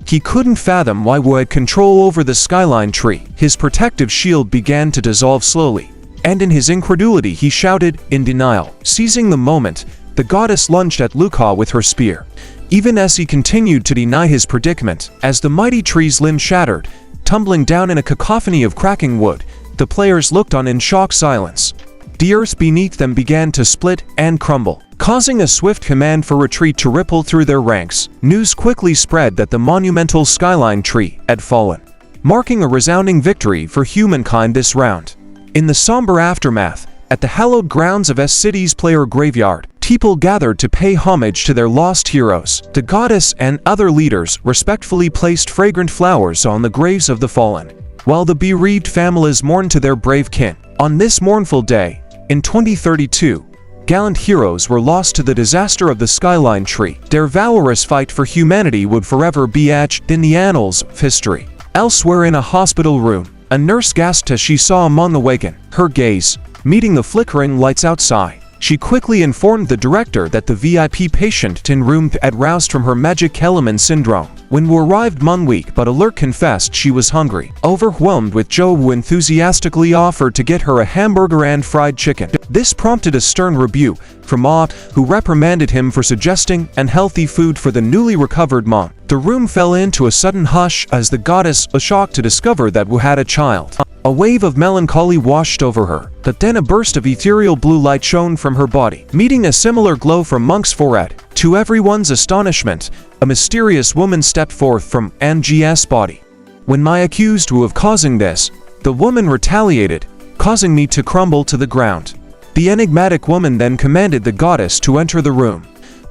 He couldn't fathom why Wu had control over the skyline tree. His protective shield began to dissolve slowly, and in his incredulity he shouted in denial. Seizing the moment, the goddess lunged at Luca with her spear. Even as he continued to deny his predicament, as the mighty tree's limb shattered, tumbling down in a cacophony of cracking wood, the players looked on in shocked silence. The earth beneath them began to split and crumble, causing a swift command for retreat to ripple through their ranks. News quickly spread that the monumental skyline tree had fallen, marking a resounding victory for humankind this round. In the somber aftermath, at the hallowed grounds of S-City's player graveyard, people gathered to pay homage to their lost heroes. The goddess and other leaders respectfully placed fragrant flowers on the graves of the fallen, while the bereaved families mourned to their brave kin. On this mournful day, in 2032, gallant heroes were lost to the disaster of the skyline tree. Their valorous fight for humanity would forever be etched in the annals of history. Elsewhere in a hospital room, a nurse gasped as she saw a monk awaken. Her gaze, meeting the flickering lights outside, she quickly informed the director that the VIP patient in room had roused from her magic element syndrome. When Wu arrived weak but alert confessed she was hungry. Overwhelmed with joy, Wu enthusiastically offered to get her a hamburger and fried chicken. This prompted a stern rebuke from Ma, who reprimanded him for suggesting unhealthy food for the newly recovered monk. The room fell into a sudden hush as the goddess was shocked to discover that Wu had a child. A wave of melancholy washed over her, but then a burst of ethereal blue light shone from her body, meeting a similar glow from Monk's forehead. To everyone's astonishment, a mysterious woman stepped forth from Ang's body. When I accused Wu of causing this, the woman retaliated, causing me to crumble to the ground. The enigmatic woman then commanded the goddess to enter the room.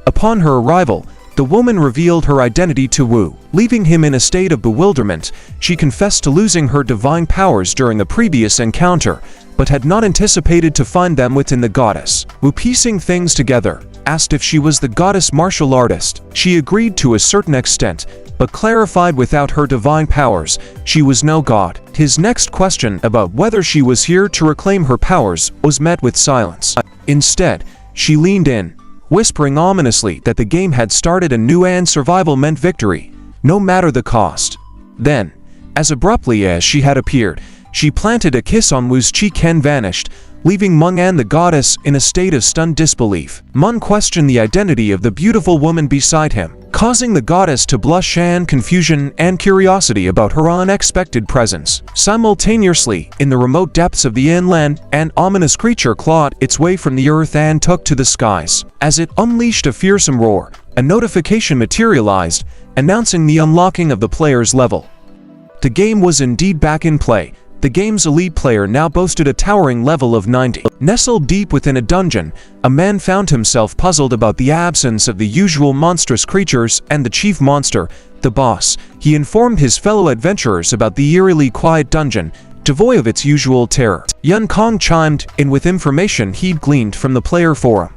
Upon her arrival, the woman revealed her identity to Wu. Leaving him in a state of bewilderment, she confessed to losing her divine powers during a previous encounter, but had not anticipated to find them within the goddess. Wu, piecing things together, asked if she was the goddess martial artist. She agreed to a certain extent, but clarified without her divine powers, she was no god. His next question about whether she was here to reclaim her powers was met with silence. Instead, she leaned in, whispering ominously that the game had started anew and survival meant victory, no matter the cost. Then, as abruptly as she had appeared, she planted a kiss on Wu's cheek and vanished, leaving Meng and the goddess in a state of stunned disbelief. Meng questioned the identity of the beautiful woman beside him, causing the goddess to blush and confusion and curiosity about her unexpected presence. Simultaneously, in the remote depths of the inland, an ominous creature clawed its way from the earth and took to the skies. As it unleashed a fearsome roar, a notification materialized, announcing the unlocking of the player's level. The game was indeed back in play. The game's elite player now boasted a towering level of 90. Nestled deep within a dungeon, a man found himself puzzled about the absence of the usual monstrous creatures and the chief monster, the boss. He informed his fellow adventurers about the eerily quiet dungeon, devoid of its usual terror. Yun Kong chimed in with information he'd gleaned from the player forum.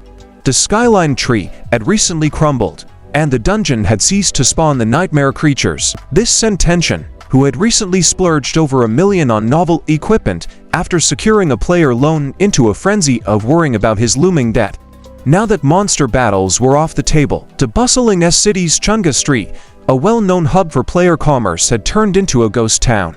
The skyline tree had recently crumbled, and the dungeon had ceased to spawn the nightmare creatures. This sent Tension, who had recently splurged over $1 million on novel equipment after securing a player loan, into a frenzy of worrying about his looming debt. Now that monster battles were off the table, the bustling S-City's Chunga Street, a well-known hub for player commerce, had turned into a ghost town.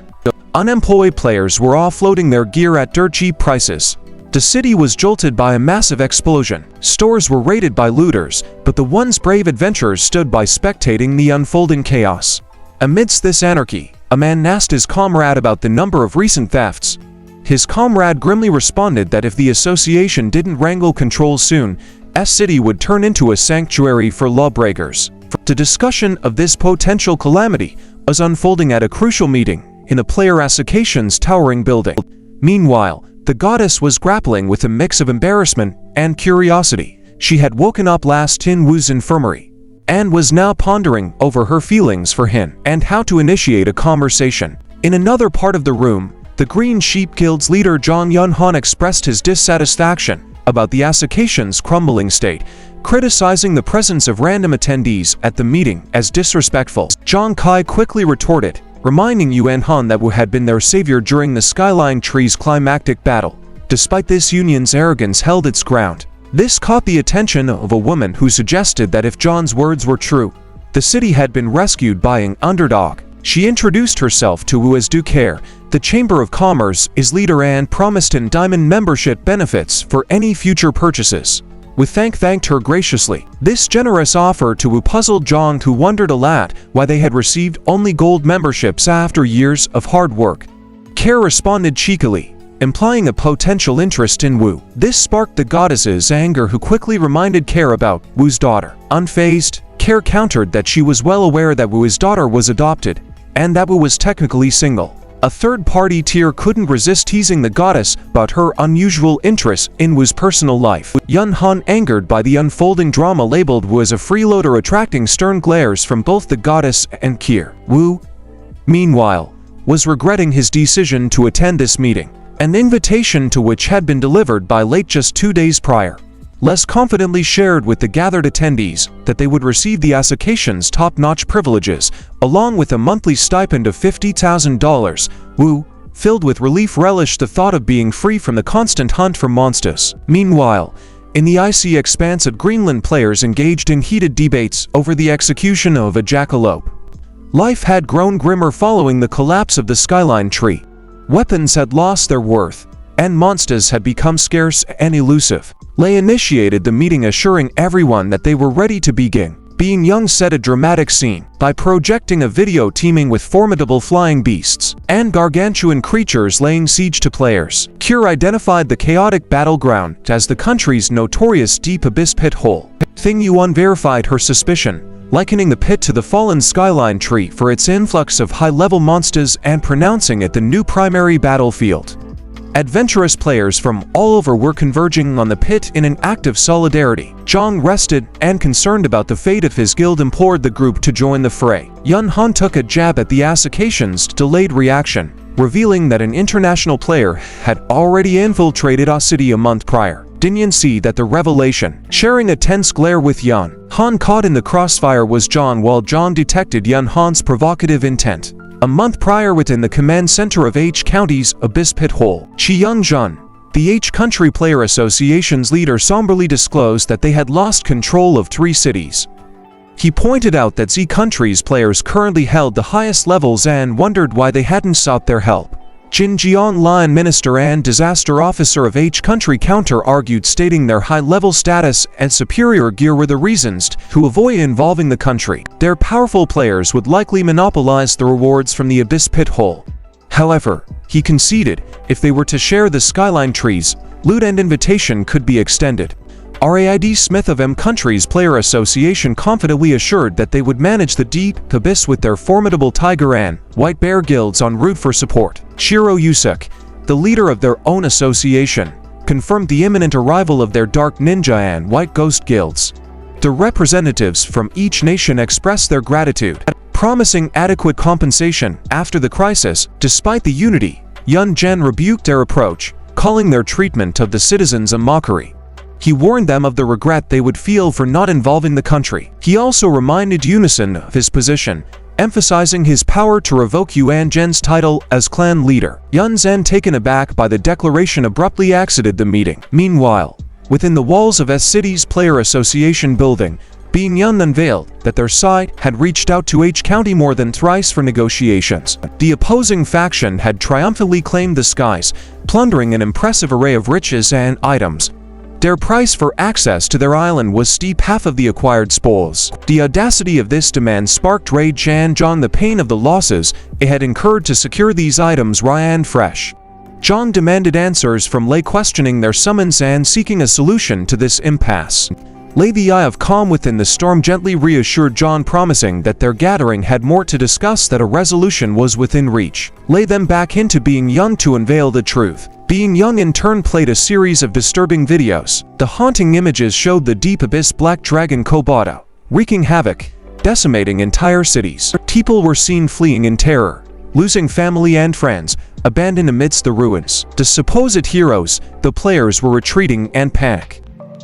Unemployed players were offloading their gear at dirt-cheap prices. The city was jolted by a massive explosion. Stores were raided by looters, but the once brave adventurers stood by spectating the unfolding chaos. Amidst this anarchy, a man asked his comrade about the number of recent thefts. His comrade grimly responded that if the association didn't wrangle control soon, S-City would turn into a sanctuary for lawbreakers. The discussion of this potential calamity was unfolding at a crucial meeting in the player association's towering building. Meanwhile, the goddess was grappling with a mix of embarrassment and curiosity. She had woken up last in Wu's infirmary, and was now pondering over her feelings for him and how to initiate a conversation. In another part of the room, The Green Sheep Guild's leader Jong Yun-han expressed his dissatisfaction about the association's crumbling state, criticizing the presence of random attendees at the meeting as disrespectful. Jong Kai quickly retorted, reminding Yuan-han that Wu had been their savior during the Skyline Tree's climactic battle. Despite this, union's arrogance held its ground. This caught the attention of a woman who suggested that if John's words were true, the city had been rescued by an underdog. She introduced herself to Wu as Du Care, the Chamber of Commerce's leader, and promised an diamond membership benefits for any future purchases. Wu thanked her graciously. This generous offer to Wu puzzled Jong, who wondered aloud why they had received only gold memberships after years of hard work. Care responded cheekily, implying a potential interest in Wu. This sparked the goddess's anger, who quickly reminded Care about Wu's daughter. Unfazed, Care countered that she was well aware that Wu's daughter was adopted, and that Wu was technically single. A third-party tier couldn't resist teasing the goddess about her unusual interest in Wu's personal life. Yun-han, angered by the unfolding drama, labeled Wu as a freeloader, attracting stern glares from both the goddess and Kier. Wu, meanwhile, was regretting his decision to attend this meeting, an invitation to which had been delivered by late just 2 days prior. Less confidently shared with the gathered attendees that they would receive the association's top-notch privileges, along with a monthly stipend of $50,000. Wu, filled with relief, relished the thought of being free from the constant hunt for monsters. Meanwhile, in the icy expanse of Greenland, players engaged in heated debates over the execution of a jackalope. Life had grown grimmer following the collapse of the Skyline Tree. Weapons had lost their worth, and monsters had become scarce and elusive. Lei initiated the meeting, assuring everyone that they were ready to begin. Being Young set a dramatic scene by projecting a video teeming with formidable flying beasts and gargantuan creatures laying siege to players. Cure identified the chaotic battleground as the country's notorious Deep Abyss pit hole. Thing Yuan verified her suspicion, likening the pit to the fallen Skyline Tree for its influx of high-level monsters and pronouncing it the new primary battlefield. Adventurous players from all over were converging on the pit in an act of solidarity. Jong, rested and concerned about the fate of his guild, implored the group to join the fray. Yun-han took a jab at the association's delayed reaction, revealing that an international player had already infiltrated our city a month prior. Didn't see that the revelation, sharing a tense glare with Yun-han caught in the crossfire, was John, while Jong detected Yun-han's provocative intent. A month prior, within the command center of H County's Abyss Pit Hole, Shi Young-jun, the H Country Player Association's leader, somberly disclosed that they had lost control of 3 cities. He pointed out that Z Country's players currently held the highest levels and wondered why they hadn't sought their help. Jin Jian, Lion Minister and Disaster Officer of H Country, counter-argued, stating their high-level status and superior gear were the reasons to avoid involving the country. Their powerful players would likely monopolize the rewards from the Abyss Pit Hole. However, he conceded, if they were to share the Skyline Trees, loot and invitation could be extended. Raid Smith of M Country's Player Association confidently assured that they would manage the Deep Abyss with their formidable Tiger and White Bear guilds en route for support. Shiro Yusuk, the leader of their own association, confirmed the imminent arrival of their Dark Ninja and White Ghost guilds. The representatives from each nation expressed their gratitude, promising adequate compensation after the crisis. Despite the unity, Yun Zhen rebuked their approach, calling their treatment of the citizens a mockery. He warned them of the regret they would feel for not involving the country. He also reminded Unison of his position, emphasizing his power to revoke Yuan Zhen's title as clan leader. Yun Zhen, taken aback by the declaration, abruptly exited the meeting. Meanwhile, within the walls of S City's Player Association building, Being Yun unveiled that their side had reached out to H County more than thrice for negotiations. The opposing faction had triumphantly claimed the skies, plundering an impressive array of riches and items. Their price for access to their island was steep, half of the acquired spoils. The audacity of this demand sparked rage and John, the pain of the losses it had incurred to secure these items raw and fresh. John demanded answers from Lei, questioning their summons and seeking a solution to this impasse. Lei, the eye of calm within the storm, gently reassured John, promising that their gathering had more to discuss, that a resolution was within reach. Lei them back into Being Young to unveil the truth. Being Young in turn played a series of disturbing videos. The haunting images showed the Deep Abyss Black Dragon Kobodo wreaking havoc, decimating entire cities. People were seen fleeing in terror, losing family and friends, abandoned amidst the ruins. The supposed heroes, the players, were retreating and panic.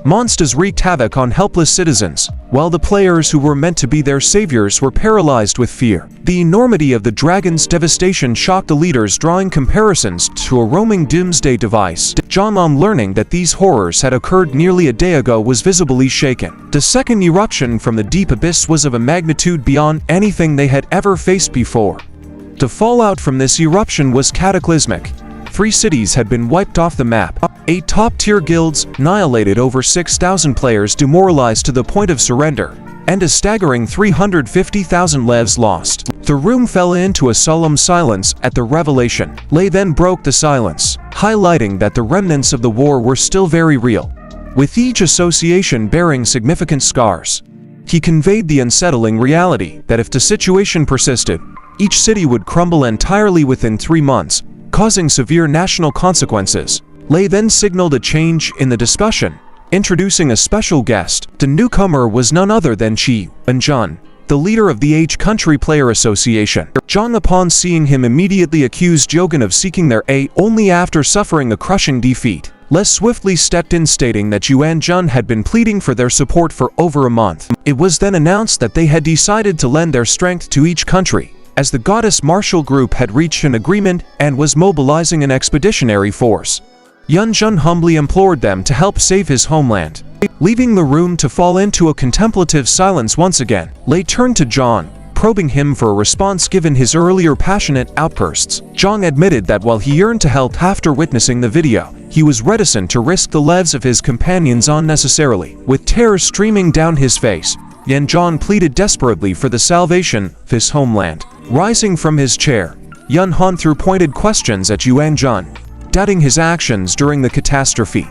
Monsters wreaked havoc on helpless citizens, while the players who were meant to be their saviors were paralyzed with fear. The enormity of the dragon's devastation shocked the leaders, drawing comparisons to a roaming doomsday device. John, on learning that these horrors had occurred nearly a day ago, was visibly shaken. The second eruption from the deep abyss was of a magnitude beyond anything they had ever faced before. The fallout from this eruption was cataclysmic. 3 cities had been wiped off the map. 8 top-tier guilds annihilated, over 6,000 players demoralized to the point of surrender, and a staggering 350,000 lives lost. The room fell into a solemn silence at the revelation. Lei then broke the silence, highlighting that the remnants of the war were still very real, with each association bearing significant scars. He conveyed the unsettling reality that if the situation persisted, each city would crumble entirely within 3 months, causing severe national consequences. Lei then signaled a change in the discussion, introducing a special guest. The newcomer was none other than Chi Jun, the leader of the H-Country Player Association. John, upon seeing him, immediately accused Jogan of seeking their aid only after suffering a crushing defeat. Les swiftly stepped in, stating that Yuan Jun had been pleading for their support for over a month. It was then announced that they had decided to lend their strength to each country, as the goddess martial group had reached an agreement and was mobilizing an expeditionary force. Yuan Jun humbly implored them to help save his homeland. Leaving the room to fall into a contemplative silence once again, Lei turned to John, probing him for a response given his earlier passionate outbursts. John admitted that while he yearned to help after witnessing the video, he was reticent to risk the lives of his companions unnecessarily. With tears streaming down his face, Yuan Jun pleaded desperately for the salvation of his homeland. Rising from his chair, Yuan Han threw pointed questions at Yuan Jun, doubting his actions during the catastrophe.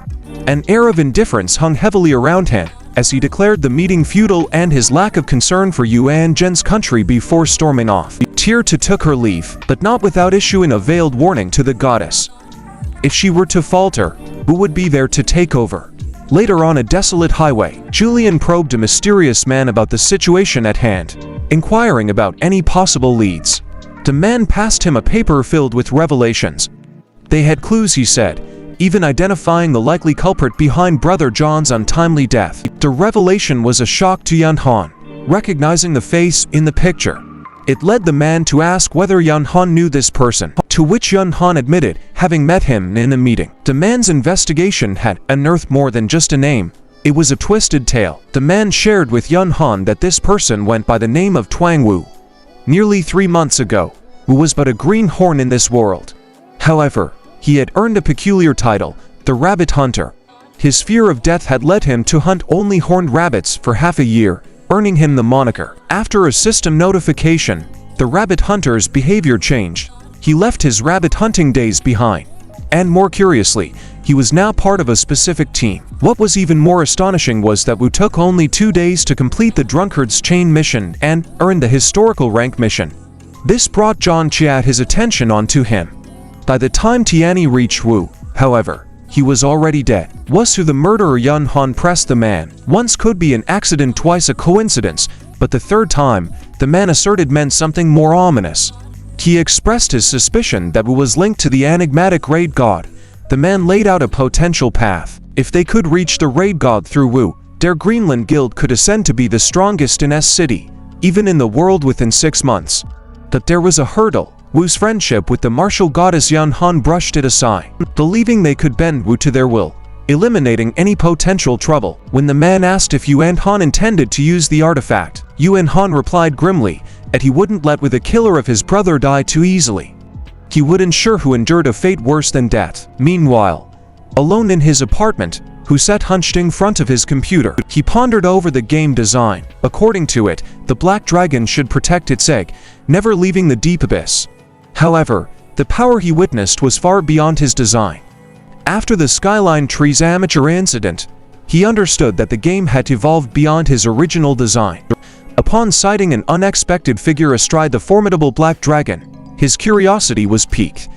An air of indifference hung heavily around him as he declared the meeting futile and his lack of concern for Yuan Jun's country before storming off. Tier 2 took her leave, but not without issuing a veiled warning to the goddess. If she were to falter, who would be there to take over? Later, on a desolate highway, Julian probed a mysterious man about the situation at hand, inquiring about any possible leads. The man passed him a paper filled with revelations. They had clues, he said, even identifying the likely culprit behind Brother John's untimely death. The revelation was a shock to Yuan Han, recognizing the face in the picture. It led the man to ask whether Yuan Han knew this person, to which Yuan Han admitted having met him in a meeting. The man's investigation had unearthed more than just a name. It was a twisted tale. The man shared with Yuan Han that this person went by the name of Twang Wu. Nearly 3 months ago, Wu was but a greenhorn in this world. However, he had earned a peculiar title, the Rabbit Hunter. His fear of death had led him to hunt only horned rabbits for half a year, earning him the moniker. After a system notification, the Rabbit Hunter's behavior changed. He left his rabbit hunting days behind. And more curiously, he was now part of a specific team. What was even more astonishing was that Wu took only 2 days to complete the Drunkard's Chain mission and earn the historical rank mission. This brought John Chiat his attention onto him. By the time Tianyi reached Wu, however, he was already dead. Was who the murderer? Yuan Han pressed the man. Once could be an accident, twice a coincidence, but the third time, the man asserted, meant something more ominous. He expressed his suspicion that Wu was linked to the enigmatic raid god. The man laid out a potential path. If they could reach the raid god through Wu, their Greenland guild could ascend to be the strongest in S City, even in the world, within 6 months. But there was a hurdle. Wu's friendship with the martial goddess. Yuan Han brushed it aside, believing they could bend Wu to their will, eliminating any potential trouble. When the man asked if Yuan Han intended to use the artifact, Yuan Han replied grimly that he wouldn't let Wu, the killer of his brother, die too easily. He would ensure Wu endured a fate worse than death. Meanwhile, alone in his apartment, Wu sat hunched in front of his computer. He pondered over the game design. According to it, the black dragon should protect its egg, never leaving the deep abyss. However, the power he witnessed was far beyond his design. After the Skyline Trees amateur incident, he understood that the game had evolved beyond his original design. Upon sighting an unexpected figure astride the formidable black dragon, his curiosity was piqued.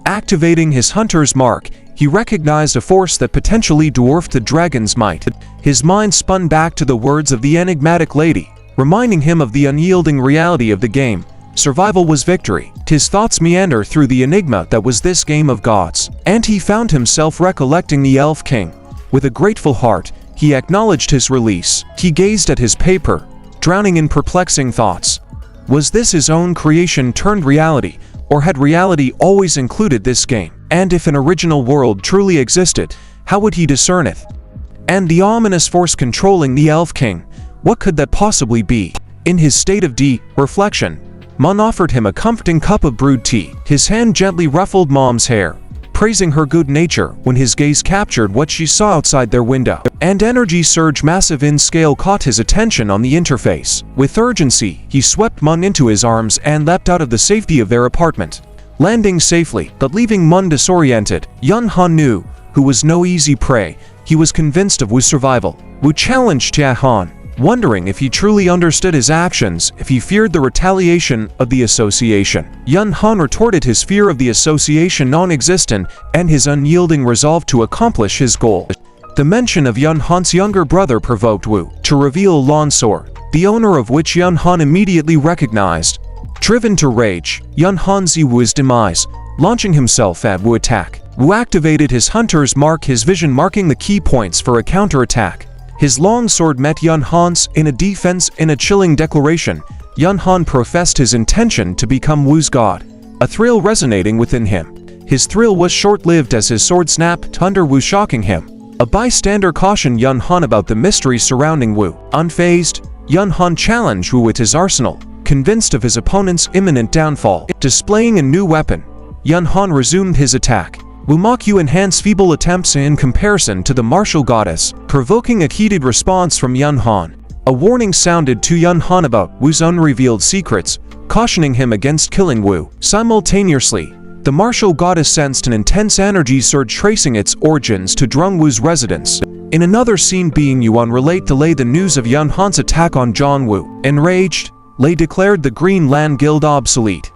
Activating his hunter's mark, he recognized a force that potentially dwarfed the dragon's might. His mind spun back to the words of the enigmatic lady, reminding him of the unyielding reality of the game. Survival was victory. His thoughts meander through the enigma that was this game of gods, and he found himself recollecting the Elf King. With a grateful heart, he acknowledged his release. He gazed at his paper, drowning in perplexing thoughts. Was this his own creation turned reality, or had reality always included this game? And if an original world truly existed, how would he discern it? And the ominous force controlling the Elf King, what could that possibly be? In his state of reflection, Mon offered him a comforting cup of brewed tea. His hand gently ruffled Mom's hair, praising her good nature when his gaze captured what she saw outside their window. And energy surge massive in scale caught his attention on the interface. With urgency, he swept Mon into his arms and leapt out of the safety of their apartment. Landing safely, but leaving Mon disoriented, Yun Han knew, who was no easy prey. He was convinced of Wu's survival. Wu challenged Tia Han, wondering if he truly understood his actions, if he feared the retaliation of the association. Yun Han retorted his fear of the association non-existent and his unyielding resolve to accomplish his goal. The mention of Yun Han's younger brother provoked Wu to reveal Lonsor, the owner of which Yun Han immediately recognized. Driven to rage, Yun Han sees Wu's demise, launching himself at Wu attack. Wu activated his hunter's mark, his vision marking the key points for a counterattack. His long sword met Yun Han's in a defense. In a chilling declaration, Yun Han professed his intention to become Wu's god, a thrill resonating within him. His thrill was short-lived as his sword snapped under Wu, shocking him. A bystander cautioned Yun Han about the mystery surrounding Wu. Unfazed, Yun Han challenged Wu with his arsenal, convinced of his opponent's imminent downfall. Displaying a new weapon, Yun Han resumed his attack. Wu mocked Yu enhance feeble attempts in comparison to the martial goddess, provoking a heated response from Yun Han. A warning sounded to Yun Han about Wu's unrevealed secrets, cautioning him against killing Wu. Simultaneously, the martial goddess sensed an intense energy surge tracing its origins to Drung Wu's residence. In another scene, being Yuan relate to Lei the news of Yun Han's attack on John Wu. Enraged, Lei declared the Green Land Guild obsolete.